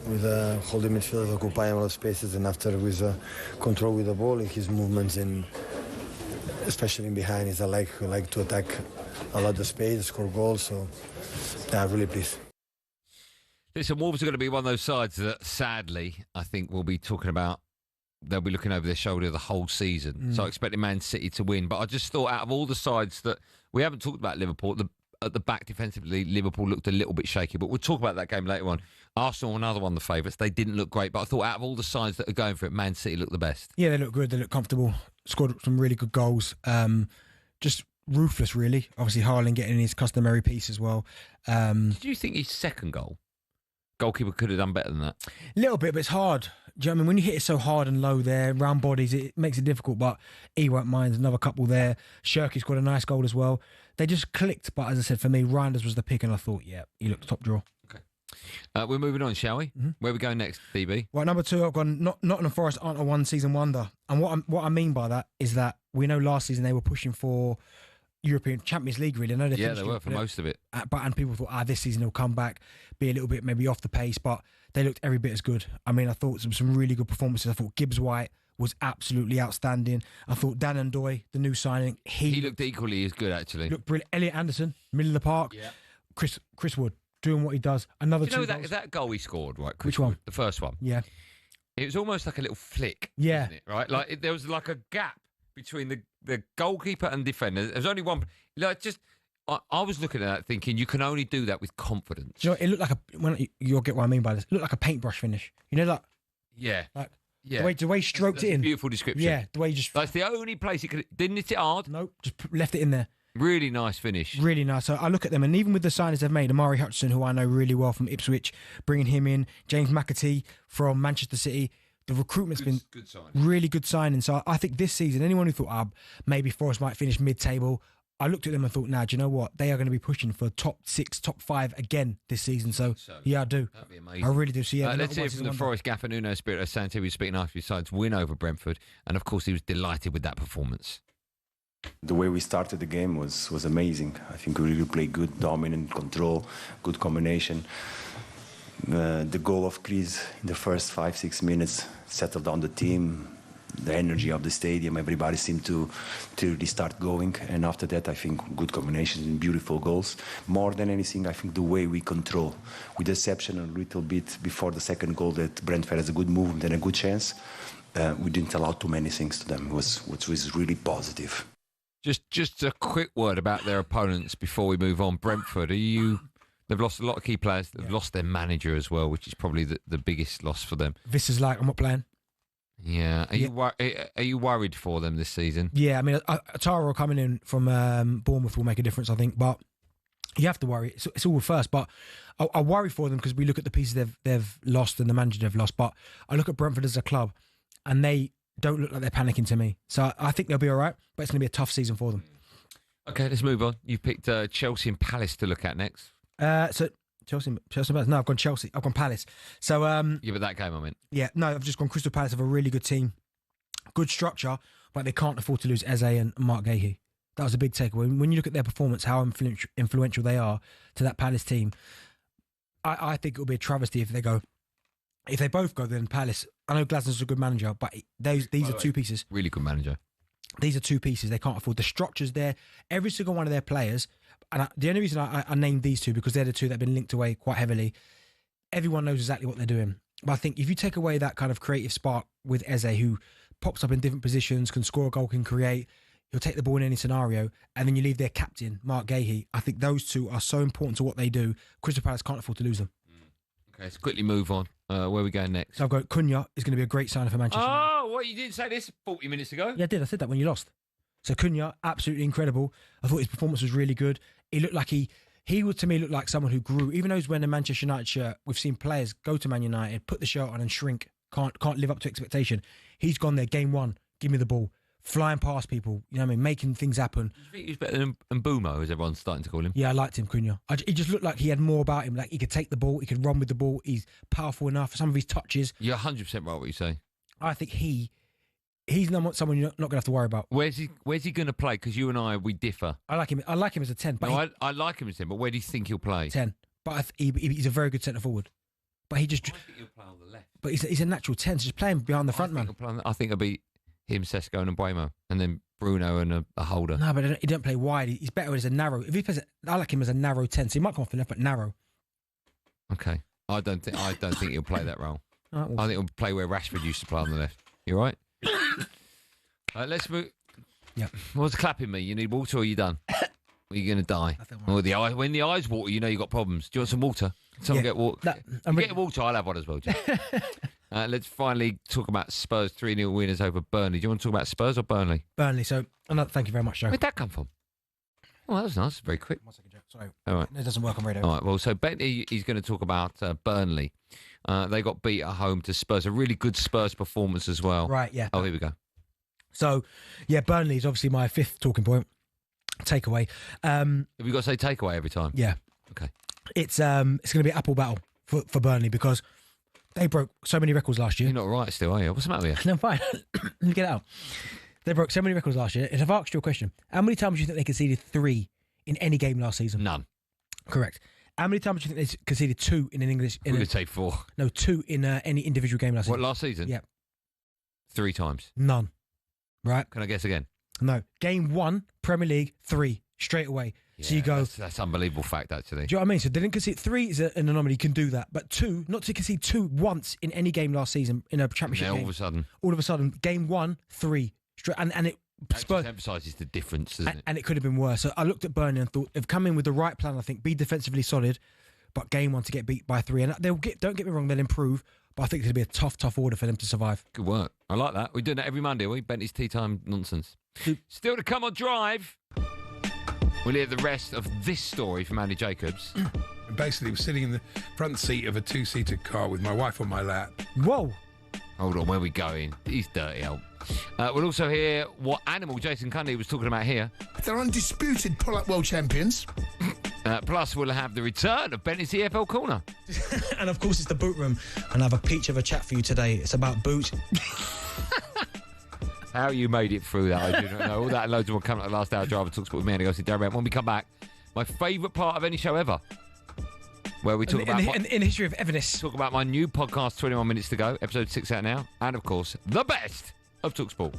with holding midfielders, occupying a lot of spaces, and after with control with the ball, his movements in, especially in behind, is like to attack a lot of space, score goals. So I'm really pleased. Listen, Wolves are going to be one of those sides that, sadly, I think we'll be talking about. They'll be looking over their shoulder the whole season. So I expected Man City to win. But I just thought out of all the sides that we haven't talked about Liverpool, at the back defensively, Liverpool looked a little bit shaky. But we'll talk about that game later on. Arsenal, another one of the favourites. They didn't look great. But I thought out of all the sides that are going for it, Man City looked the best. Yeah, they look good. They look comfortable. Scored some really good goals. Just ruthless, really. Obviously, Haaland getting his customary piece as well. Did you think his second goalkeeper could have done better than that? A little bit, but it's hard. Do you know what I mean? When you hit it so hard and low there, round bodies, it makes it difficult, but he won't mind. Another couple there. Shirky scored a nice goal as well. They just clicked, but as I said, for me, Reinders was the pick, and I thought, yeah, he looked top draw. Okay. We're moving on, shall we? Mm-hmm. Where are we going next, DB? Right, number 2, I've gone Nottingham Forest aren't a one-season wonder. And what I mean by that is that we know last season they were pushing for European Champions League, really. I know they were for most of it. And people thought, this season they'll come back, be a little bit maybe off the pace, but they looked every bit as good. I mean, I thought some really good performances. I thought Gibbs-White was absolutely outstanding. I thought Dan Ndoye, the new signing, he looked equally as good, actually. Looked brilliant. Elliot Anderson, middle of the park. Yeah. Chris Wood, doing what he does. Another Do you know two goals. that goal he scored, right? Chris Which one? Wood, the first one. Yeah. It was almost like a little flick. Yeah. Wasn't it, right? Like there was like a gap between the goalkeeper and defender. There was only one. Like just, I was looking at that thinking you can only do that with confidence. Do you know, it looked like you'll get what I mean by this. It looked like a paintbrush finish. You know, like Yeah. the way he stroked it in. Beautiful description. Yeah, the way he just. That's the only place he could. Didn't hit it hard. Nope, just left it in there. Really nice finish. Really nice. So I look at them, and even with the signings they've made, Amari Hutchinson, who I know really well from Ipswich, bringing him in, James McAtee from Manchester City, the recruitment's been really good signing. So I think this season, anyone who thought maybe Forest might finish mid-table, I looked at them and thought, do you know what? They are going to be pushing for top 6, top 5 again this season. So yeah, I do. That'd be amazing. I really do. So yeah, let's hear from the Forest gaffer, Nuno Espirito Santo, who was speaking after his side's win over Brentford, and of course he was delighted with that performance. The way we started the game was amazing. I think we really played good, dominant, control, good combination. The goal of Chris in the first 5-6 minutes settled down the team, the energy of the stadium. Everybody seemed to really start going. And after that, I think good combinations and beautiful goals. More than anything, I think the way we control, with the exception a little bit before the second goal that Brentford has a good movement and a good chance, we didn't allow too many things to them, which was really positive. Just a quick word about their opponents before we move on. Brentford, they've lost a lot of key players. They've lost their manager as well, which is probably the biggest loss for them. Vissa's like, I'm not playing. Yeah. Are you worried for them this season? Yeah, I mean, Taro coming in from Bournemouth will make a difference, I think. But you have to worry. It's all first. But I worry for them because we look at the pieces they've lost and the manager they've lost. But I look at Brentford as a club, and they don't look like they're panicking to me. So I think they'll be all right, but it's going to be a tough season for them. Okay, let's move on. You've picked Chelsea and Palace to look at next. So Chelsea Palace. No, I've gone Chelsea. I've gone Palace. So yeah, but that game I meant. Yeah, no, I've just gone Crystal Palace. Have a really good team, good structure, but they can't afford to lose Eze and Mark Gahey. That was a big takeaway. When you look at their performance, how influential they are to that Palace team, I think it will be a travesty if they go. If they both go, then Palace. I know Glasner's a good manager, but these are two pieces. Really good manager. These are two pieces they can't afford. The structure's there. Every single one of their players, and the only reason I named these two because they're the two that have been linked away quite heavily. Everyone knows exactly what they're doing. But I think if you take away that kind of creative spark with Eze, who pops up in different positions, can score a goal, can create, he'll take the ball in any scenario, and then you leave their captain, Mark Gahey. I think those two are so important to what they do. Crystal Palace can't afford to lose them. Okay, let's quickly move on. Where are we going next? So I've got Cunha is going to be a great signing for Manchester United. Oh, what? You didn't say this 40 minutes ago? Yeah, I did. I said that when you lost. So Cunha, absolutely incredible. I thought his performance was really good. He looked like he would to me look like someone who grew. Even though he's wearing a Manchester United shirt, we've seen players go to Man United, put the shirt on and shrink, can't live up to expectation. He's gone there, game one, give me the ball, flying past people, you know what I mean, making things happen. Do you think he's better than Mbumo, as everyone's starting to call him? Yeah, I liked him, Cunha. He just looked like he had more about him. Like he could take the ball, he could run with the ball. He's powerful enough. Some of his touches. You're 100% right what you say. I think he's not someone you're not going to have to worry about. Where's he going to play? Because you and I, we differ. I like him as a 10. But no, I like him as a 10, but where do you think he'll play? 10. But he's a very good centre forward. But he just. I think he'll play on the left. But he's a natural 10, so just play him behind the front man. I think it'll be him, Sesko, and Mbuemo, and then Bruno and a holder. No, but he don't play wide. He's better as a narrow. If he plays, I like him as a narrow 10. So he might come off the left, but narrow. Okay, I don't think he'll play that role. Right, well. I think he'll play where Rashford used to play on the left. You right? Let's move. Yeah. What's clapping me? You need water or are you done? Are you going to die? Or when the eyes water, you know you got problems. Do you want some water? Someone get water. Get water. I'll have one as well, Jeff. Let's finally talk about Spurs 3-0 winners over Burnley. Do you want to talk about Spurs or Burnley? Burnley. So, thank you very much, Joe. Where'd that come from? Oh, that was nice. Very quick. 1 second, Joe. Sorry. All right. It doesn't work on radio. All right. Well, so Benty is going to talk about Burnley. They got beat at home to Spurs. A really good Spurs performance as well. Right, yeah. Oh, here we go. So, yeah, Burnley is obviously my fifth talking point. Takeaway. Have you got to say takeaway every time? Yeah. Okay. It's going to be an uphill battle for Burnley because they broke so many records last year. You're not right still, are you? What's the matter with you? No, fine. Let me get it out. They broke so many records last year. And if I asked you a question, how many times do you think they conceded 3 in any game last season? None. Correct. How many times do you think they conceded 2 in an English? I'm going to say 4. No, 2 in any individual game last season. What, last season? Yeah. 3 times. None. Right? Can I guess again? No. Game 1, Premier League, 3, straight away. Yeah, so you go... That's unbelievable fact, actually. Do you know what I mean? So they didn't concede 3 is an anomaly, you can do that. But 2, not to concede 2 once in any game last season, in a championship game. All of a sudden, game 1, 3. Straight, and it... Spurs emphasises the difference, doesn't it? And it could have been worse. So I looked at Burnley and thought, they've come in with the right plan, I think, be defensively solid, but game 1 to get beat by 3. And don't get me wrong, they'll improve, but I think it'll be a tough order for them to survive. Good work. I like that. We're doing that every Monday, are we? Benty's Tea Time nonsense. Still to come on Drive. We'll hear the rest of this story from Andy Jacobs. Basically, we're sitting in the front seat of a 2-seater car with my wife on my lap. Whoa. Hold on, where are we going? He's dirty, old. We'll also hear what animal Jason Cundy was talking about here. They're undisputed pull-up world champions. Plus, we'll have the return of Benty's EFL Corner. And, of course, it's the boot room. And I have a peach of a chat for you today. It's about boots. How you made it through that, I do not know. All that and loads more coming up the last hour drive and talkSPORT with me, Andy Goldstein Darren Bent. When we come back, my favourite part of any show ever, where we talk about... In the history of Everness. Talk about my new podcast, 21 Minutes to Go, episode 6 out now, and, of course, the best of talkSPORT.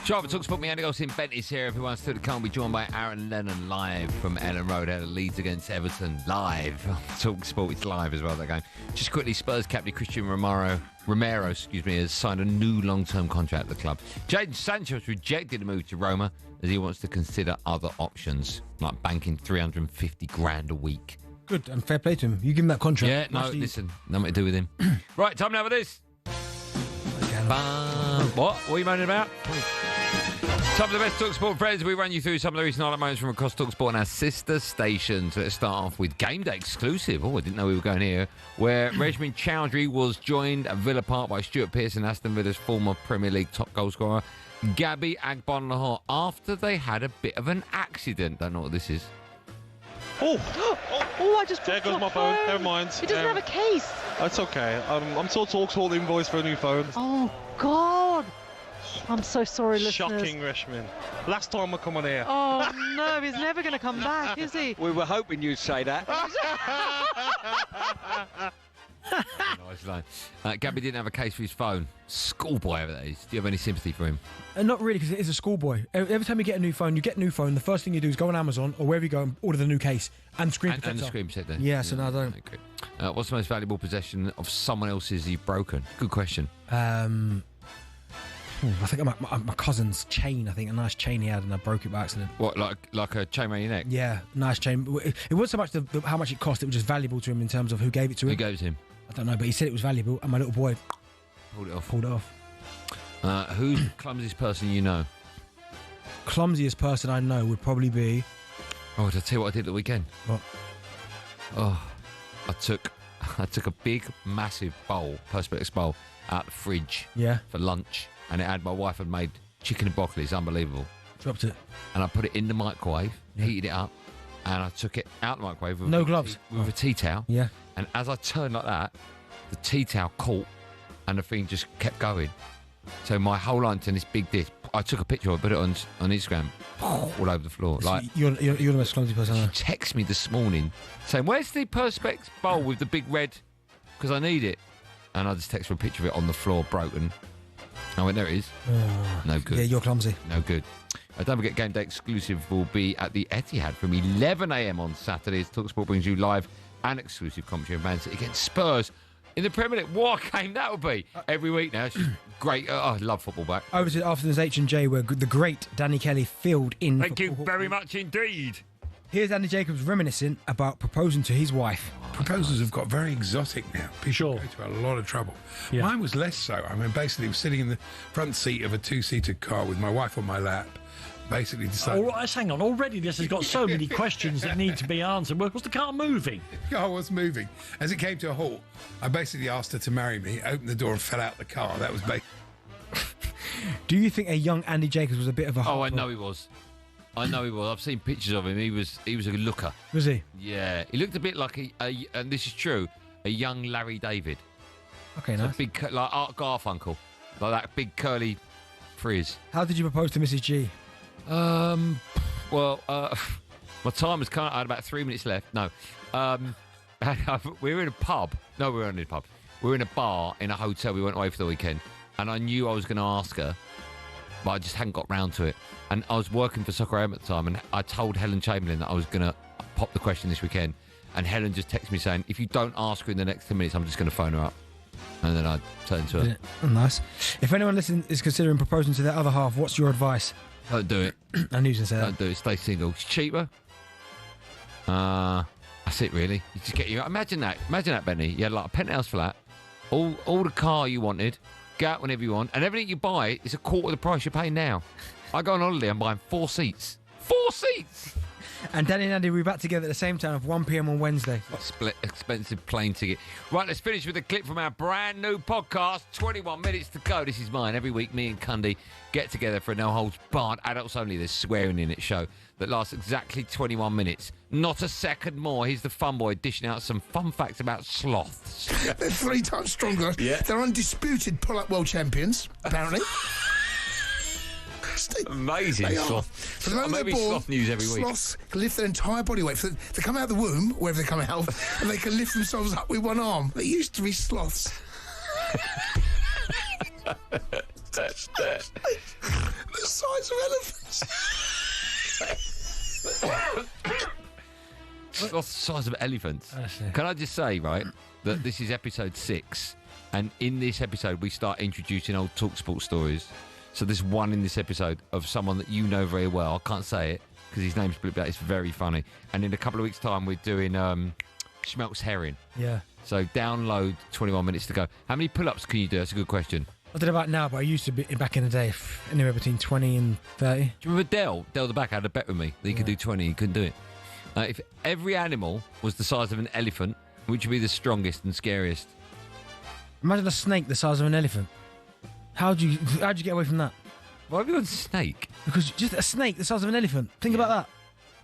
Driver talkSPORT, me, Andy Goldstein Bent is here. Everyone's still to come. We'll be joined by Aaron Lennon live from Ellen Road out of Leeds against Everton. Live. talkSPORT, it's live as well, that game. Just quickly, Spurs captain Christian Romero, has signed a new long-term contract at the club. Jadon Sancho has rejected a move to Roma as he wants to consider other options, like banking 350 grand a week. Good, and fair play to him. You give him that contract. Yeah, no, listen, nothing to do with him. Right, time now for this. What are you moaning about? Some of the best talkSPORT friends. We run you through some of the recent highlight moments from across talkSPORT and our sister stations. Let's start off with Game Day exclusive. Oh, I didn't know we were going here. Where Reshmin Chowdhury was joined at Villa Park by Stuart Pearson, Aston Villa's former Premier League top goal scorer, Gabby Agbonlahor, after they had a bit of an accident. Don't know what this is. Oh, I just... There goes my phone. Never mind. He doesn't have a case. It's okay. I'm still talkSPORT the invoice for a new phone. Oh, God. I'm so sorry, listeners. Shocking, Reshmin. Last time I come on here. Oh, no, he's never going to come back, is he? We were hoping you'd say that. Nice line. Gabby didn't have a case for his phone. Schoolboy, whatever that is. Do you have any sympathy for him? Not really, because it is a schoolboy. Every time you get a new phone, the first thing you do is go on Amazon or wherever you go and order the new case and screen protector. And the screen protector. Yeah, so no, I don't. Okay. What's the most valuable possession of someone else's you've broken? Good question. I think my cousin's chain. I think a nice chain he had, and I broke it by accident. What, like a chain around your neck? Yeah, nice chain. It wasn't so much how much it cost. It was just valuable to him in terms of who gave it to him. Who gave it to him? I don't know, but he said it was valuable, and my little boy pulled it off. Who's the clumsiest person you know? Clumsiest person I know would probably be... Oh, did I tell you what I did at the weekend? What? Oh, I took a big, massive bowl, Perspex bowl, out the fridge for lunch, and it had my wife had made chicken and broccoli. It's unbelievable. Dropped it. And I put it in the microwave, heated it up, and I took it out the microwave with no gloves with a tea towel. Yeah. And as I turned like that, the tea towel caught, and the thing just kept going. So my whole lunch in this big dish, I took a picture of it, put it on Instagram, all over the floor. So like you're the most clumsy person I know. She texted me this morning saying, "Where's the Perspex bowl with the big red? Because I need it." And I just texted her a picture of it on the floor, broken. I went, "There it is." No good. Yeah, you're clumsy. No good. Don't forget, Game Day exclusive will be at the Etihad from 11 a.m. on Saturday. talkSPORT brings you live and exclusive commentary of Man City against Spurs in the Premier League. What a game that will be every week now. It's just great. I love football back. Over to Afternoons H&J, where the great Danny Kelly filled in. Thank you very much indeed. Here's Andy Jacobs reminiscing about proposing to his wife. Proposals have got very exotic now. People go to a lot of trouble. Yeah. Mine was less so. I mean, basically, I was sitting in the front seat of a two-seater car with my wife on my lap. Basically decided... All right, hang on. Already this has got so many questions that need to be answered. Was the car moving? The car was moving. As it came to a halt, I basically asked her to marry me, opened the door and fell out the car. That was basically... Do you think a young Andy Jacobs was a bit of a... Oh, I know he was. I've seen pictures of him. He was a looker. Was he? Yeah. He looked a bit like and this is true, a young Larry David. Okay, so nice. Big, like Art Garfunkel. Like that big curly frizz. How did you propose to Mrs. G? Well, my time was kind of... I had about 3 minutes left. No. We were in a pub. No, we weren't in a pub. We were in a bar in a hotel. We went away for the weekend. And I knew I was going to ask her, but I just hadn't got round to it. And I was working for Soccer AM at the time, and I told Helen Chamberlain that I was going to pop the question this weekend. And Helen just texted me saying, if you don't ask her in the next 10 minutes, I'm just going to phone her up. And then I turned to her. Oh, nice. If anyone listening is considering proposing to their other half, what's your advice? Don't do it. I knew you were going to say that. Don't do it. Stay single. It's cheaper. That's it, really. You just get you. Imagine that, Benny. You had like a penthouse flat, all the car you wanted, go out whenever you want, and everything you buy is a quarter of the price you're paying now. I go on holiday, I'm buying 4 seats. 4 seats! And Danny and Andy will be back together at the same time of 1 p.m. on Wednesday. Split expensive plane ticket. Right, let's finish with a clip from our brand new podcast. 21 minutes to go. This is mine. Every week, me and Cundy get together for a no-holds-barred, adults only, there's swearing in it show that lasts exactly 21 minutes. Not a second more. Here's the fun boy dishing out some fun facts about sloths. They're 3 times stronger. Yeah. They're undisputed pull-up world champions, apparently. Amazing They are. sloth. For the moment Maybe they're born, sloth news every week. Sloths can lift their entire body weight. They come out of the womb, wherever they come out, and they can lift themselves up with one arm. They used to be sloths. The size of elephants. It's the size of elephants. Can I just say, right, that this is episode 6, and in this episode we start introducing old talkSPORT stories. So there's one in this episode of someone that you know very well. I can't say it because his name's split, but it's very funny. And in a couple of weeks' time, we're doing Schmelt's herring. Yeah. So download 21 minutes to go. How many pull-ups can you do? That's a good question. I don't know about now, but I used to be back in the day, anywhere between 20 and 30. Do you remember Dell? Dell the back had a bet with me that he could do 20, he couldn't do it. If every animal was the size of an elephant, which would be the strongest and scariest? Imagine a snake the size of an elephant. How'd you get away from that? Why have you got a snake? Because just a snake the size of an elephant. Think about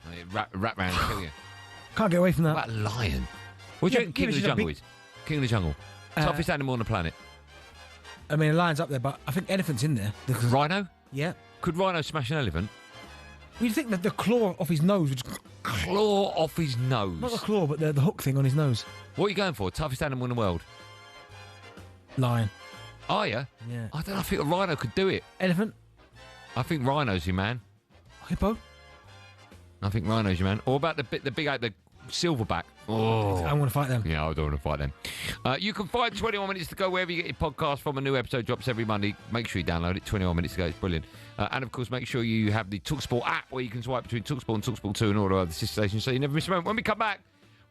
that. Wrap round and kill you. Can't get away from that. What about a lion? What do you think King of the Jungle is? King of the Jungle. Toughest animal on the planet. I mean, a lion's up there, but I think elephant's in there. Rhino? Yeah. Could Rhino smash an elephant? You'd think that the claw off his nose would just... Claw off his nose? Not the claw, but the hook thing on his nose. What are you going for? Toughest animal in the world? Lion. Are you? Yeah. I don't know. I think a rhino could do it. Elephant? I think rhino's your man. Hippo? I think rhino's your man. Or about the big ape, the silverback. Oh, I want to fight them. Yeah, I don't want to fight them. You can find 21 Minutes to Go wherever you get your podcast from. A new episode drops every Monday. Make sure you download it. 21 Minutes to Go. It's brilliant. And, of course, make sure you have the talkSPORT app where you can swipe between talkSPORT and talkSPORT 2 and all the other sister stations so you never miss a moment. When we come back,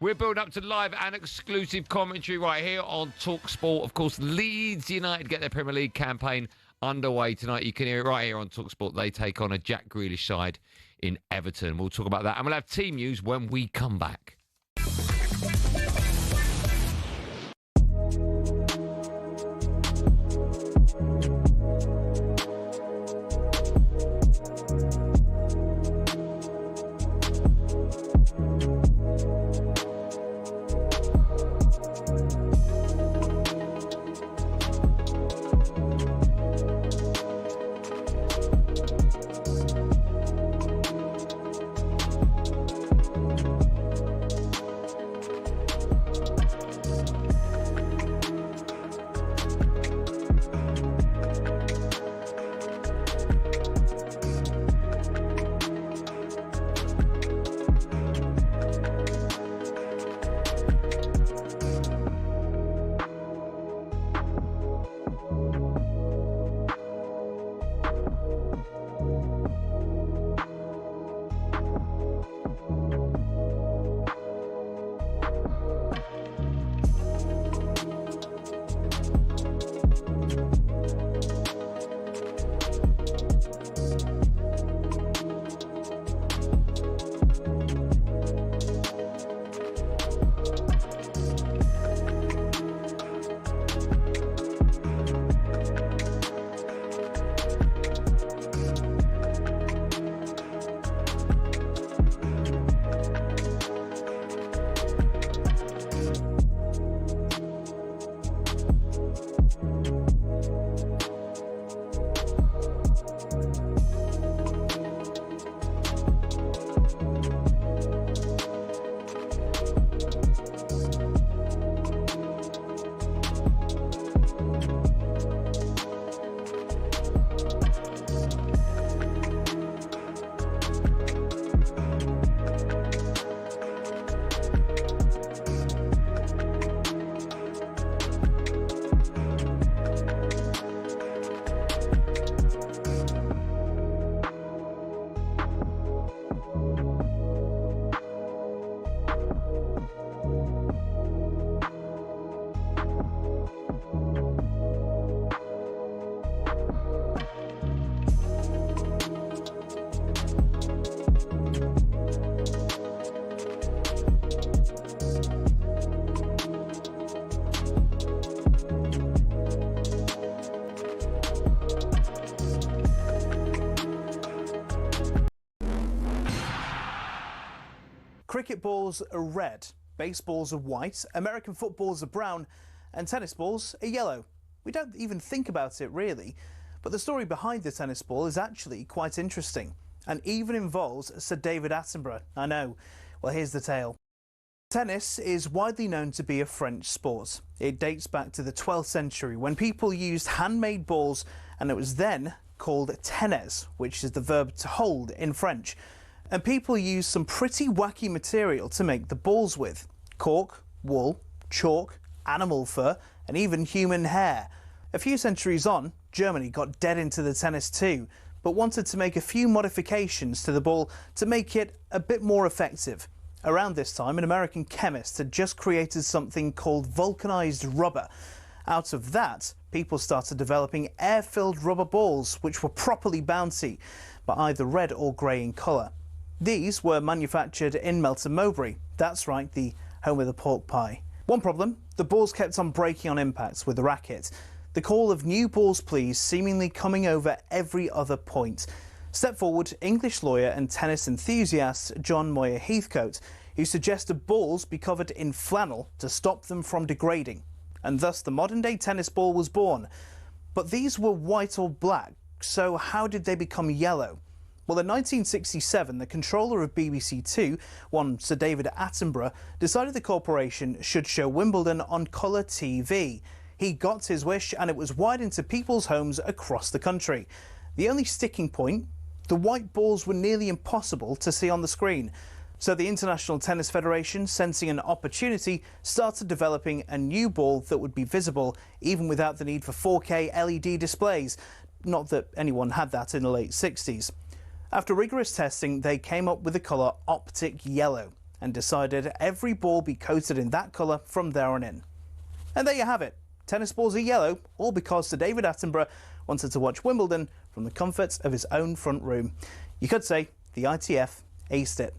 we're building up to live and exclusive commentary right here on talkSPORT. Of course, Leeds United get their Premier League campaign underway tonight. You can hear it right here on talkSPORT. They take on a Jack Grealish side in Everton. We'll talk about that. And we'll have team news when we come back. Cricket balls are red, baseballs are white, American footballs are brown, and tennis balls are yellow. We don't even think about it really, but the story behind the tennis ball is actually quite interesting, and even involves Sir David Attenborough. I know. Well, here's the tale. Tennis is widely known to be a French sport. It dates back to the 12th century when people used handmade balls and it was then called tennis, which is the verb to hold in French. And people used some pretty wacky material to make the balls with: cork, wool, chalk, animal fur, and even human hair. A few centuries on, Germany got dead into the tennis too, but wanted to make a few modifications to the ball to make it a bit more effective. Around this time, an American chemist had just created something called vulcanized rubber. Out of that, people started developing air-filled rubber balls, which were properly bouncy, but either red or grey in colour. These were manufactured in Melton Mowbray. That's right, the home of the pork pie. One problem, the balls kept on breaking on impacts with the racket. The call of "new balls please" seemingly coming over every other point. Step forward English lawyer and tennis enthusiast John Moyer Heathcote, who suggested balls be covered in flannel to stop them from degrading. And thus the modern-day tennis ball was born. But these were white or black, so how did they become yellow? Well, in 1967, the controller of BBC Two, one Sir David Attenborough, decided the corporation should show Wimbledon on colour TV. He got his wish, and it was wide into people's homes across the country. The only sticking point, the white balls were nearly impossible to see on the screen. So the International Tennis Federation, sensing an opportunity, started developing a new ball that would be visible even without the need for 4K LED displays. Not that anyone had that in the late 60s. After rigorous testing, they came up with the colour optic yellow and decided every ball be coated in that colour from there on in. And there you have it. Tennis balls are yellow, all because Sir David Attenborough wanted to watch Wimbledon from the comforts of his own front room. You could say the ITF aced it.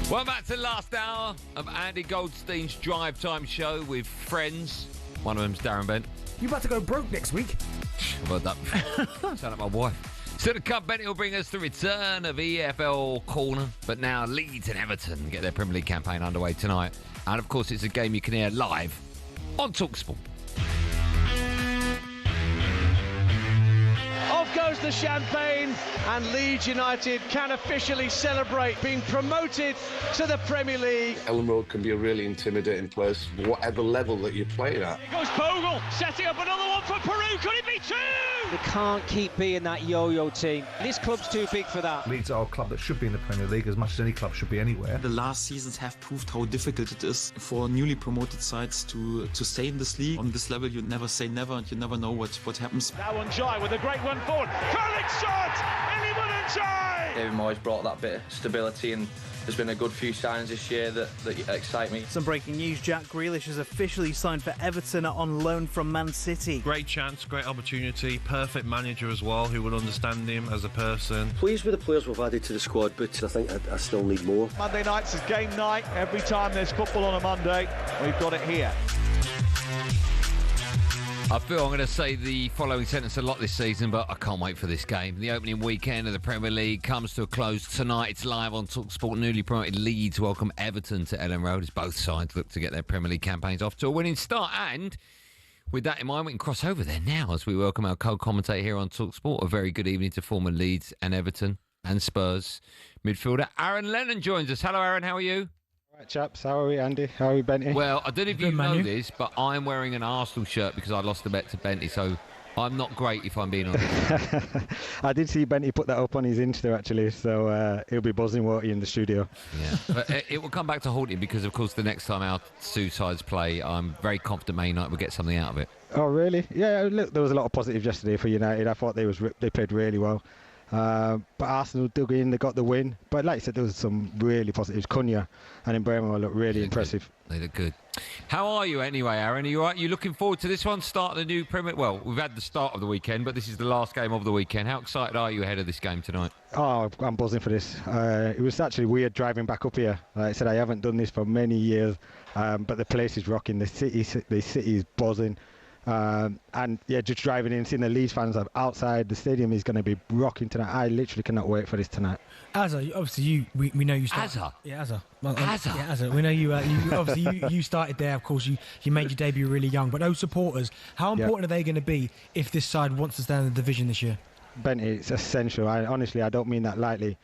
Welcome back to the last hour of Andy Goldstein's Drive Time show with friends. One of them's Darren Bent. You about to go broke next week? I've heard that before. Sound like my wife. Still to come, Benty will bring us the return of EFL Corner. But now Leeds and Everton get their Premier League campaign underway tonight. And of course, it's a game you can hear live on talkSPORT. Off goes the champagne, and Leeds United can officially celebrate being promoted to the Premier League. Ellen Road can be a really intimidating place, whatever level that you're playing at. Here goes Bogle, setting up another one for Peru. Could it be two? They can't keep being that yo-yo team. This club's too big for that. Leeds are a club that should be in the Premier League as much as any club should be anywhere. The last seasons have proved how difficult it is for newly promoted sides to stay in this league. On this level, you never say never, and you never know what happens. Now on Jai with a great one forward. Curling shot! Anyone on Jai! David Moyes brought that bit of stability, and there's been a good few signings this year that excite me. Some breaking news: Jack Grealish has officially signed for Everton on loan from Man City. Great chance, great opportunity, perfect manager as well, who will understand him as a person. Pleased with the players we've added to the squad, but I think I still need more. Monday nights is game night. Every time there's football on a Monday, we've got it here. I feel I'm going to say the following sentence a lot this season, but I can't wait for this game. The opening weekend of the Premier League comes to a close tonight. It's live on talkSPORT. Newly promoted Leeds welcome Everton to Ellen Road as both sides look to get their Premier League campaigns off to a winning start. And with that in mind, we can cross over there now as we welcome our co-commentator here on talkSPORT. A very good evening to former Leeds and Everton and Spurs midfielder Aaron Lennon joins us. Hello, Aaron. How are you? Right, chaps, how are we, Andy? How are we, Benty? Well, I don't know if you know this, but I'm wearing an Arsenal shirt because I lost the bet to Benty. So I'm not great, if I'm being honest. I did see Benty put that up on his Insta, actually, so he'll be buzzing, won't he, in the studio? Yeah, but it will come back to haunt him because, of course, the next time our two sides play, I'm very confident Man United will get something out of it. Oh, really? Yeah, look, there was a lot of positives yesterday for United. I thought they played really well. But Arsenal dug in, they got the win. But like I said, there was some really positives. Cunha and Mbeumo looked really impressive. They look good. How are you anyway, Aaron? Are you all right? You looking forward to this one? Start of the new Premier... Well, we've had the start of the weekend, but this is the last game of the weekend. How excited are you ahead of this game tonight? Oh, I'm buzzing for this. It was actually weird driving back up here. Like I said, I haven't done this for many years, but the place is rocking. The city is buzzing. And yeah, just driving in, seeing the Leeds fans outside the stadium is going to be rocking tonight. I literally cannot wait for this tonight. Azza, obviously we know you started. Azza? Yeah, Azza. Well, Azza? Yeah, Azza. We know you, obviously you started there, of course, you made your debut really young, but those supporters, how important are they going to be if this side wants to stay in the division this year? Benty, it's essential. Honestly, I don't mean that lightly.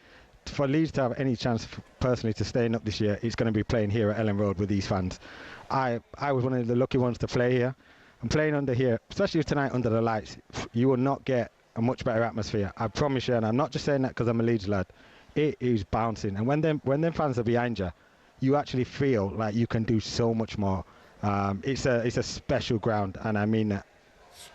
For Leeds to have any chance personally to staying up this year, it's going to be playing here at Ellen Road with these fans. I was one of the lucky ones to play here. And playing under here, especially tonight under the lights, you will not get a much better atmosphere. I promise you, and I'm not just saying that because I'm a Leeds lad. It is bouncing, and when them fans are behind you, you actually feel like you can do so much more. It's a special ground, and I mean that.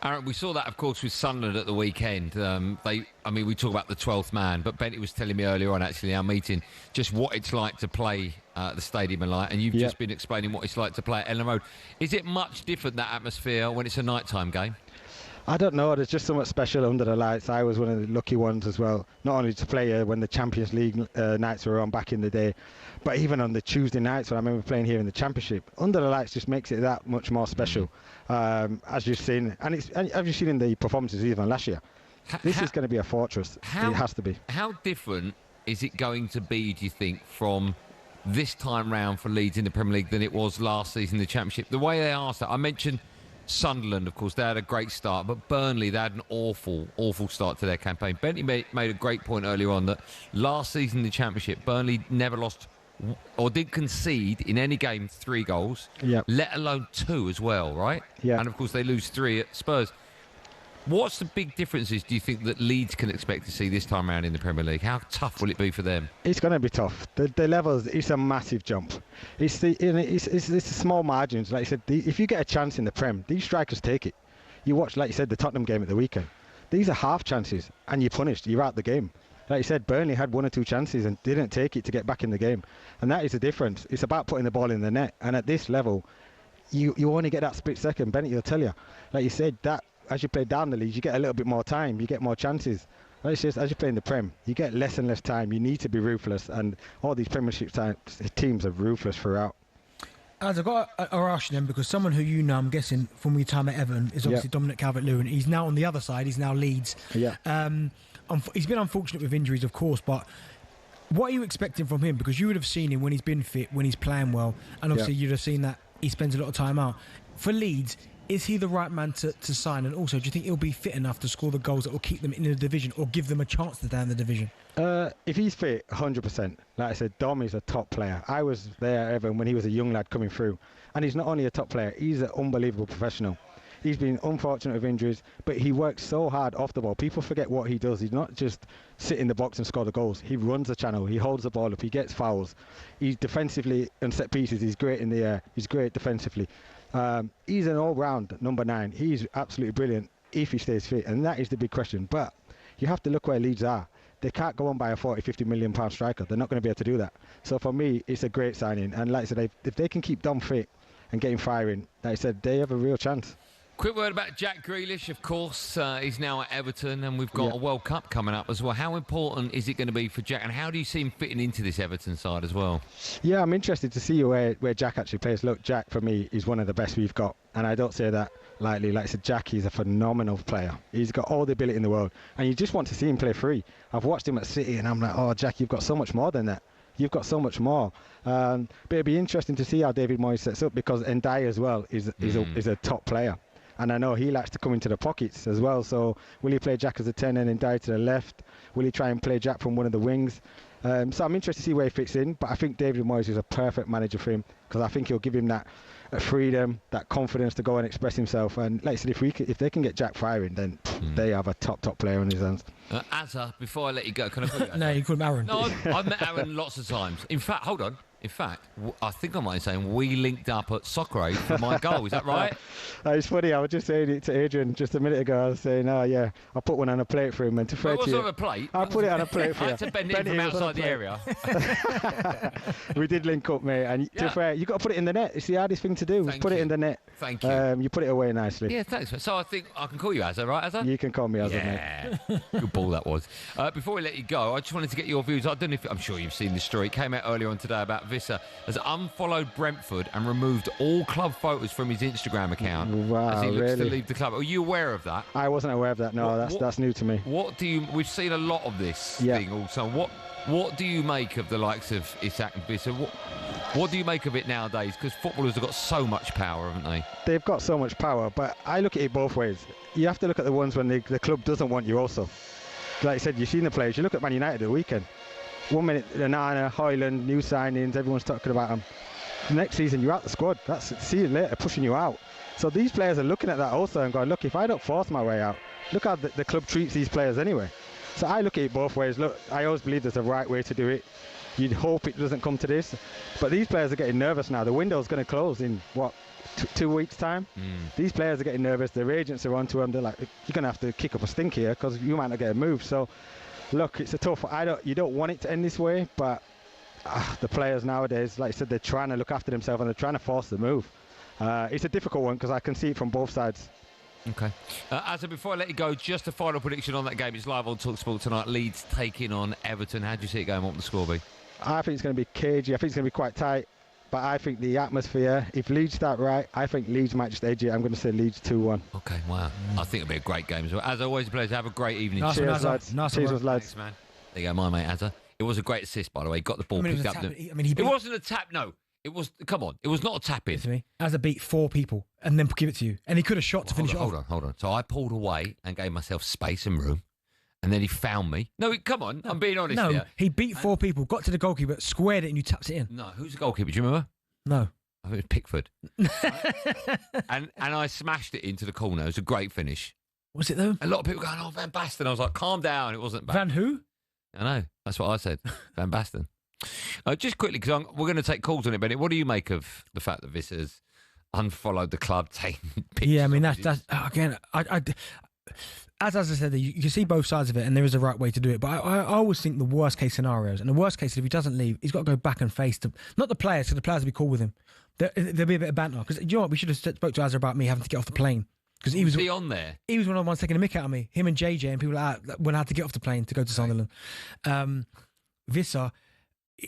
Aaron, we saw that, of course, with Sunderland at the weekend. We talk about the 12th man, but Benty was telling me earlier on, actually, in our meeting, just what it's like to play at the Stadium of Light, and you've just been explaining what it's like to play at Ellen Road. Is it much different, that atmosphere, when it's a nighttime game? I don't know. There's just so much special under the lights. I was one of the lucky ones as well, not only to play when the Champions League nights were on back in the day, but even on the Tuesday nights when I remember playing here in the Championship. Under the lights just makes it that much more special, as you've seen, and as you've seen in the performances even last year. This is going to be a fortress. It has to be. How different is it going to be, do you think, from this time round for Leeds in the Premier League than it was last season in the Championship? The way they asked that, I mentioned Sunderland, of course, they had a great start, but Burnley, they had an awful start to their campaign. Benty made a great point earlier on that last season in the Championship, Burnley never lost or did concede in any game 3 goals, let alone 2 as well, right? Yeah. And of course, they lose 3 at Spurs. What's the big differences, do you think, that Leeds can expect to see this time around in the Premier League? How tough will it be for them? It's going to be tough. The levels, it's a massive jump. It's the small margins. Like I said, if you get a chance in the Prem, these strikers take it. You watch, like you said, the Tottenham game at the weekend. These are half chances, and you're punished. You're out the game. Like you said, Burnley had 1 or 2 chances and didn't take it to get back in the game. And that is the difference. It's about putting the ball in the net. And at this level, you only get that split second. Benty will tell you. Like you said, that as you play down the league, you get a little bit more time, you get more chances. It's just, as you play in the Prem, you get less and less time. You need to be ruthless, and all these Premiership teams are ruthless throughout. As I've got a rush then, because someone who you know, I'm guessing, from your time at Everton, is obviously Dominic Calvert-Lewin. He's now on the other side, he's now Leeds. Yeah. He's been unfortunate with injuries, of course, but what are you expecting from him? Because you would have seen him when he's been fit, when he's playing well, and obviously you'd have seen that he spends a lot of time out. For Leeds, is he the right man to sign? And also, do you think he'll be fit enough to score the goals that will keep them in the division or give them a chance to stay in the division? If he's fit, 100%. Like I said, Dom is a top player. I was there, Evan, when he was a young lad coming through. And he's not only a top player, he's an unbelievable professional. He's been unfortunate with injuries, but he works so hard off the ball. People forget what he does. He's not just sit in the box and score the goals. He runs the channel. He holds the ball up. He gets fouls. He's defensively and set pieces. He's great in the air. He's great defensively. He's an all-round number 9. He's absolutely brilliant if he stays fit, and that is the big question. But you have to look where Leeds are. They can't go on by a 40-50 million pound striker. They're not going to be able to do that. So for me, it's a great signing. And like I said, if they can keep Dom fit and get him firing, like I said, they have a real chance. Quick word about Jack Grealish, of course. He's now at Everton, and we've got a World Cup coming up as well. How important is it going to be for Jack, and how do you see him fitting into this Everton side as well? Yeah, I'm interested to see where Jack actually plays. Look, Jack, for me, is one of the best we've got, and I don't say that lightly. Like I said, Jack is a phenomenal player. He's got all the ability in the world, and you just want to see him play free. I've watched him at City, and I'm like, oh, Jack, you've got so much more than that. You've got so much more. But it'd be interesting to see how David Moyes sets up, because Ndiaye as well is a top player. And I know he likes to come into the pockets as well. So will he play Jack as a 10 and Ndiaye to the left? Will he try and play Jack from one of the wings? So I'm interested to see where he fits in, but I think David Moyes is a perfect manager for him because I think he'll give him that freedom, that confidence to go and express himself. And like I said, if they can get Jack firing, then they have a top player on his hands. Azza, before I let you go, can I call you Azza? No, you call him Aaron. No, I've met Aaron lots of times. In fact, hold on. In fact, I think I might be saying we linked up at Soccer Aid for my goal. Is that right? It's funny. I was just saying it to Adrian just a minute ago. I was saying, oh yeah, I put one on a plate for him. And to it wasn't on a plate. I put it on a plate for I you. had to bend it from outside the area. We did link up, mate. And to be fair, you got to put it in the net. It's the hardest thing to do. Put it in the net. Thank you. You put it away nicely. Yeah, thanks. So I think I can call you Azza, right, Azza? You can call me Azza, mate. mate. Good ball that was. Before we let you go, I just wanted to get your views. I don't know if I'm sure you've seen this story. It came out earlier on today about Vissa has unfollowed Brentford and removed all club photos from his Instagram account as he looks to leave the club. Are you aware of that? I wasn't aware of that. No, that's new to me. What do you? We've seen a lot of this thing also. What do you make of the likes of Isak and Vissa? What do you make of it nowadays? Because footballers have got so much power, haven't they? They've got so much power, but I look at it both ways. You have to look at the ones when the club doesn't want you also. Like I said, you've seen the players. You look at Man United the weekend. 1 minute, Nana, Hoyland, new signings, everyone's talking about them. Next season, you're out the squad. That's see you later, pushing you out. So these players are looking at that also and going, look, if I don't force my way out, look how the club treats these players anyway. So I look at it both ways. Look, I always believe there's a right way to do it. You'd hope it doesn't come to this. But these players are getting nervous now. The window's going to close in, 2 weeks' time? These players are getting nervous. Their agents are onto them. They're like, you're going to have to kick up a stink here because you might not get a move. So, look, it's a tough... You don't want it to end this way, but the players nowadays, like I said, they're trying to look after themselves and they're trying to force the move. It's a difficult one because I can see it from both sides. Okay. Azza, before I let you go, just a final prediction on that game. It's live on talkSPORT tonight. Leeds taking on Everton. How do you see it going? What will the score be? I think it's going to be cagey. I think it's going to be quite tight. But I think the atmosphere, if Leeds start right, I think Leeds might just edge it. I'm going to say Leeds 2-1. Okay, wow. I think it'll be a great game as well. As always, a pleasure. Have a great evening. Cheers, lads. Cheers, lads. Thanks, man. There you go, my mate, Azza. It was a great assist, by the way. He got the ball picked up. It wasn't a tap, no. It was, come on, it was not a tap-in. To me, Azza beat 4 people and then give it to you. And he could have shot to finish it off. Hold on. So I pulled away and gave myself space and room. And then he found me. No, come on, I'm being honest here. No, he beat 4 people, got to the goalkeeper, squared it and you tapped it in. No, who's the goalkeeper, do you remember? No. I think it was Pickford. and I smashed it into the corner. It was a great finish. Was it though? A lot of people going, oh, Van Basten. I was like, calm down. It wasn't Van who? I know. That's what I said. Van Basten. Just quickly, because we're going to take calls on it, Benny. What do you make of the fact that Vissa's unfollowed the club, taking pictures? Yeah, I mean, that's again, as I said, you can see both sides of it, and there is a right way to do it. But I always think the worst case scenarios, and the worst case is if he doesn't leave, he's got to go back and face not the players, because the players will be cool with him. There'll be a bit of banter. Because you know what, we should have spoke to Azza about me having to get off the plane. Because he was on there. He was one of the ones taking a mick out of me. Him and JJ and people like that when I had to get off the plane to go to Sunderland. Vissa,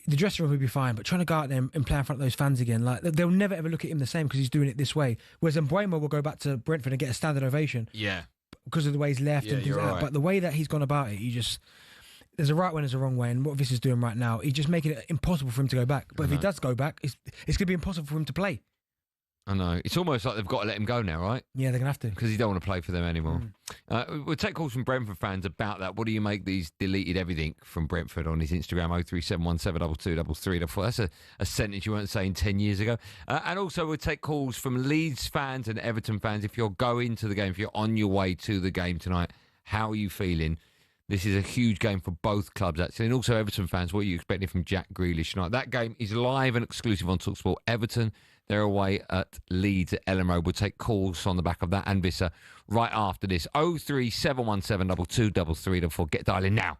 the dressing room would be fine, but trying to go out there and play in front of those fans again, like they'll never ever look at him the same because he's doing it this way. Whereas Mbuemo will go back to Brentford and get a standard ovation. Yeah. Because of the way he's left and things like that. But the way that he's gone about it, there's a right way and there's a wrong way. And what Vissa's doing right now, he's just making it impossible for him to go back. But if he does go back, it's going to be impossible for him to play. I know. It's almost like they've got to let him go now, right? Yeah, they're going to have to. Because he don't want to play for them anymore. We'll take calls from Brentford fans about that. What do you make these deleted everything from Brentford on his Instagram, 03717222334? That's a sentence you weren't saying 10 years ago. And also we'll take calls from Leeds fans and Everton fans. If you're going to the game, if you're on your way to the game tonight, how are you feeling? This is a huge game for both clubs, actually. And also Everton fans, what are you expecting from Jack Grealish tonight? That game is live and exclusive on talkSPORT. Everton, they're away at Leeds at Ellen Road. We'll take calls on the back of that and Vissa right after this. 03717 223334. Get dialing now.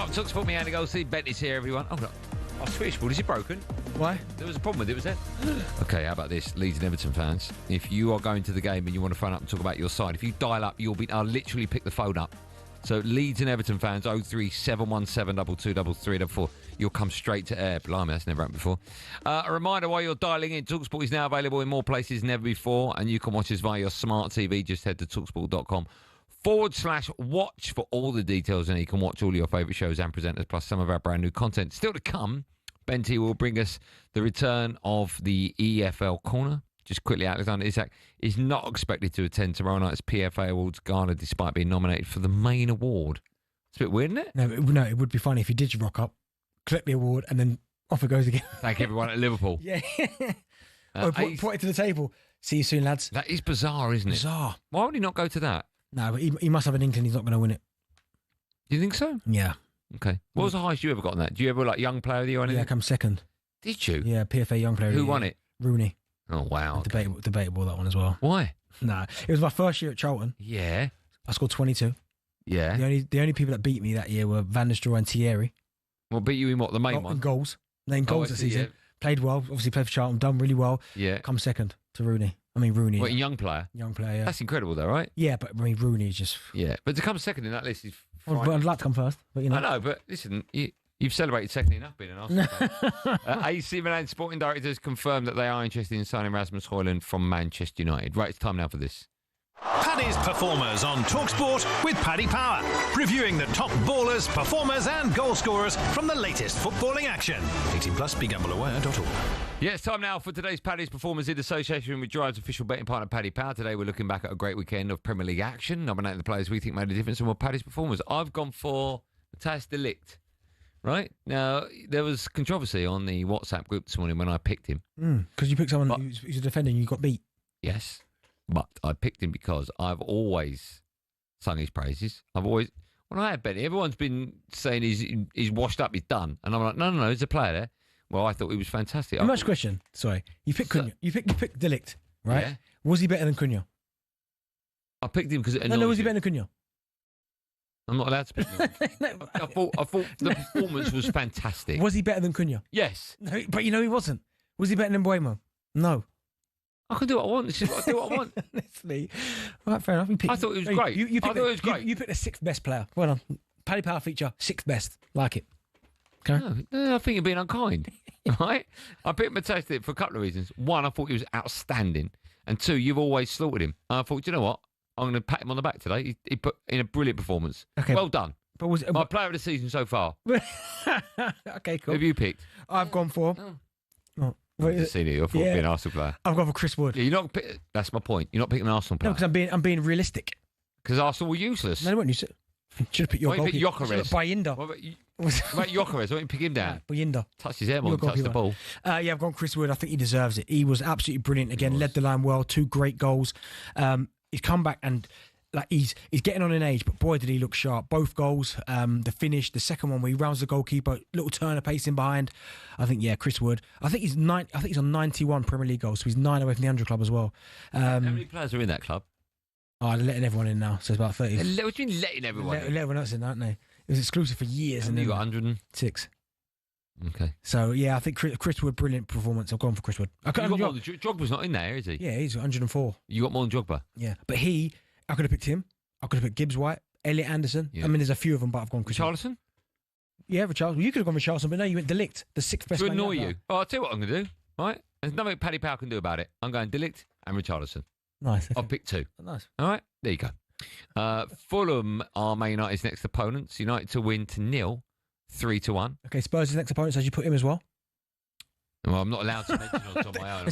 up, talkSPORT, me, Andy Goldstein. Benty's here, everyone. Oh, no. Our switchboard, is it broken? Why? There was a problem with it, was there? Okay, how about this, Leeds and Everton fans? If you are going to the game and you want to phone up and talk about your side, if you dial up, I'll literally pick the phone up. So Leeds and Everton fans, 03717 223334. You'll come straight to air. Blimey, that's never happened before. A reminder, while you're dialing in, talkSPORT is now available in more places than ever before, and you can watch us via your smart TV. Just head to talksport.com/watch for all the details, and you can watch all your favourite shows and presenters, plus some of our brand new content. Still to come, Benty will bring us the return of the EFL Corner. Just quickly, Alexander Isak is not expected to attend tomorrow night's PFA Awards Gala despite being nominated for the main award. It's a bit weird, isn't it? No, it would be funny if he did rock up, collect the award, and then off it goes again. Thank everyone at Liverpool. Yeah. Put it to the table. See you soon, lads. That is bizarre, isn't it? Bizarre. Why would he not go to that? No, but he must have an inkling he's not going to win it. Do you think so? Yeah. Okay. What was the highest you ever got on that? Do you ever young player of the year or anything? Yeah, I come second. Did you? Yeah, PFA young player of the year. Who won it? Rooney. Oh, wow. Okay. Debatable, that one as well. Why? Nah, it was my first year at Charlton. Yeah. I scored 22. Yeah. The only people that beat me that year were Van der Strohe and Thierry. Well, beat you in what, the main one? Goals. Goals that season. Yeah. Played well, obviously played for Charlton, done really well. Yeah. Come second to Rooney. Rooney. What, a young player? Young player, yeah. That's incredible though, right? Yeah, but Rooney is just... Yeah, but to come second in that list is... Well, I'd like to come first, but you know. I know, but listen, you've celebrated second enough being an Arsenal fan. AC Milan sporting directors confirmed that they are interested in signing Rasmus Højlund from Manchester United. Right, it's time now for this. Paddy's Performers on talkSPORT with Paddy Power. Reviewing the top ballers, performers and goal scorers from the latest footballing action. 18+, begambleaware.org. Yeah, it's time now for today's Paddy's Performers in association with Drive's official betting partner, Paddy Power. Today we're looking back at a great weekend of Premier League action, nominating the players we think made a difference and were Paddy's Performers. I've gone for Matthijs de Ligt. Right? Now, there was controversy on the WhatsApp group this morning when I picked him. Because you picked someone who's a defender and you got beat. Yes. But I picked him because I've always sung his praises. When I had Benty, everyone's been saying he's washed up, he's done. And I'm like, no, there's a player there. Well, I thought he was fantastic. Much question. Sorry. You picked Cunha. You picked de Ligt, right? Yeah. Was he better than Cunha? I picked him because it annoyed No, was he you. better than Cunha? I'm not allowed to pick him. I thought the performance was fantastic. Was he better than Cunha? Yes. No, but he wasn't. Was he better than Buemo? No. I can do what I want. This is what I do what I want. Honestly. Right, fair enough. I thought it was great. You I thought it was great. You picked the 6th best player. Well done. Paddy Power feature, 6th best. Like it. Okay. No, I think you're being unkind. Right? I picked Matthijs de Ligt for a couple of reasons. One, I thought he was outstanding. And two, you've always slaughtered him. And I thought, you know what? I'm going to pat him on the back today. He put in a brilliant performance. Okay. Well done. But was it my player of the season so far? Okay, cool. Who have you picked? I've gone for... I've just seen it. I thought it'd be an Arsenal player. I've gone for Chris Wood. Yeah, you're not. That's my point. You're not picking an Arsenal player. No, because I'm being realistic. Because Arsenal were useless. No, they weren't useless. Should have picked your goalkeeper. Gyökeres. Bayinda. What about Gyökeres? Why don't you pick him down? Bayinda. Touched his hair more than touched the ball. Yeah, I've gone Chris Wood. I think he deserves it. He was absolutely brilliant again. Led the line well. 2 great goals. He's come back and he's getting on in age, but boy did he look sharp. Both goals, the finish, the second one where he rounds the goalkeeper, little turner pacing behind. I think Chris Wood. I think he's on 91 Premier League goals, so he's 9 away from the 100 club as well. How many players are in that club? Oh, they're letting everyone in now, so it's about 30. What do you mean letting everyone in? Let everyone else in, aren't they? It was exclusive for years. And then you got 106. Okay. So, yeah, I think Chris Wood, brilliant performance. I've gone for Chris Wood. Drogba's not in there, is he? Yeah, he's 104. You got more than Drogba? Yeah, but I could have picked him. I could have picked Gibbs White, Elliot Anderson. Yeah. I mean, there's a few of them, but I've gone Chris Richarlison? Yeah, Richarlison. You could have gone Richarlison, but no, you went de Ligt, the 6th best. To annoy you. Oh, I'll tell you what I'm going to do, right? There's nothing Paddy Power can do about it. I'm going de Ligt and Richarlison. Nice. Okay. I'll pick 2. Nice. All right, there you go. Fulham are Man United's next opponents. United to win to 0, 3-1. Okay, Spurs' next opponents, as you put him as well. Well, I'm not allowed to mention it on my own.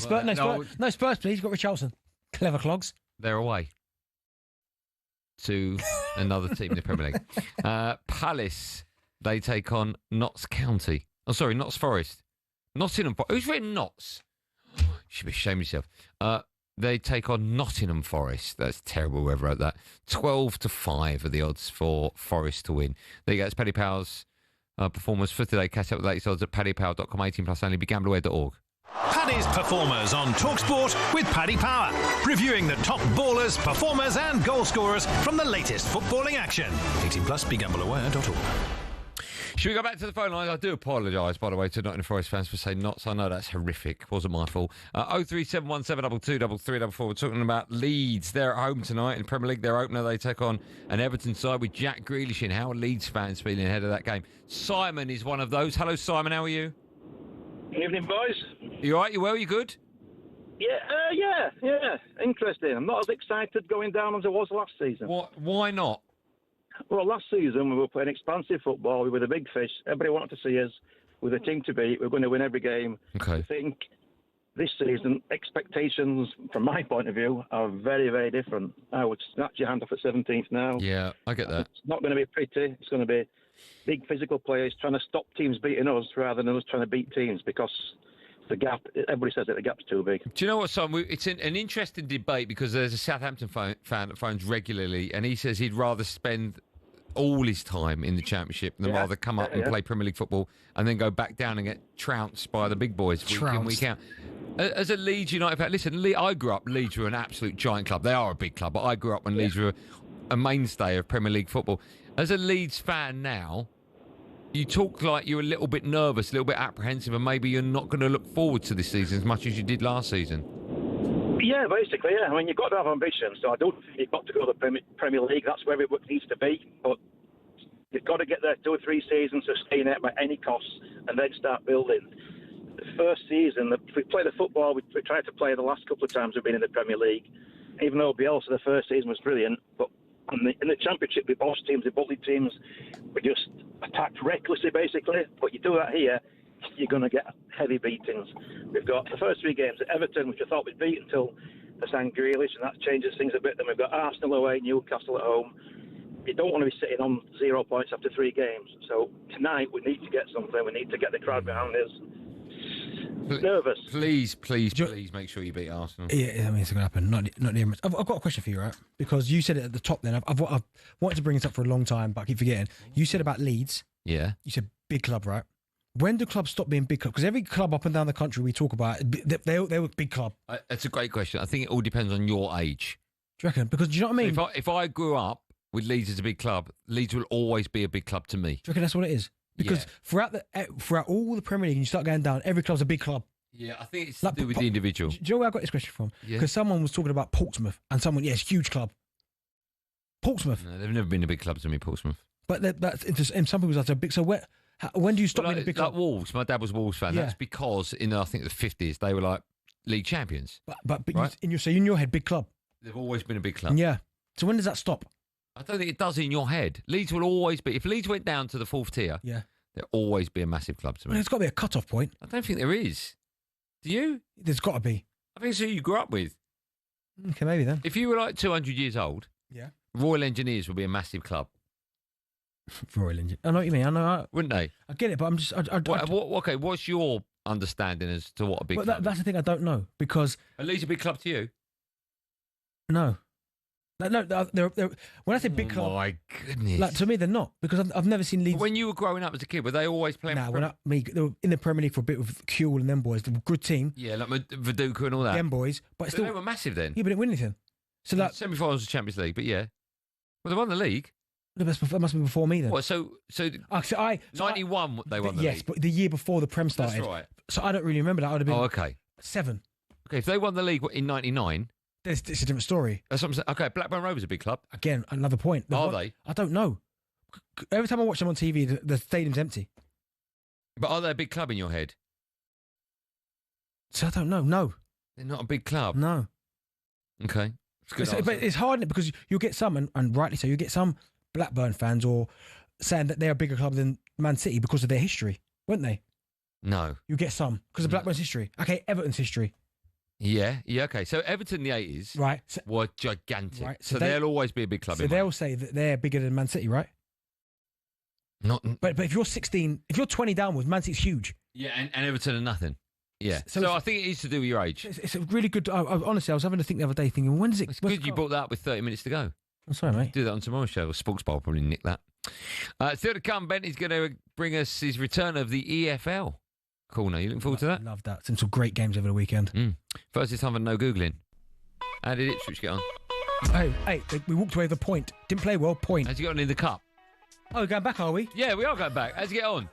Spurs, please. You've got Richarlison. Clever clogs. They're away to another team in the Premier League. Palace, they take on Notts County. Oh, sorry, Notts Forest. Nottingham Forest. Who's written Notts? You should be ashamed of yourself. They take on Nottingham Forest. That's terrible whoever wrote that. 12-5 are the odds for Forest to win. There you go. It's Paddy Power's performance for today. Catch up with the latest odds at paddypower.com. 18+ only. begambleaware.org. Paddy's Performers on talkSPORT with Paddy Power. Reviewing the top ballers, performers and goal scorers from the latest footballing action. 18+, begambleaware.org. Should we go back to the phone line? I do apologise, by the way, to Nottingham Forest fans for saying Notts. I know that's horrific. Wasn't my fault. 03717223344. We're talking about Leeds. They're at home tonight in the Premier League. Their opener, they take on an Everton side with Jack Grealish in. How are Leeds fans feeling ahead of that game? Simon is one of those. Hello, Simon. How are you? Evening, boys. You all right? You well? You good? Yeah. Interesting. I'm not as excited going down as I was last season. Why not? Well, last season we were playing expansive football. We were the big fish. Everybody wanted to see us. With a team to beat, we're going to win every game. Okay. I think this season, expectations, from my point of view, are very, very different. I would snatch your hand off at 17th now. Yeah, I get that. It's not going to be pretty. It's going to be big physical players trying to stop teams beating us rather than us trying to beat teams, because the gap, everybody says that the gap's too big. Do you know what, Simon? It's an interesting debate, because there's a Southampton fan that phones regularly, and he says he'd rather spend all his time in the Championship than rather come up and play Premier League football and then go back down and get trounced by the big boys week in, week out. As a Leeds United fan, listen, I grew up, Leeds were an absolute giant club. They are a big club, but I grew up when Leeds were a mainstay of Premier League football. As a Leeds fan now, you talk like you're a little bit nervous, a little bit apprehensive, and maybe you're not going to look forward to this season as much as you did last season. Yeah, basically, yeah. I mean, you've got to have ambition, so I don't think you've got to go to the Premier League. That's where it needs to be. But you've got to get there 2 or 3 seasons, sustain it by any cost, and then start building. The first season, if we play the football we tried to play the last couple of times we've been in the Premier League, even though Bielsa, the first season was brilliant, but in the Championship, we bossed teams, we bullied teams, we just attacked recklessly, basically. But you do that here, you're going to get heavy beatings. We've got the first 3 games at Everton, which I thought we'd beat until they signed Grealish, and that changes things a bit. Then we've got Arsenal away, Newcastle at home. You don't want to be sitting on 0 points after 3 games. So tonight we need to get something. We need to get the crowd behind us. Nervous. Please make sure you beat Arsenal. Yeah, I mean, it's going to happen. Not the Emirates. I've got a question for you, right? Because you said it at the top then. I've wanted to bring this up for a long time, but I keep forgetting. You said about Leeds. Yeah. You said big club, right? When do clubs stop being big club? Because every club up and down the country we talk about, they were big club. That's a great question. I think it all depends on your age. Do you reckon? Because do you know what I mean? So if I grew up with Leeds as a big club, Leeds will always be a big club to me. Do you reckon that's what it is? Because throughout all the Premier League, and you start going down, every club's a big club. Yeah, I think it's to do with the individual. Do you know where I got this question from? Because someone was talking about Portsmouth, and someone, it's huge club. Portsmouth. No, they've never been a big club to me, Portsmouth. But that's in some people's eyes, they're big. So when do you stop being a big club? Like Wolves. My dad was a Wolves fan. Yeah. That's because in I think the 50s they were like league champions. But right? in your head, big club. They've always been a big club. Yeah. So when does that stop? I don't think it does in your head. Leeds will always be. If Leeds went down to the 4th tier, they'll always be a massive club to me. Well, there's got to be a cut-off point. I don't think there is. Do you? There's got to be. I think it's who you grew up with. Okay, maybe then. If you were like 200 years old, Royal Engineers would be a massive club. Royal Engineers. I know what you mean. I know. Wouldn't they? I get it, but I'm just. Okay, what's your understanding as to what a big club that's the thing I don't know, because. Are Leeds a big club to you? No. No, they're, when I say big club. Oh, my goodness. Like, to me, they're not, because I've never seen Leeds. But when you were growing up as a kid, were they always playing? Nah, they were in the Premier League for a bit with Kuhl and them boys. They were a good team. Yeah, like Viduka and all that. Them boys. But still. They were massive then. Yeah, but didn't win anything. So like semi-finals of the Champions League, but yeah. Well, they won the league. That must have been before me then. What, so 91 they won the league? Yes, but the year before the Prem started. That's right. So I don't really remember that. I would have been 7. Okay, if they won the league in 99... It's a different story. That's what I'm saying. Okay, Blackburn Rovers a big club. Again, another point. Are they? I don't know. Every time I watch them on TV, the stadium's empty. But are they a big club in your head? So I don't know. No. They're not a big club? No. Okay. But it's hard, isn't it? Because you'll get some, and rightly so, you get some Blackburn fans or saying that they're a bigger club than Man City because of their history, won't they? No. You get some because of Blackburn's history. Okay, Everton's history. Yeah, okay. So Everton in the 80s were gigantic. Right. So they'll always be a big club. So they'll say that they're bigger than Man City, right? Not. But if you're 16, if you're 20 downwards, Man City's huge. Yeah, and Everton are nothing. Yeah. So I think it is to do with your age. It's a really good. Honestly, I was having to think the other day, thinking, when does it? It's good you brought that up with 30 minutes to go. I'm sorry, mate. Do that on tomorrow's show. Or Sports Bar will probably nick that. Still to come, Benty's going to bring us his return of the EFL. Cool, now you looking forward to that? I love that. Some great games over the weekend. First, it's time for no Googling. How did Ipswich get on? Hey, we walked away with a point. Didn't play well, point. How'd you got on in the cup? Oh, we're going back, are we? Yeah, we are going back. How's it get on?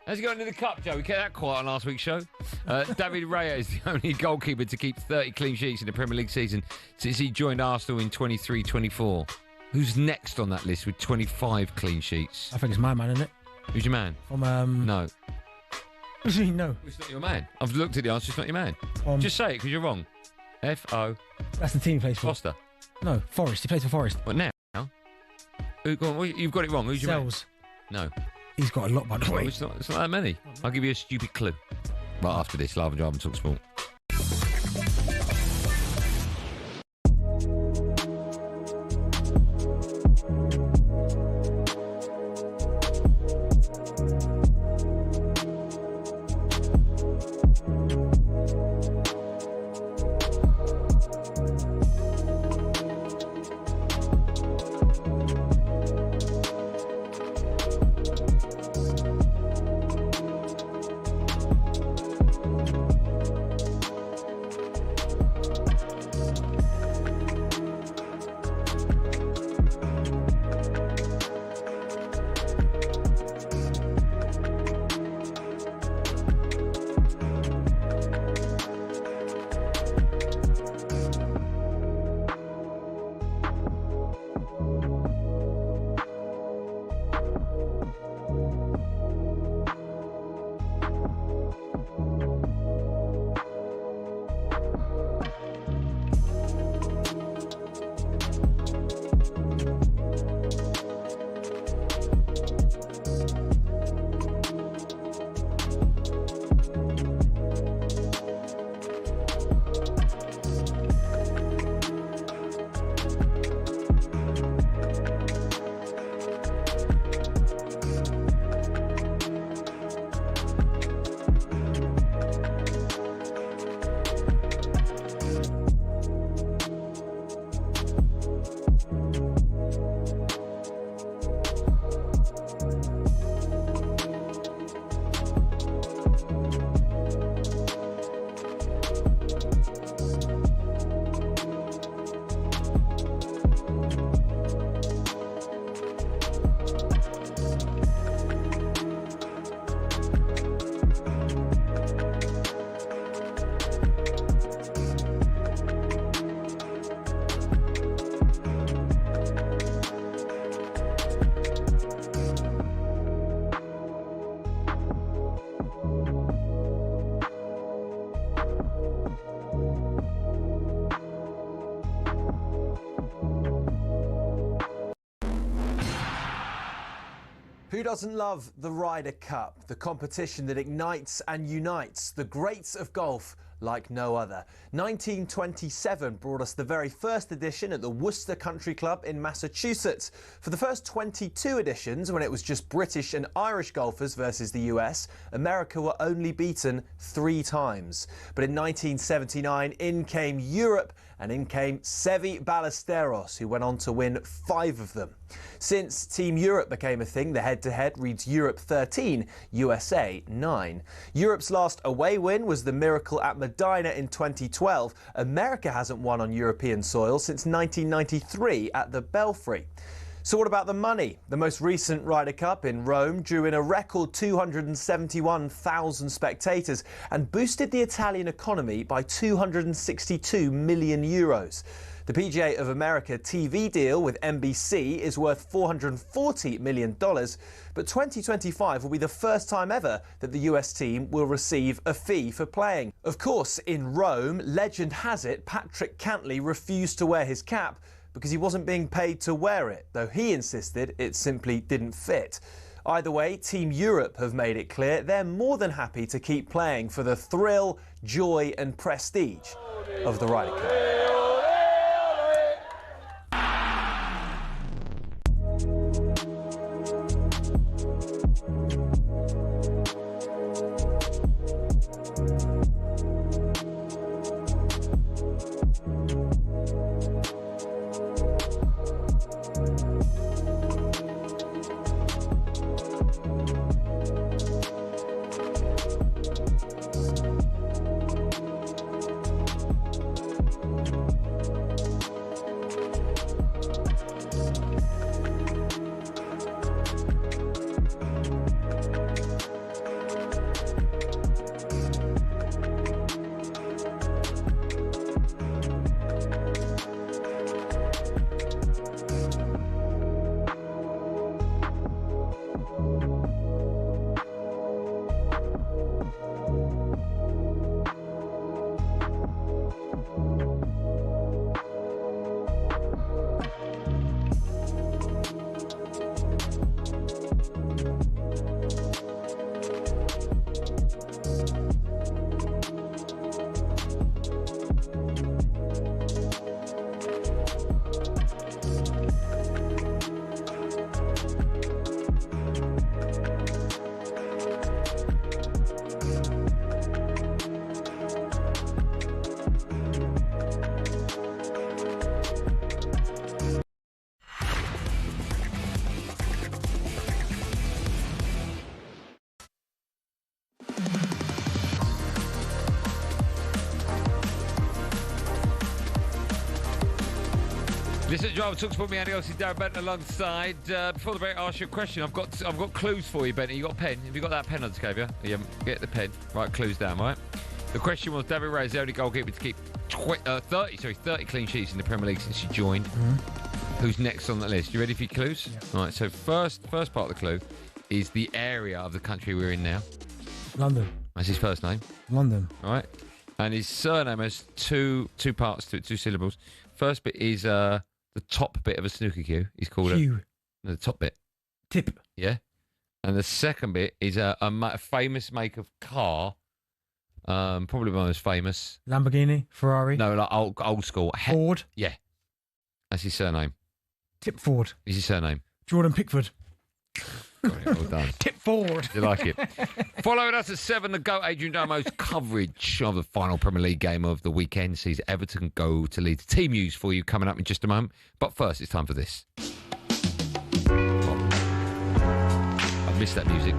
How's it going in the cup, Joe? We kept that quiet on last week's show. David Raya is the only goalkeeper to keep 30 clean sheets in the Premier League season since he joined Arsenal in 23-24. Who's next on that list with 25 clean sheets? I think it's my man, isn't it? Who's your man? What No. do you mean, no? It's not your man. I've looked at the answer. It's not your man. Just say it because you're wrong. F-O. That's the team he plays for. Foster. No, Forest. He plays for Forest. What now? Who, go on, you've got it wrong. Who's your man? Sells. No. He's got a lot, by the way. It's not that many. I'll give you a stupid clue. Right after this, Live and Drive and talkSPORT. Who doesn't love the Ryder Cup, the competition that ignites and unites the greats of golf like no other? 1927 brought us the very first edition at the Worcester Country Club in Massachusetts. For the first 22 editions, when it was just British and Irish golfers versus the US, America were only beaten 3 times. But in 1979, in came Europe, and in came Seve Ballesteros, who went on to win 5 of them. Since Team Europe became a thing, the head-to-head reads Europe 13, USA 9. Europe's last away win was the miracle at Medina in 2012. America hasn't won on European soil since 1993 at the Belfry. So what about the money? The most recent Ryder Cup in Rome drew in a record 271,000 spectators and boosted the Italian economy by €262 million. The PGA of America TV deal with NBC is worth $440 million, but 2025 will be the first time ever that the US team will receive a fee for playing. Of course, in Rome, legend has it Patrick Cantley refused to wear his cap because he wasn't being paid to wear it, though he insisted it simply didn't fit. Either way, Team Europe have made it clear they're more than happy to keep playing for the thrill, joy and prestige of the Ryder Cup. This is Drive talkSPORT. Me, Andy Goldstein Darren Bent alongside. Before the break, I ask you a question. I've got clues for you, Benty. You got a pen? Have you got that pen I just gave you? Yeah, get the pen. Right, clues down, right? The question was, David Ray is the only goalkeeper to keep 30 clean sheets in the Premier League since he joined. Who's next on the list? You ready for your clues? Yeah. All right, so first part of the clue is the area of the country we're in now. London. That's his first name. London. All right. And his surname has two parts to it, 2 syllables. First bit is the top bit of a snooker cue. He's called the top bit. Tip. Yeah. And the second bit is a famous make of car. Probably one of the most famous. Lamborghini, Ferrari. No, like old school. Ford. Yeah. That's his surname. Tip Ford. Is his surname. Jordan Pickford. Got it, well done. Tip Ford. You like it? Following us at 7, the GOAT Adrian Damo's coverage of the final Premier League game of the weekend sees Everton go to Leeds. Team news for you coming up in just a moment. But first, it's time for this. I've missed that music.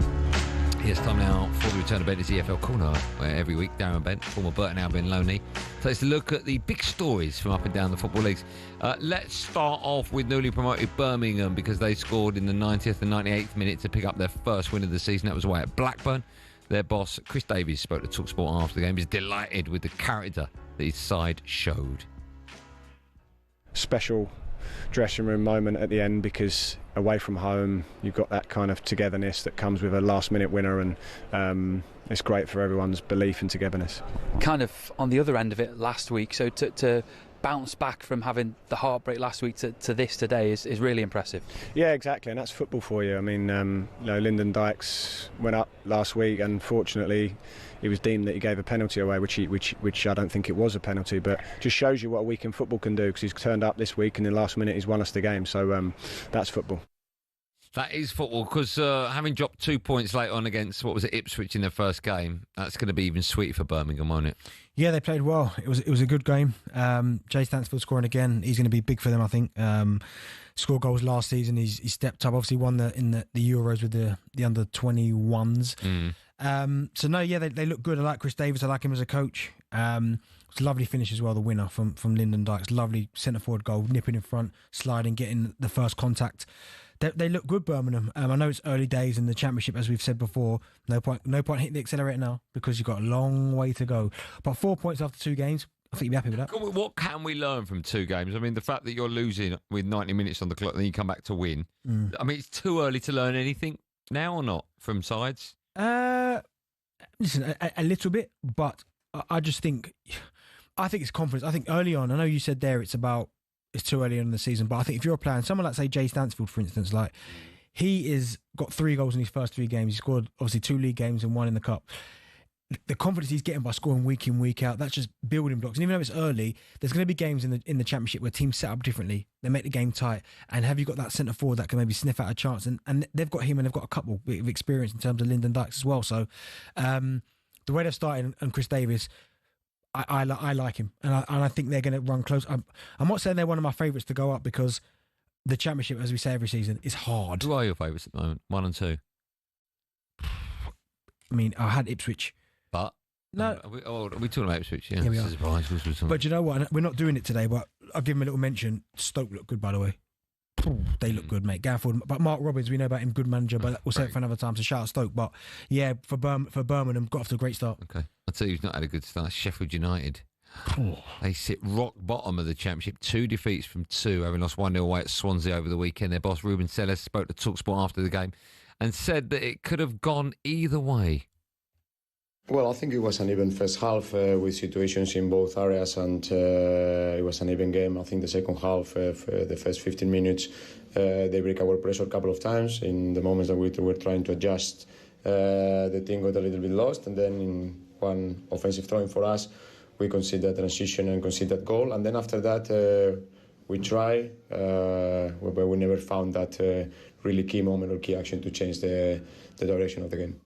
It's time now for the return of Benty's EFL Corner, where every week Darren Bent, former Burton Albion loanee, takes a look at the big stories from up and down the football leagues. Let's start off with newly promoted Birmingham, because they scored in the 90th and 98th minute to pick up their first win of the season. That was away at Blackburn. Their boss, Chris Davies, spoke to talkSPORT after the game. He's delighted with the character that his side showed. Special dressing room moment at the end, because away from home you've got that kind of togetherness that comes with a last minute winner, and it's great for everyone's belief and togetherness. Kind of on the other end of it last week, so to bounce back from having the heartbreak last week to this today is really impressive. Yeah, exactly, and that's football for you. I mean, Lyndon Dykes went up last week, and fortunately it was deemed that he gave a penalty away, which I don't think it was a penalty, but just shows you what a week in football can do, because he's turned up this week and in the last minute he's won us the game. So that's football. That is football, because having dropped 2 points late on against, what was it, Ipswich in their first game, that's going to be even sweeter for Birmingham, won't it? Yeah, they played well. It was a good game. Jay Stansfield scoring again. He's going to be big for them, I think. Scored goals last season. He stepped up. Obviously won in the Euros with the under 21s. So no, yeah, they look good. I like Chris Davies. I like him as a coach. It's a lovely finish as well. The winner from Lyndon Dykes. Lovely centre forward goal, nipping in front, sliding, getting the first contact. They look good, Birmingham. I know it's early days in the Championship, as we've said before. No point hitting the accelerator now, because you've got a long way to go. But 4 points after 2 games, I think you'll be happy with that. What can we learn from 2 games? I mean, the fact that you're losing with 90 minutes on the clock and then you come back to win. I mean, it's too early to learn anything now or not from sides? Listen, a little bit, but I just think it's confidence. I think early on, I know you said there it's too early on in the season, but I think if you're playing someone like, say, Jay Stansfield, for instance, like he is got 3 goals in his first 3 games. He scored obviously 2 league games and 1 in the cup. The confidence he's getting by scoring week in, week out, that's just building blocks. And even though it's early, there's going to be games in the Championship where teams set up differently. They make the game tight. And have you got that centre forward that can maybe sniff out a chance? And they've got him, and they've got a couple of experience in terms of Lyndon Dykes as well. So the way they're starting, and Chris Davies, I like him, and I think they're going to run close. I'm not saying they're one of my favourites to go up, because the Championship, as we say every season, is hard. Who are your favourites at the moment? 1 and 2? I mean, I had Ipswich. But? No. Are we talking about Ipswich? Yeah, we are. But you know what? We're not doing it today, but I'll give him a little mention. Stoke look good, by the way. They look good, mate. Gafford, but Mark Robbins, we know about him, good manager, but we'll say it for another time. So shout out Stoke. But yeah, for Birmingham, got off to a great start. Okay, I'll tell you who's not had a good start. Sheffield United. They sit rock bottom of the Championship. 2 defeats from 2, having lost 1-0 away at Swansea over the weekend. Their boss Ruben Selles spoke to talkSPORT after the game and said that it could have gone either way. Well, I think it was an even first half with situations in both areas, and it was an even game. I think the second half, for the first 15 minutes, they break our pressure a couple of times. In the moments that we were trying to adjust, the team got a little bit lost, and then in one offensive throw-in for us, we conceded that transition and conceded that goal. And then after that, we try, but we never found that really key moment or key action to change the direction of the game.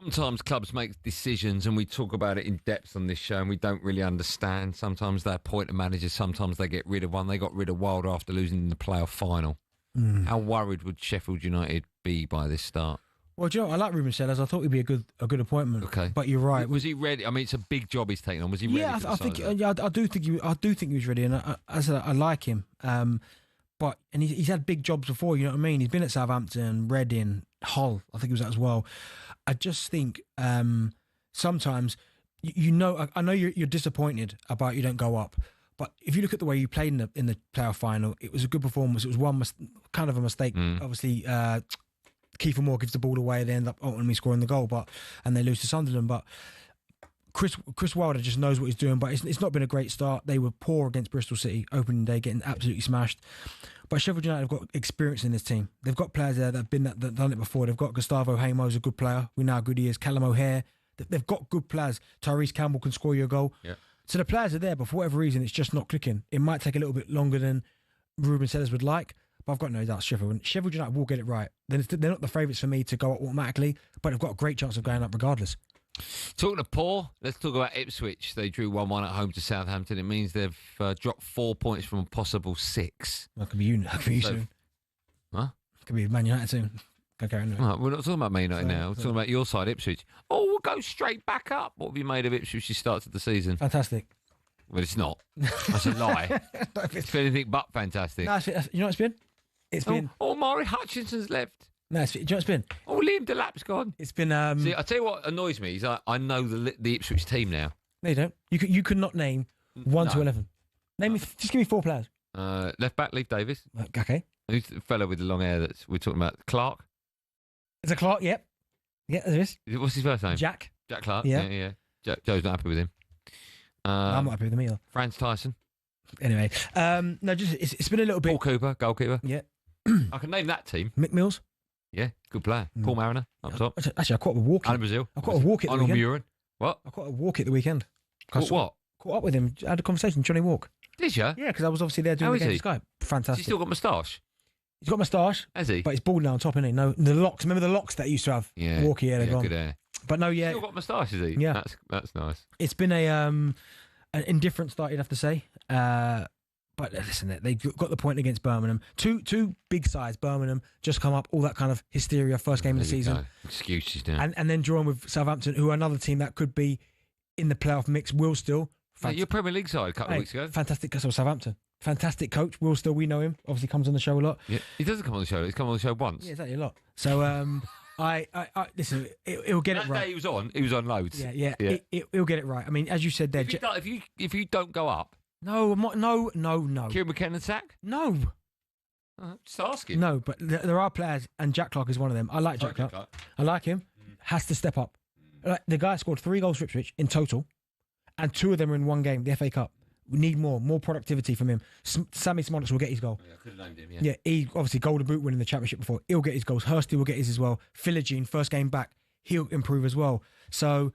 Sometimes clubs make decisions, and we talk about it in depth on this show, and we don't really understand. Sometimes they appoint a manager, sometimes they get rid of one. They got rid of Wilder after losing in the playoff final. How worried would Sheffield United be by this start? Well, do you know, I like Ruben Sellers. I thought he'd be a good appointment. Okay, but you're right. Was he ready? I mean, it's a big job he's taken on. Was he ready? Yeah, for I think. Yeah, I do think he was ready, and as I said, I like him. But he's had big jobs before. You know what I mean? He's been at Southampton, Reading, Hull. I think he was at as well. I just think sometimes I know you're disappointed about you don't go up. But if you look at the way you played in the playoff final, it was a good performance. It was kind of a mistake. Obviously, Kiefer Moore gives the ball away. They end up ultimately scoring the goal, and they lose to Sunderland. But Chris Wilder just knows what he's doing. But it's not been a great start. They were poor against Bristol City opening day, getting absolutely smashed. But Sheffield United have got experience in this team. They've got players there that have done it before. They've got Gustavo Hamo's a good player. We know how good he is. Callum O'Hare. They've got good players. Tyrese Campbell can score you a goal. Yeah. So the players are there, but for whatever reason, it's just not clicking. It might take a little bit longer than Ruben Sellers would like, but I've got no doubt Sheffield United will get it right. They're not the favourites for me to go up automatically, but they've got a great chance of going up regardless. Talking of poor, let's talk about Ipswich. They drew 1-1 at home to Southampton. It means they've dropped 4 points from a possible 6. That could be you soon. Huh? Could be Man United soon. Okay, no. Right, we're not talking about Man United now. We're talking about your side, Ipswich. Oh, we'll go straight back up. What have you made of Ipswich's start to the season? Fantastic. Well, it's not. That's a lie. It's been anything but fantastic. No, you know what it's been? It's been... Oh, Maury Hutchinson's left. No, do you know what it's been? Oh, Liam Delap's gone. It's been... See, I'll tell you what annoys me is I know the Ipswich team now. No, you don't. You could not name 1 to 11. Name me. Just give me 4 players. Left back, Leif Davis. Okay. Who's the fellow with the long hair that we're talking about? Clark? Is it Clark? Yep. Yeah, there is. What's his first name? Jack. Jack Clark? Yeah. Joe's not happy with him. I'm not happy with him either. Franz Tyson. Anyway, no, just it's been a little bit. Paul Cooper, goalkeeper. Yeah. I can name that team. Mick Mills. Yeah, good player. Paul Mariner up top. Actually, I caught a walk. Alan Brazil. I caught a walk at the Arnold weekend. Muren. What? I caught a walk at the weekend. What? Caught up with him. I had a conversation. Johnny Walk. Did you? Yeah, because I was obviously there doing the game on Skype. Fantastic. Has he still got moustache? He's got moustache. Has he? But he's bald now on top, isn't he? No, the locks. Remember the locks that he used to have? Yeah. Walkie, yeah, they're gone. Good hair. But no, yeah. Still got moustache, is he? Yeah. That's nice. It's been an indifferent start, you'd have to say. But listen, they got the point against Birmingham. Two big sides, Birmingham, just come up, all that kind of hysteria, first game of the season. Excuses now. And then drawing with Southampton, who are another team that could be in the playoff mix, will still. Your Premier League side a couple of weeks ago. Fantastic, because of Southampton. Fantastic coach, Will Still, we know him. Obviously comes on the show a lot. Yeah, he doesn't come on the show. He's come on the show once. Yeah, exactly, a lot. So, I listen, it'll get it right. That day he was on loads. Yeah. It'll get it right. I mean, as you said there... If you don't go up... No. Kieran McKenna sack? No. Just asking. No, but there are players, and Jack Clark is one of them. I like Jack Clark. I like him. Has to step up. Like, the guy scored 3 goals for Ipswich in total, and 2 of them are in one game, the FA Cup. We need more productivity from him. Sammy Smollett will get his goal. Yeah, I could have named him, Yeah, he obviously Golden Boot winning the championship before. He'll get his goals. Hursty will get his as well. Philogene, first game back, he'll improve as well. So,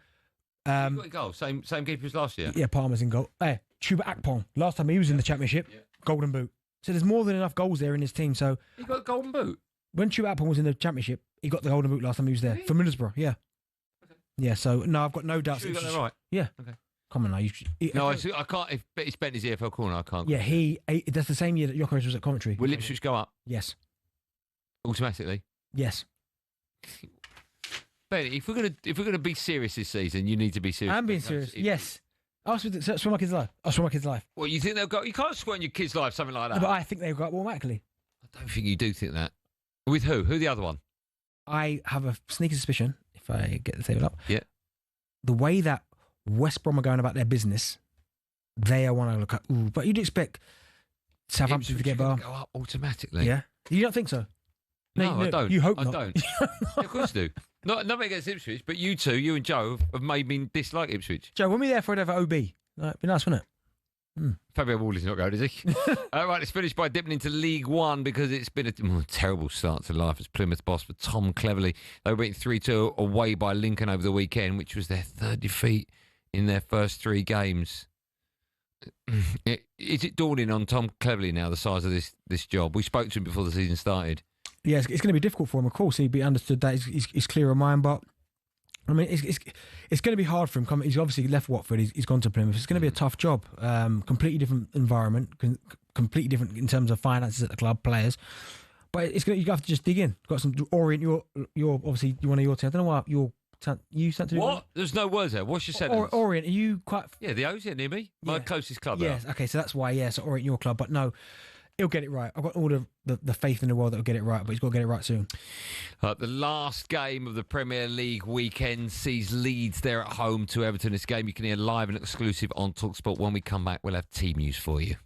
he got a goal. Same keeper as last year. Yeah, Palmer's in goal. Hey, Chuba Akpong. Last time he was in the championship, Golden Boot. So there's more than enough goals there in his team. So he got a Golden Boot. When Chuba Akpong was in the championship, he got the Golden Boot last time he was there for Middlesbrough. Yeah. Okay. Yeah. So no, I've got no doubts. Sure you got that right. Yeah. Okay. Come on now. I can't. If it's Benty's EFL corner, I can't. Yeah, that's the same year that Jokeris was at Coventry. Will Ipswich go up? Yes. Automatically? Yes. Benty, if we're gonna be serious this season, you need to be serious. I'm being serious. Yes. I'll swim my kid's life. I'll swim my kid's life. Well, you think they'll go? You can't swear on your kid's life, something like that. No, but I think they'll go up automatically. I don't think you do think that. With who? Who the other one? I have a sneaky suspicion, if I get the table up. Yeah. The way that West Brom are going about their business, they are one I look at. Ooh, but you'd expect Southampton to get go up automatically. Yeah. You don't think so? No, I don't. You hope I not. don't. Yeah, of course I do. Nothing against Ipswich, but you two, you and Joe, have made me dislike Ipswich. Joe, when we there for another OB, it'd be nice, wouldn't it? Fabio Wardley's not going, is he? Right, let's finish by dipping into League One because it's been a terrible start to life as Plymouth boss for Tom Cleverley. They were beaten 3-2 away by Lincoln over the weekend, which was their 3rd defeat in their first 3 games. Is it dawning on Tom Cleverley now, the size of this job? We spoke to him before the season started. Yeah, it's going to be difficult for him, of course. He'd be understood that he's clear of mind, but I mean, it's going to be hard for him. He's obviously left Watford. He's gone to Plymouth. It's going to be a tough job. Completely different environment. Completely different in terms of finances at the club, players. But you have to just dig in. Got some orient your obviously one of your team. I don't know why you sent to do What? There's no words there. What's your sentence? Orient, are you quite... Yeah, the O's here near me. My closest club. Yes, okay, so that's why, so Orient your club. But no, he'll get it right. I've got all the faith in the world that he'll get it right, but he's got to get it right soon. The last game of the Premier League weekend sees Leeds there at home to Everton. This game you can hear live and exclusive on talkSPORT. When we come back, we'll have team news for you.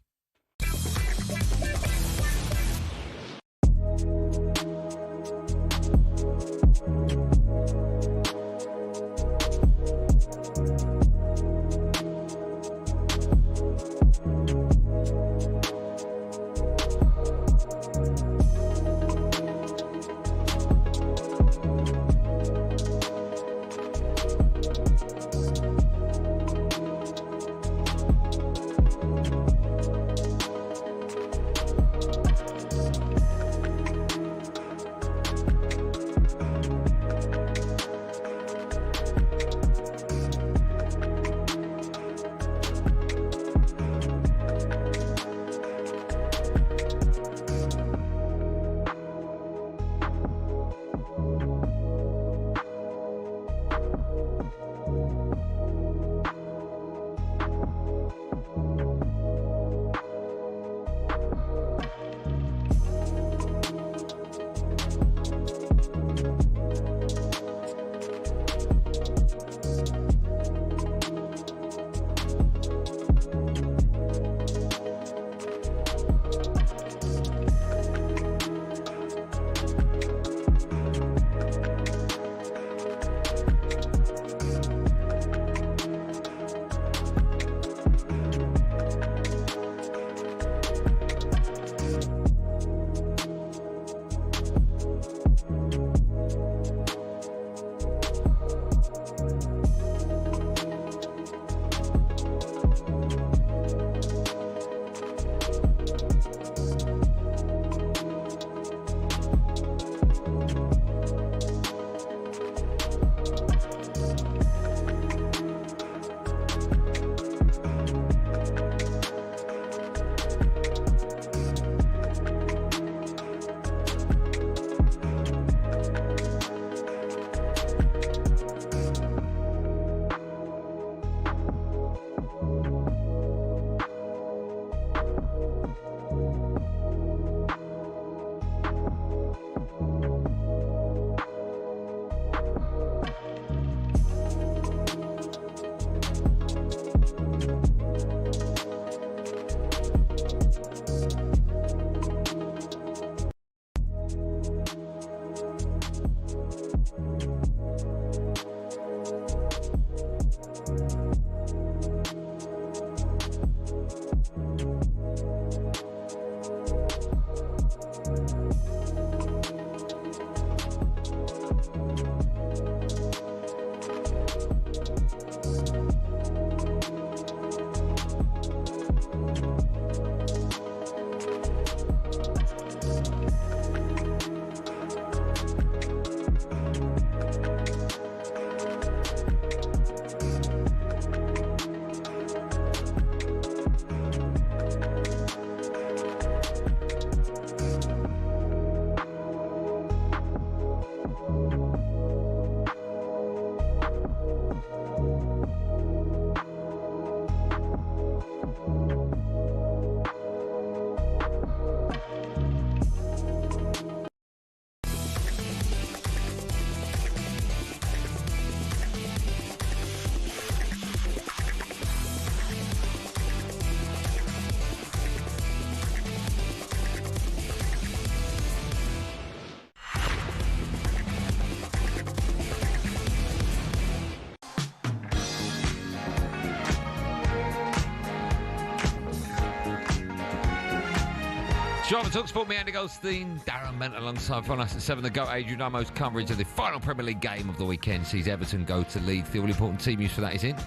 John talkSPORT, me Andy Goldstein Darren Bent alongside from us at 7. The GOAT Adrian Damo's coverage of the final Premier League game of the weekend sees Everton go to Leeds. The all-important team news for that is in.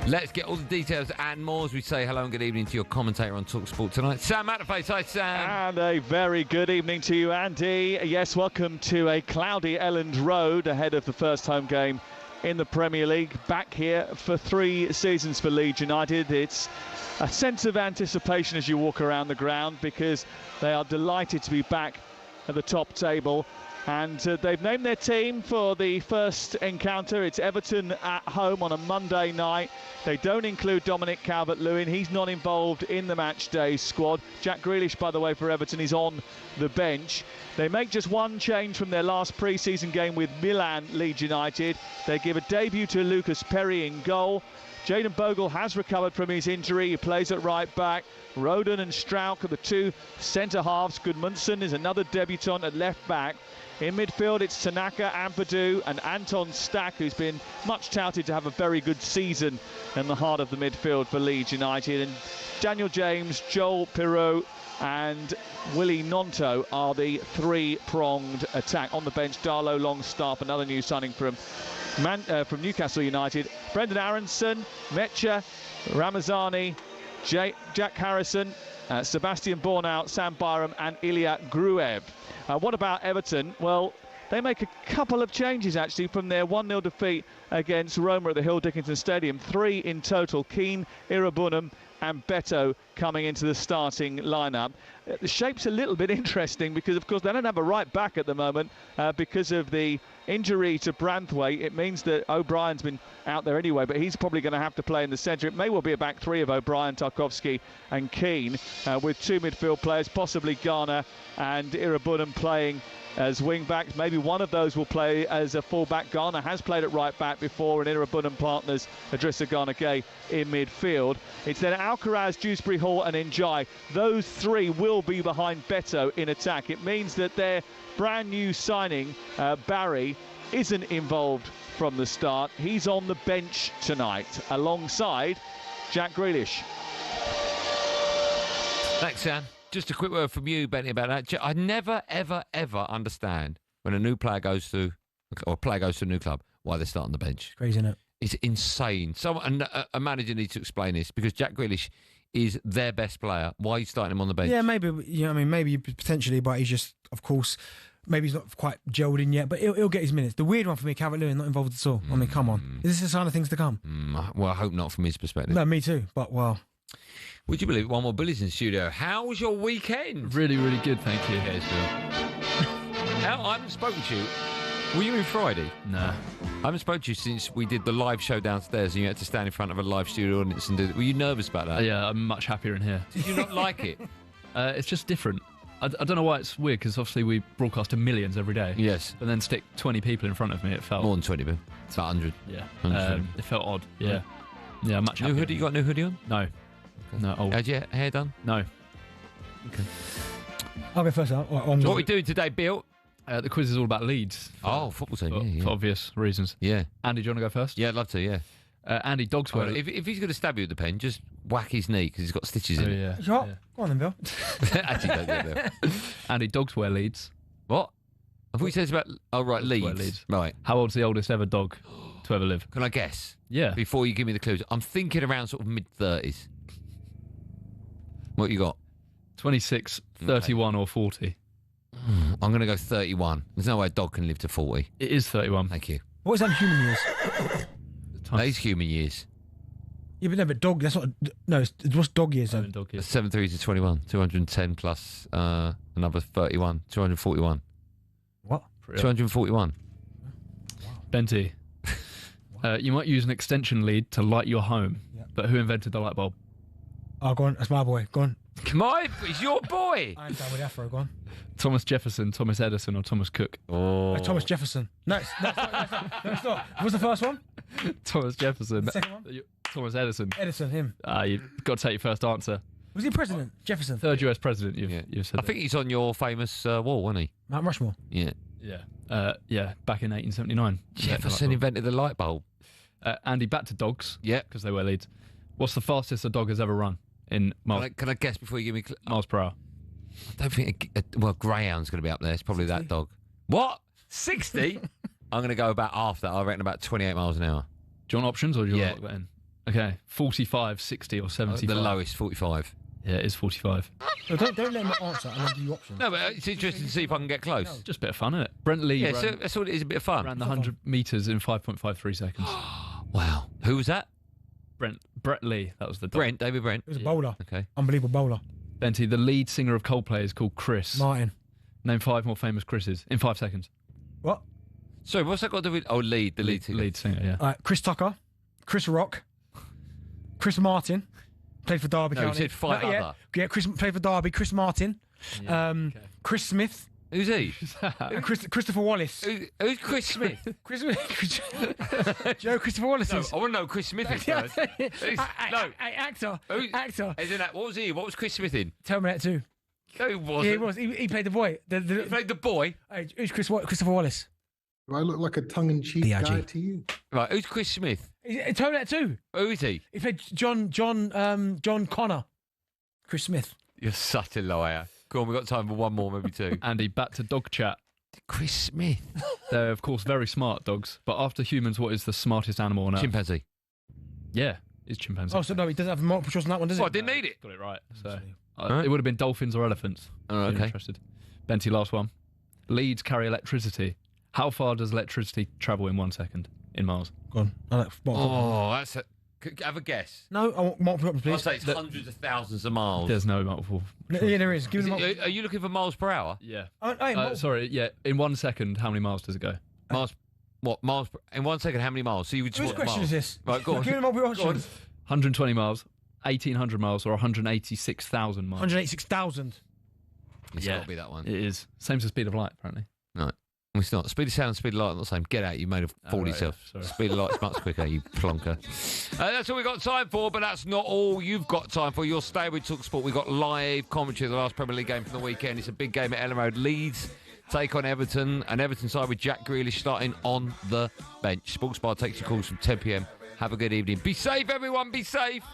Let's get all the details and more as we say hello and good evening to your commentator on talkSPORT tonight, Sam Matterface. Hi, Sam. And a very good evening to you, Andy. Yes, welcome to a cloudy Elland Road ahead of the first home game in the Premier League. Back here for 3 seasons for Leeds United. It's a sense of anticipation as you walk around the ground because they are delighted to be back at the top table. And they've named their team for the first encounter. It's Everton at home on a Monday night. They don't include Dominic Calvert-Lewin. He's not involved in the match day squad. Jack Grealish, by the way, for Everton is on the bench. They make just one change from their last pre-season game with Milan Leeds United. They give a debut to Lucas Perry in goal. Jayden Bogle has recovered from his injury. He plays at right back. Roden and Strauch are the two centre-halves. Gudmundsson is another debutant at left back. In midfield, it's Tanaka, Ampadu and Anton Stack, who's been much touted to have a very good season in the heart of the midfield for Leeds United. And Daniel James, Joel Pirou and Willie Nonto are the three-pronged attack. On the bench, Darlow Longstaff, another new signing from Newcastle United. Brendan Aronson, Mecha, Ramazani, Jack Harrison, Sebastian Bornau, Sam Byram and Ilya Gruev. What about Everton? Well, they make a couple of changes actually from their 1-0 defeat against Roma at the Hill Dickinson Stadium. 3 in total. Keane, Irabunum and Beto coming into the starting lineup. The shape's a little bit interesting because, of course, they don't have a right back at the moment because of the injury to Branthwaite. It means that O'Brien's been out there anyway, but he's probably going to have to play in the centre. It may well be a back three of O'Brien, Tarkowski and Keane, with two midfield players, possibly Garner and Irabunum playing as wing-backs. Maybe one of those will play as a full-back. Garner has played at right-back before, and Irabunum partners Idrissa Gana-Gueye in midfield. It's then Alcaraz, Dewsbury Hall and Njai. Those three will be behind Beto in attack. It means that their brand-new signing, Barry, isn't involved from the start. He's on the bench tonight, alongside Jack Grealish. Thanks, Sam. Just a quick word from you, Benty, about that. I never, ever, ever understand when a new player goes to, or a player goes to a new club, why they start on the bench. Crazy, isn't it? It's insane. A manager needs to explain this, because Jack Grealish is their best player. Why are you starting him on the bench? Yeah, maybe, you know what I mean, maybe potentially, but he's just, of course, maybe he's not quite gelled in yet, but he'll get his minutes. The weird one for me, Calvert-Lewin not involved at all. I mean, come on. Is this a sign of things to come? Well, I hope not from his perspective. No, me too, but well. Would you believe one more Billy's in the studio? How was your weekend? Really, really good, thank you. Yes, Bill. I haven't spoken to you. Were you in Friday? No. I haven't spoken to you since we did the live show downstairs and you had to stand in front of a live studio audience and do that. Were you nervous about that? Yeah, I'm much happier in here. Did you not like it? It's just different. I don't know why it's weird, because obviously we broadcast to millions every day. Yes. But then stick 20 people in front of me, it felt... More than 20, Bill. It's about 100. Yeah. It felt odd. Yeah. Yeah, much happier. New hoodie? You got a new hoodie on? No. Okay. No, old. Had your hair done? No. Okay. I'll go first. What are we doing today, Bill? The quiz is all about Leeds. Football team, for obvious reasons. Yeah. Andy, do you want to go first? Yeah, I'd love to, yeah. Andy, dogs wear... If he's going to stab you with the pen, just whack his knee, because he's got stitches in it. Yeah. Go on then, Bill. Actually, don't do it, Bill. Andy, dogs wear Leeds. What? I thought you said it's about... Oh, right, Leeds. Leeds. Right. How old's the oldest ever dog to ever live? Can I guess? Yeah. Before you give me the clues. I'm thinking around sort of mid-30s. What you got? 26, 31 or 40. I'm going to go 31. There's no way a dog can live to 40. It is 31. Thank you. What is that in human years? That is human years. Yeah, but no, but dog, that's not... No, what's dog years then? Dog years. 73 to 21. 210 plus another 31. 241. What? 241. Wow. Benty. You might use an extension lead to light your home, but who invented the light bulb? Oh, go on. That's my boy. Go on. It's your boy. I'm down with Afro. Go on. Thomas Jefferson, Thomas Edison, or Thomas Cook? Oh. Thomas Jefferson. No, it's not. What's the first one? Thomas Jefferson. The second one? Thomas Edison. Edison, him. You've got to take your first answer. Was he president? Jefferson. Third US president, you've said. I think he's on your famous wall, wasn't he? Mount Rushmore. Yeah. Yeah. Back in 1879. Jefferson invented the light bulb. Andy, back to dogs. Yeah. Because they wear leads. What's the fastest a dog has ever run in miles? Can I guess before you give me... miles per hour. I don't think... Greyhound's going to be up there. It's probably 60? That dog. What? 60? I'm going to go about half that. I reckon about 28 miles an hour. Do you want options, or do you want to lock that in? Okay. 45, 60 or 75? The lowest, 45. Yeah, it is 45. No, don't let me answer and then give you options. No, but it's interesting to see if I can get close. No, just a bit of fun, isn't it? Brent Lee that's all it is, a bit of fun. Ran the 100 metres in 5.53 seconds. Wow. Who was that? Brett Lee, that was the dog. David Brent. He was a bowler. Okay. Unbelievable bowler. Benty, the lead singer of Coldplay is called Chris. Martin. Name 5 more famous Chris's in 5 seconds. What? Sorry, what's that got to do with... Oh, the lead singer. Lead singer, yeah. All right, Chris Tucker, Chris Rock, Chris Martin, played for Derby No, County. you said 5 other. Yeah, Chris played for Derby, Chris Martin. Chris Smith. Who's he? Christopher Wallace. Who's Chris Smith? Joe Christopher Wallace is. I want to know who Chris Smith is first. Actor. Actor. Is in that? What was he? What was Chris Smith in? Terminator 2. No, he wasn't. Yeah, he was. He played the boy. He played the boy? Who's Christopher Wallace? Do I look like a tongue-in-cheek guy to you? Right, who's Chris Smith? Terminator 2. Who is he? He played John Connor. Chris Smith. You're such a liar. Go on, we've got time for one more, maybe two. Andy, back to dog chat. Chris Smith. They're, of course, very smart dogs. But after humans, what is the smartest animal on Earth? Chimpanzee. Yeah, it's chimpanzee. Oh, so no, he doesn't have multiple choice on that one, does he? Oh, I didn't need it. Got it right. So Right. it would have been dolphins or elephants. Oh, if you're okay. Interested. Benty, last one. Leads carry electricity. How far does electricity travel in 1 second in miles? Go on. Oh, that's a... Have a guess. No, I want multiple options, please. I'll say it's hundreds of thousands of miles. There's no multiple. Yeah, there is. Give me Are you looking for miles per hour? Yeah. Sorry, yeah. In 1 second, how many miles does it go? Miles... What? Miles... In 1 second, how many miles? So you would just Whose want question miles. is this? Right, go on. Give me multiple Go on. options. 120 miles, 1,800 miles, or 186,000 miles? 186,000. It's got to be that one. It is. Same as the speed of light, apparently. No. It's not. Speed of sound and speed of light are not the same. Get out, you made a fool right, yourself. yeah, sorry. Speed of light's much quicker, you plonker. That's all we've got time for, but that's not all you've got time for. You'll stay with talkSPORT. We've got live commentary of the last Premier League game from the weekend. It's a big game at Ellen Road. Leeds take on Everton, an Everton side with Jack Grealish starting on the bench. Sports Bar takes your calls from 10 p.m. Have a good evening. Be safe, everyone. Be safe.